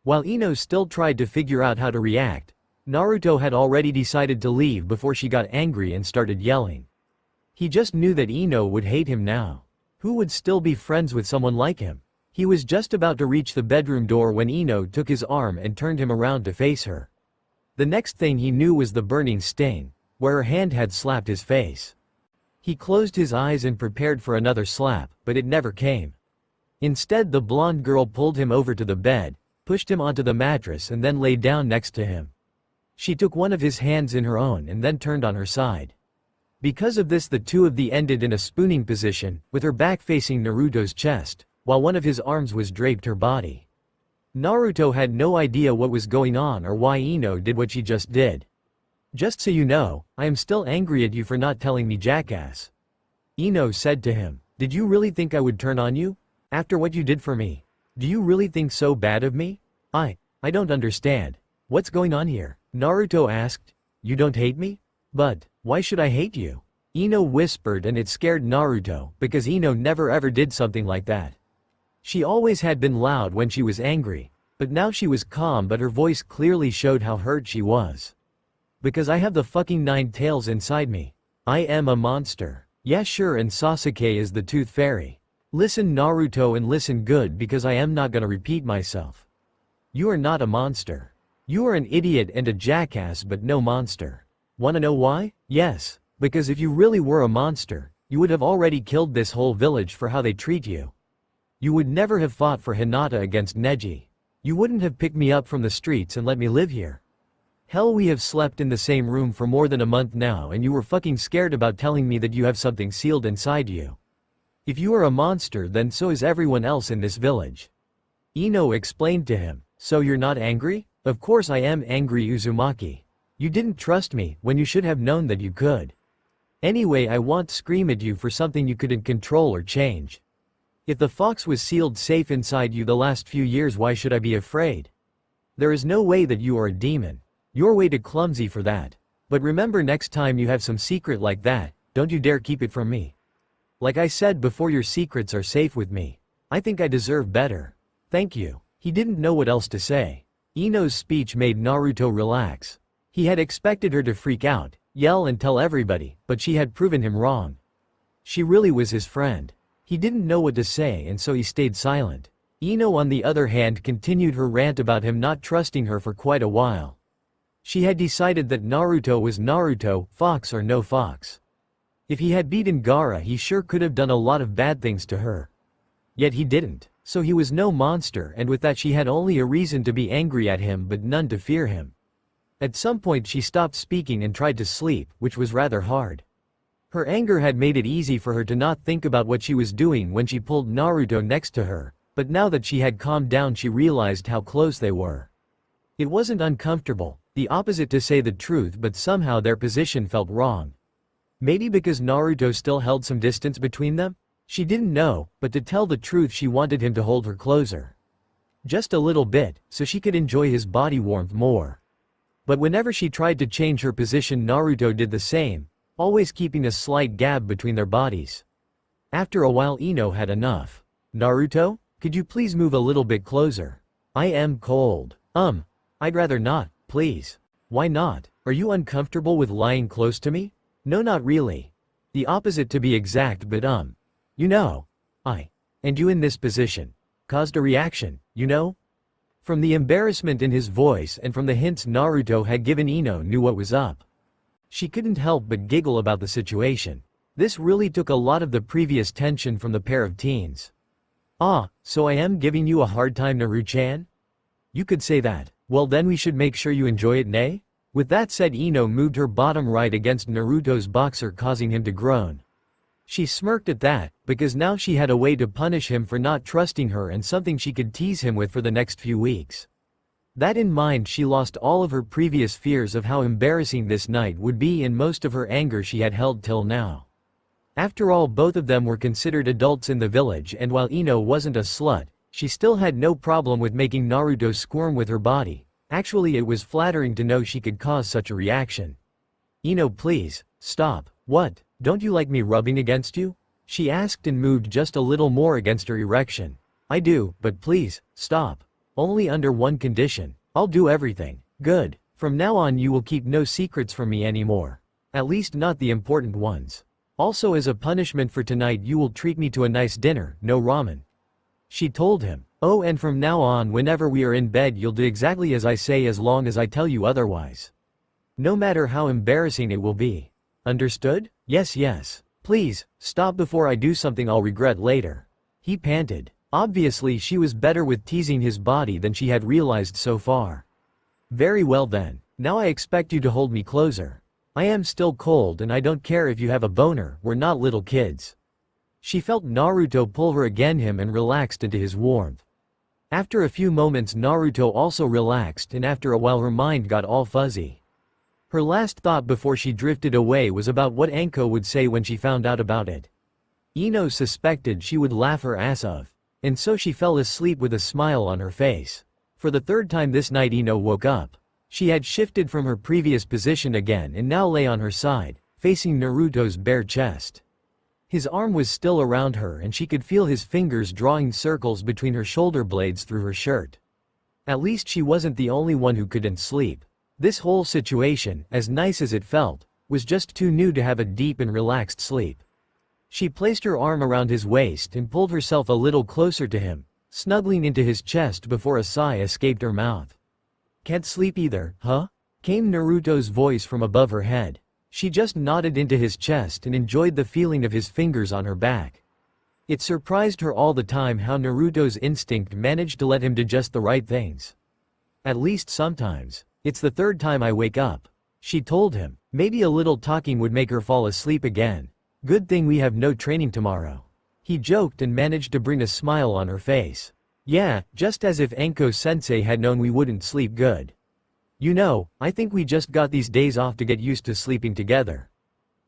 While Ino still tried to figure out how to react, Naruto had already decided to leave before she got angry and started yelling. He just knew that Ino would hate him now. Who would still be friends with someone like him? He was just about to reach the bedroom door when Ino took his arm and turned him around to face her. The next thing he knew was the burning stain, where her hand had slapped his face. He closed his eyes and prepared for another slap, but it never came. Instead, the blonde girl pulled him over to the bed, pushed him onto the mattress and then lay down next to him. She took one of his hands in her own and then turned on her side. Because of this, the two of them ended in a spooning position, with her back facing Naruto's chest, while one of his arms was draped her body. Naruto had no idea what was going on or why Ino did what she just did. Just so you know, I am still angry at you for not telling me, jackass. Ino said to him. Did you really think I would turn on you? After what you did for me? Do you really think so bad of me? I don't understand. What's going on here? Naruto asked. You don't hate me? But, why should I hate you? Ino whispered, and it scared Naruto, because Ino never ever did something like that. She always had been loud when she was angry, but now she was calm, but her voice clearly showed how hurt she was. Because I have the fucking 9 tails inside me. I am a monster. Yeah, sure, and Sasuke is the Tooth Fairy. Listen, Naruto, and listen good, because I am not gonna repeat myself. You are not a monster. You are an idiot and a jackass, but no monster. Wanna know why? Yes, because if you really were a monster, you would have already killed this whole village for how they treat you. You would never have fought for Hinata against Neji. You wouldn't have picked me up from the streets and let me live here. Hell, we have slept in the same room for more than a month now, and you were fucking scared about telling me that you have something sealed inside you. If you are a monster, then so is everyone else in this village. Ino explained to him. So you're not angry? Of course I am angry, Uzumaki. You didn't trust me when you should have known that you could. Anyway, I won't scream at you for something you couldn't control or change. If the fox was sealed safe inside you the last few years, why should I be afraid? There is no way that you are a demon. You're way too clumsy for that. But remember, next time you have some secret like that, don't you dare keep it from me. Like I said before, your secrets are safe with me. I think I deserve better. Thank you. He didn't know what else to say. Ino's speech made Naruto relax. He had expected her to freak out, yell and tell everybody, but she had proven him wrong. She really was his friend. He didn't know what to say, and so he stayed silent. Ino on the other hand continued her rant about him not trusting her for quite a while. She had decided that Naruto was Naruto, fox or no fox. If he had beaten Gaara, he sure could have done a lot of bad things to her. Yet he didn't, so he was no monster, and with that she had only a reason to be angry at him but none to fear him. At some point she stopped speaking and tried to sleep, which was rather hard. Her anger had made it easy for her to not think about what she was doing when she pulled Naruto next to her, But now that she had calmed down she realized how close they were. It wasn't uncomfortable, the opposite to say the truth, but somehow their position felt wrong. Maybe because Naruto still held some distance between them? She didn't know, but to tell the truth she wanted him to hold her closer. Just a little bit, so she could enjoy his body warmth more. But whenever she tried to change her position Naruto did the same, always keeping a slight gap between their bodies. After a while Ino had enough. Naruto, could you please move a little bit closer? I am cold. I'd rather not, please. Why not? Are you uncomfortable with lying close to me? No, not really. The opposite to be exact, but you know. And you in this position. Caused a reaction, you know? From the embarrassment in his voice and from the hints Naruto had given Ino knew what was up. She couldn't help but giggle about the situation. This really took a lot of the previous tension from the pair of teens. So I am giving you a hard time, Naruto-chan? You could say that. Well then we should make sure you enjoy it, nay? With that said Ino moved her bottom right against Naruto's boxer causing him to groan. She smirked at that, because now she had a way to punish him for not trusting her and something she could tease him with for the next few weeks. That in mind she lost all of her previous fears of how embarrassing this night would be and most of her anger she had held till now. After all, both of them were considered adults in the village, and while Ino wasn't a slut, she still had no problem with making Naruto squirm with her body. Actually, it was flattering to know she could cause such a reaction. Ino, please, stop. What, don't you like me rubbing against you? She asked and moved just a little more against her erection. I do, but please, stop. Only under one condition. I'll do everything. Good. From now on you will keep no secrets from me anymore. At least not the important ones. Also, as a punishment for tonight you will treat me to a nice dinner, no ramen. She told him. Oh, and from now on whenever we are in bed you'll do exactly as I say as long as I tell you otherwise. No matter how embarrassing it will be. Understood? Yes. Please, stop before I do something I'll regret later. He panted. Obviously she was better with teasing his body than she had realized so far. Very well then. Now I expect you to hold me closer. I am still cold and I don't care if you have a boner, we're not little kids. She felt Naruto pull her against him and relaxed into his warmth. After a few moments Naruto also relaxed and after a while her mind got all fuzzy. Her last thought before she drifted away was about what Anko would say when she found out about it. Ino suspected she would laugh her ass off, and so she fell asleep with a smile on her face. For the third time this night Ino woke up. She had shifted from her previous position again and now lay on her side, facing Naruto's bare chest. His arm was still around her and she could feel his fingers drawing circles between her shoulder blades through her shirt. At least she wasn't the only one who couldn't sleep. This whole situation, as nice as it felt, was just too new to have a deep and relaxed sleep. She placed her arm around his waist and pulled herself a little closer to him, snuggling into his chest before a sigh escaped her mouth. Can't sleep either, huh? Came Naruto's voice from above her head. She just nodded into his chest and enjoyed the feeling of his fingers on her back. It surprised her all the time how Naruto's instinct managed to let him do just the right things. At least sometimes. It's the third time I wake up. She told him. Maybe a little talking would make her fall asleep again. Good thing we have no training tomorrow. He joked and managed to bring a smile on her face. Yeah, just as if Anko-sensei had known we wouldn't sleep good. You know, I think we just got these days off to get used to sleeping together.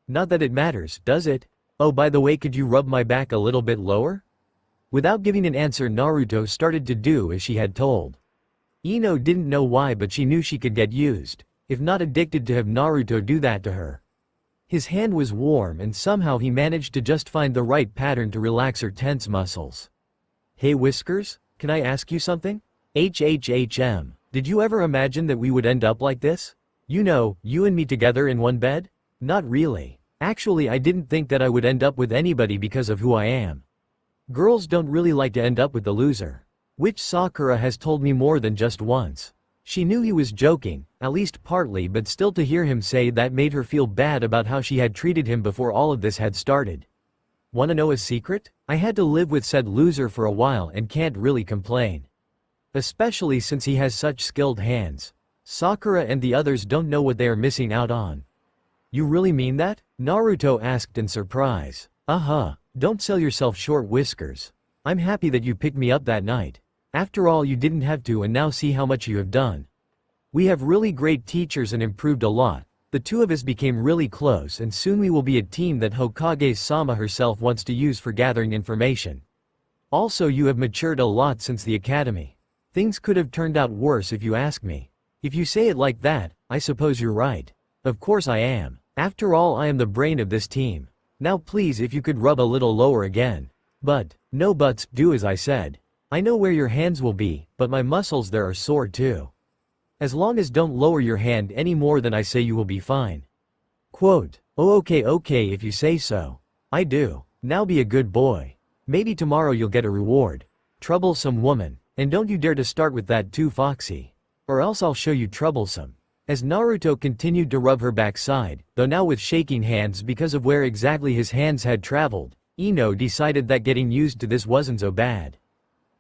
Not that it matters, does it? Oh, by the way, could you rub my back a little bit lower? Without giving an answer Naruto started to do as she had told. Ino didn't know why, but she knew she could get used, if not addicted, to have Naruto do that to her. His hand was warm and somehow he managed to just find the right pattern to relax her tense muscles. Hey Whiskers, can I ask you something? Did you ever imagine that we would end up like this? You know, you and me together in one bed? Not really. Actually, I didn't think that I would end up with anybody because of who I am. Girls don't really like to end up with the loser. Which Sakura has told me more than just once. She knew he was joking, at least partly, but still to hear him say that made her feel bad about how she had treated him before all of this had started. Wanna know a secret? I had to live with said loser for a while and can't really complain. Especially since he has such skilled hands. Sakura and the others don't know what they are missing out on. You really mean that? Naruto asked in surprise. Don't sell yourself short, Whiskers. I'm happy that you picked me up that night. After all, you didn't have to, and now see how much you have done. We have really great teachers and improved a lot. The two of us became really close, and soon we will be a team that Hokage-sama herself wants to use for gathering information. Also, you have matured a lot since the academy. Things could have turned out worse if you ask me. If you say it like that, I suppose you're right. Of course I am. After all, I am the brain of this team. Now please, if you could rub a little lower again. But, no buts, do as I said. I know where your hands will be, but my muscles there are sore too. As long as don't lower your hand any more than I say, you will be fine. Quote, oh okay if you say so. I do. Now be a good boy. Maybe tomorrow you'll get a reward. Troublesome woman. And don't you dare to start with that too, Foxy. Or else I'll show you troublesome. As Naruto continued to rub her backside, though now with shaking hands because of where exactly his hands had traveled, Ino decided that getting used to this wasn't so bad.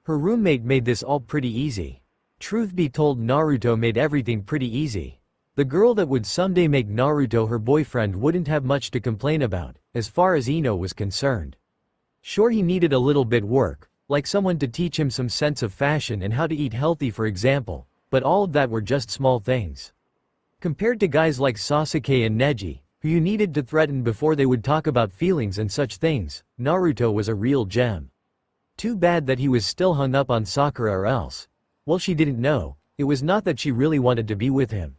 Her roommate made this all pretty easy. Truth be told, Naruto made everything pretty easy. The girl that would someday make Naruto her boyfriend wouldn't have much to complain about, as far as Ino was concerned. Sure, he needed a little bit work, like someone to teach him some sense of fashion and how to eat healthy, for example, but all of that were just small things. Compared to guys like Sasuke and Neji, who you needed to threaten before they would talk about feelings and such things, Naruto was a real gem. Too bad that he was still hung up on Sakura, or else, well, she didn't know, it was not that she really wanted to be with him.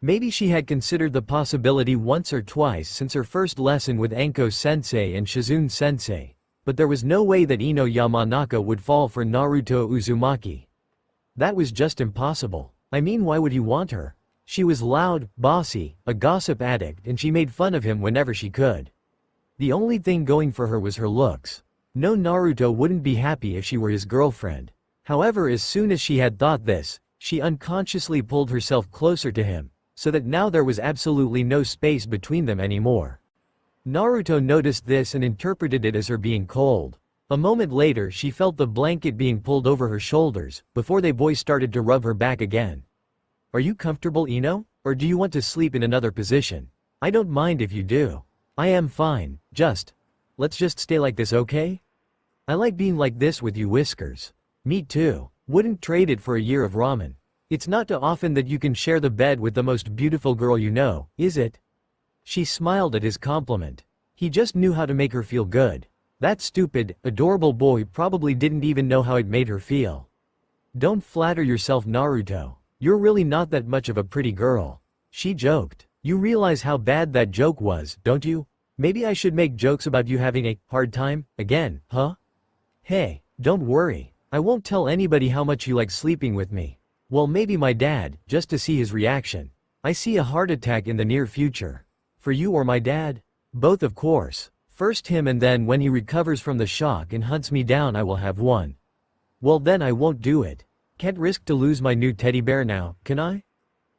Maybe she had considered the possibility once or twice since her first lesson with Anko-sensei and Shizune-sensei, but there was no way that Ino Yamanaka would fall for Naruto Uzumaki. That was just impossible. I mean, why would he want her? She was loud, bossy, a gossip addict, and she made fun of him whenever she could. The only thing going for her was her looks. No, Naruto wouldn't be happy if she were his girlfriend. However, as soon as she had thought this, she unconsciously pulled herself closer to him, so that now there was absolutely no space between them anymore. Naruto noticed this and interpreted it as her being cold. A moment later, she felt the blanket being pulled over her shoulders, before they boys started to rub her back again. Are you comfortable, Ino? Or do you want to sleep in another position? I don't mind if you do. I am fine, let's just stay like this, okay? I like being like this with you, Whiskers. Me too. Wouldn't trade it for a year of ramen. It's not too often that you can share the bed with the most beautiful girl you know, is it? She smiled at his compliment. He just knew how to make her feel good. That stupid, adorable boy probably didn't even know how it made her feel. Don't flatter yourself, Naruto. You're really not that much of a pretty girl. She joked. You realize how bad that joke was, don't you? Maybe I should make jokes about you having a hard time again, huh? Hey, don't worry. I won't tell anybody how much you like sleeping with me. Well, maybe my dad, just to see his reaction. I see a heart attack in the near future. For you or my dad? Both, of course. First him, and then when he recovers from the shock and hunts me down, I will have one. Well, then I won't do it. Can't risk to lose my new teddy bear now, can I?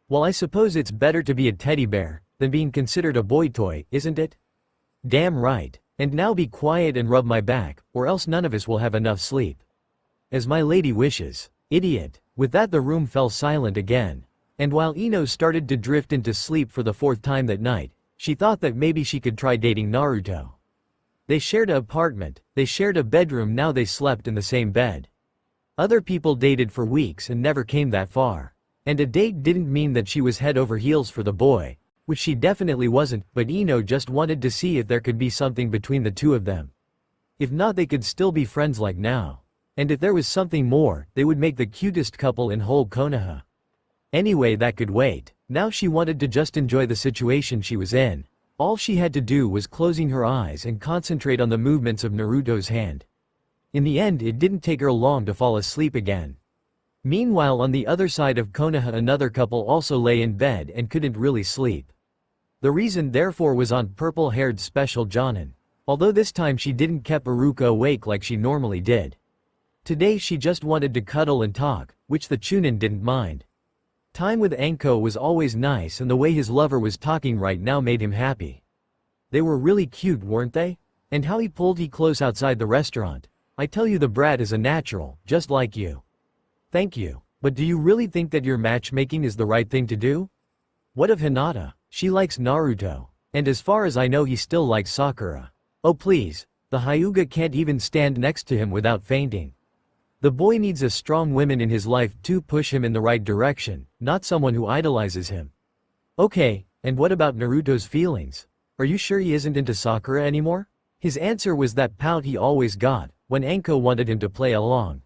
Well, I suppose it's better to be a teddy bear than being considered a boy toy, isn't it? Damn right. And now be quiet and rub my back, or else none of us will have enough sleep. As my lady wishes. Idiot. With that, the room fell silent again. And while Ino started to drift into sleep for the fourth time that night, she thought that maybe she could try dating Naruto. They shared an apartment, they shared a bedroom, now they slept in the same bed. Other people dated for weeks and never came that far. And a date didn't mean that she was head over heels for the boy, which she definitely wasn't, but Ino just wanted to see if there could be something between the two of them. If not, they could still be friends like now. And if there was something more, they would make the cutest couple in whole Konoha. Anyway, that could wait. Now she wanted to just enjoy the situation she was in. All she had to do was closing her eyes and concentrate on the movements of Naruto's hand. In the end, it didn't take her long to fall asleep again. Meanwhile, on the other side of Konoha, another couple also lay in bed and couldn't really sleep. The reason therefore was on purple-haired Special Jonin. Although this time she didn't keep Iruka awake like she normally did. Today she just wanted to cuddle and talk, which the Chunin didn't mind. Time with Anko was always nice, and the way his lover was talking right now made him happy. They were really cute, weren't they? And how he pulled her close outside the restaurant. I tell you, the brat is a natural, just like you. Thank you. But do you really think that your matchmaking is the right thing to do? What of Hinata? She likes Naruto. And as far as I know, he still likes Sakura. Oh please. The The Hyuga can't even stand next to him without fainting. The boy needs a strong woman in his life to push him in the right direction, not someone who idolizes him. Okay, and what about Naruto's feelings? Are you sure he isn't into Sakura anymore? His answer was that pout he always got, when Anko wanted him to play along.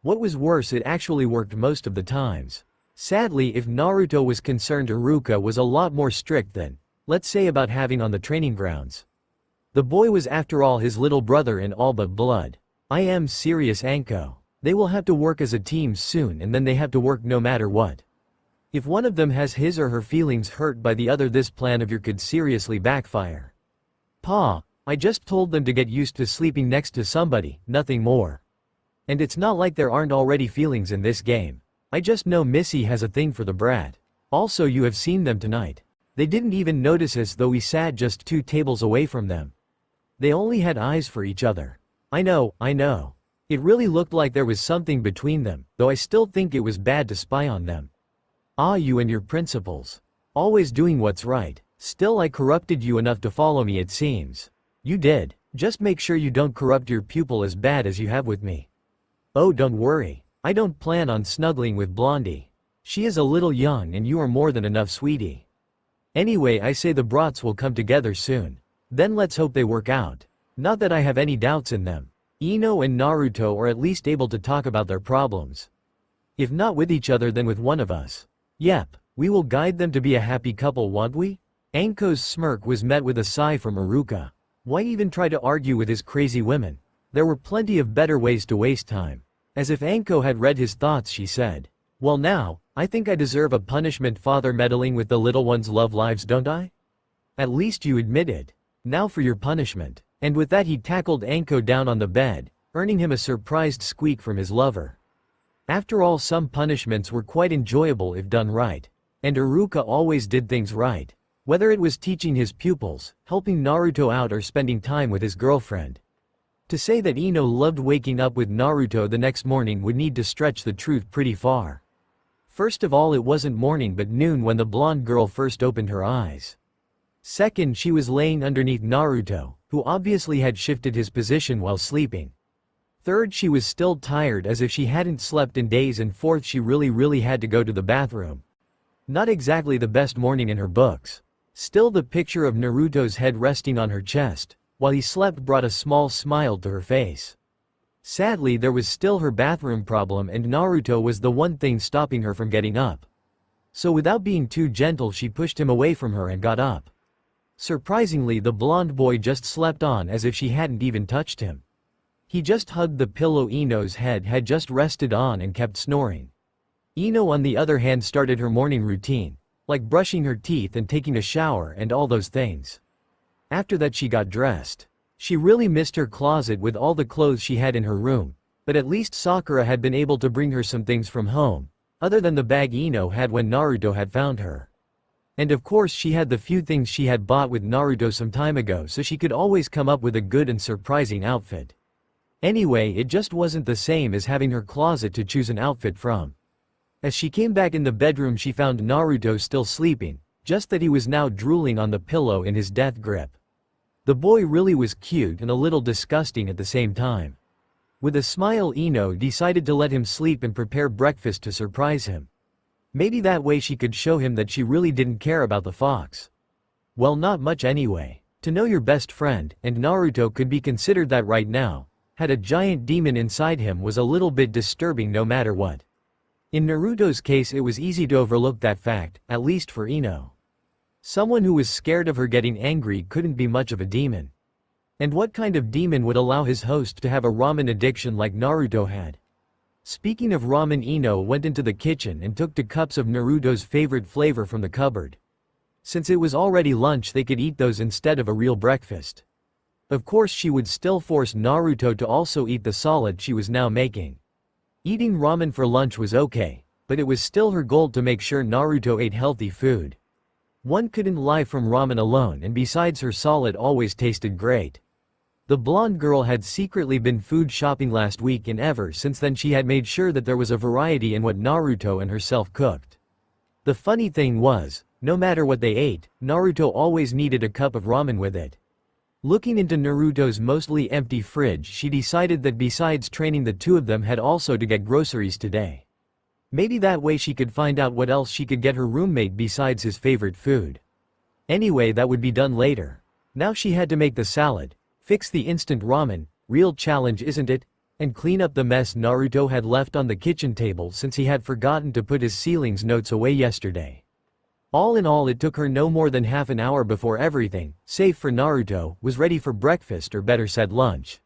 What was worse, it actually worked most of the times. Sadly, if Naruto was concerned, Iruka was a lot more strict than, let's say, about having on the training grounds. The boy was after all his little brother in all but blood. I am serious, Anko. They will have to work as a team soon, and then they have to work no matter what. If one of them has his or her feelings hurt by the other, this plan of yours could seriously backfire. Pa, I just told them to get used to sleeping next to somebody, nothing more. And it's not like there aren't already feelings in this game. I just know Missy has a thing for the brat. Also, you have seen them tonight. They didn't even notice us, though we sat just 2 tables away from them. They only had eyes for each other. I know. It really looked like there was something between them, though I still think it was bad to spy on them. Ah, you and your principles. Always doing what's right. Still, I corrupted you enough to follow me, it seems. You did. Just make sure you don't corrupt your pupil as bad as you have with me. Oh, don't worry. I don't plan on snuggling with Blondie. She is a little young and you are more than enough, sweetie. Anyway, I say the brats will come together soon. Then let's hope they work out. Not that I have any doubts in them. Ino and Naruto are at least able to talk about their problems. If not with each other, then with one of us. Yep, we will guide them to be a happy couple, won't we? Anko's smirk was met with a sigh from Iruka. Why even try to argue with his crazy women? There were plenty of better ways to waste time. As if Anko had read his thoughts, she said. Well now, I think I deserve a punishment, father meddling with the little one's love lives, don't I? At least you admit it. Now for your punishment. And with that he tackled Anko down on the bed, earning him a surprised squeak from his lover. After all, some punishments were quite enjoyable if done right. And Iruka always did things right. Whether it was teaching his pupils, helping Naruto out, or spending time with his girlfriend. To say that Ino loved waking up with Naruto the next morning would need to stretch the truth pretty far. First of all, it wasn't morning but noon when the blonde girl first opened her eyes. Second, she was laying underneath Naruto, who obviously had shifted his position while sleeping. Third, she was still tired as if she hadn't slept in days, and fourth, she really had to go to the bathroom. Not exactly the best morning in her books. Still, the picture of Naruto's head resting on her chest, while he slept, brought a small smile to her face. Sadly, there was still her bathroom problem, and Naruto was the one thing stopping her from getting up. So without being too gentle, she pushed him away from her and got up. Surprisingly, the blonde boy just slept on as if she hadn't even touched him. He just hugged the pillow Ino's head had just rested on and kept snoring. Ino, on the other hand, started her morning routine, like brushing her teeth and taking a shower and all those things. After that she got dressed. She really missed her closet with all the clothes she had in her room, but at least Sakura had been able to bring her some things from home, other than the bag Ino had when Naruto had found her. And of course she had the few things she had bought with Naruto some time ago, so she could always come up with a good and surprising outfit. Anyway, it just wasn't the same as having her closet to choose an outfit from. As she came back in the bedroom, she found Naruto still sleeping, just that he was now drooling on the pillow in his death grip. The boy really was cute and a little disgusting at the same time. With a smile, Ino decided to let him sleep and prepare breakfast to surprise him. Maybe that way she could show him that she really didn't care about the fox. Well, not much anyway. To know your best friend, and Naruto could be considered that right now, had a giant demon inside him, was a little bit disturbing no matter what. In Naruto's case, it was easy to overlook that fact, at least for Ino. Someone who was scared of her getting angry couldn't be much of a demon. And what kind of demon would allow his host to have a ramen addiction like Naruto had? Speaking of ramen, Ino went into the kitchen and took 2 cups of Naruto's favorite flavor from the cupboard. Since it was already lunch, they could eat those instead of a real breakfast. Of course, she would still force Naruto to also eat the solid she was now making. Eating ramen for lunch was okay, but it was still her goal to make sure Naruto ate healthy food. One couldn't lie from ramen alone, and besides, her solid always tasted great. The blonde girl had secretly been food shopping last week, and ever since then she had made sure that there was a variety in what Naruto and herself cooked. The funny thing was, no matter what they ate, Naruto always needed a cup of ramen with it. Looking into Naruto's mostly empty fridge, she decided that besides training, the two of them had also to get groceries today. Maybe that way she could find out what else she could get her roommate besides his favorite food. Anyway, that would be done later. Now she had to make the salad, fix the instant ramen, real challenge isn't it, and clean up the mess Naruto had left on the kitchen table since he had forgotten to put his ceilings notes away yesterday. All in all, it took her no more than half an hour before everything, save for Naruto, was ready for breakfast, or better said lunch.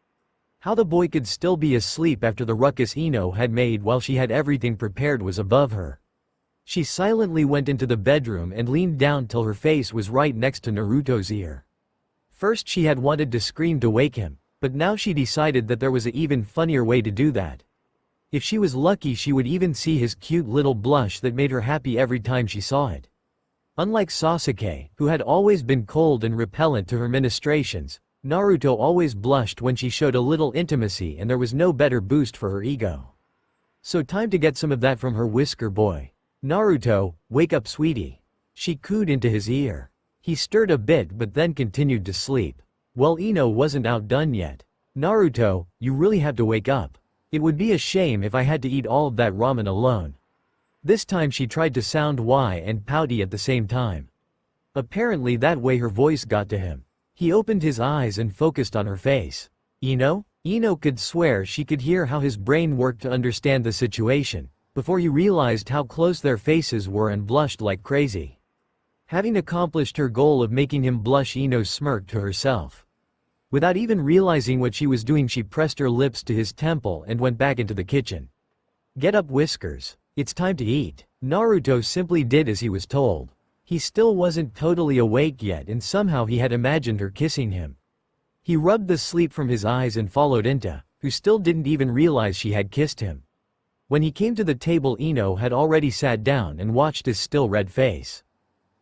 How the boy could still be asleep after the ruckus Ino had made while she had everything prepared was above her. She silently went into the bedroom and leaned down till her face was right next to Naruto's ear. First she had wanted to scream to wake him, but now she decided that there was an even funnier way to do that. If she was lucky, she would even see his cute little blush that made her happy every time she saw it. Unlike Sasuke, who had always been cold and repellent to her ministrations, Naruto always blushed when she showed a little intimacy, and there was no better boost for her ego. So time to get some of that from her whisker boy. Naruto, wake up sweetie. She cooed into his ear. He stirred a bit but then continued to sleep. Well, Ino wasn't outdone yet. Naruto, you really have to wake up. It would be a shame if I had to eat all of that ramen alone. This time she tried to sound why and pouty at the same time. Apparently that way her voice got to him. He opened his eyes and focused on her face. Ino? Ino could swear she could hear how his brain worked to understand the situation, before he realized how close their faces were and blushed like crazy. Having accomplished her goal of making him blush, Ino smirked to herself. Without even realizing what she was doing, she pressed her lips to his temple and went back into the kitchen. Get up, Whiskers. It's time to eat. Naruto simply did as he was told. He still wasn't totally awake yet, and somehow he had imagined her kissing him. He rubbed the sleep from his eyes and followed Inta, who still didn't even realize she had kissed him. When he came to the table, Ino had already sat down and watched his still red face.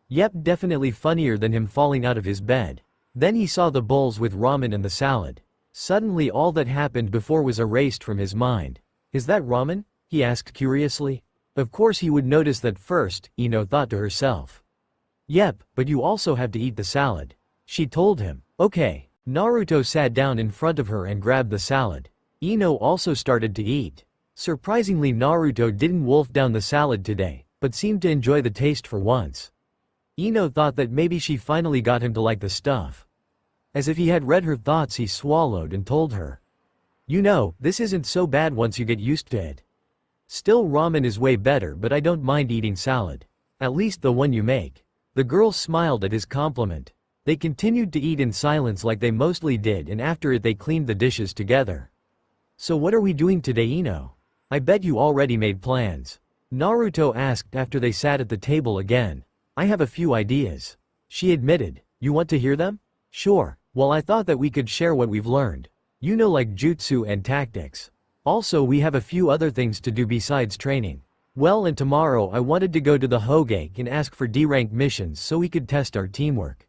Yep, definitely funnier than him falling out of his bed. Then he saw the bowls with ramen and the salad. Suddenly all that happened before was erased from his mind. Is that ramen? He asked curiously. Of course he would notice that first, Ino thought to herself. Yep, but you also have to eat the salad. She told him. Okay. Naruto sat down in front of her and grabbed the salad. Ino also started to eat. Surprisingly, Naruto didn't wolf down the salad today, but seemed to enjoy the taste for once. Ino thought that maybe she finally got him to like the stuff. As if he had read her thoughts, he swallowed and told her. You know, this isn't so bad once you get used to it. Still, ramen is way better, but I don't mind eating salad. At least the one you make. The girl smiled at his compliment. They continued to eat in silence like they mostly did, and after it they cleaned the dishes together. So what are we doing today, Ino? I bet you already made plans. Naruto asked after they sat at the table again. I have a few ideas. She admitted. You want to hear them? Sure. Well, I thought that we could share what we've learned. You know, like jutsu and tactics. Also, we have a few other things to do besides training. Well, and tomorrow I wanted to go to the Hokage and ask for D-rank missions so we could test our teamwork.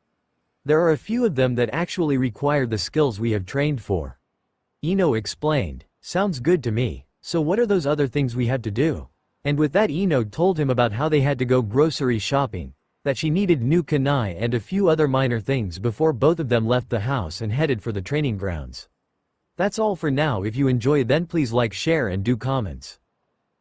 There are a few of them that actually require the skills we have trained for. Ino explained. Sounds good to me. So what are those other things we have to do? And with that, Ino told him about how they had to go grocery shopping, that she needed new kunai and a few other minor things before both of them left the house and headed for the training grounds. That's all for now. If you enjoy, then please like, share and do comments.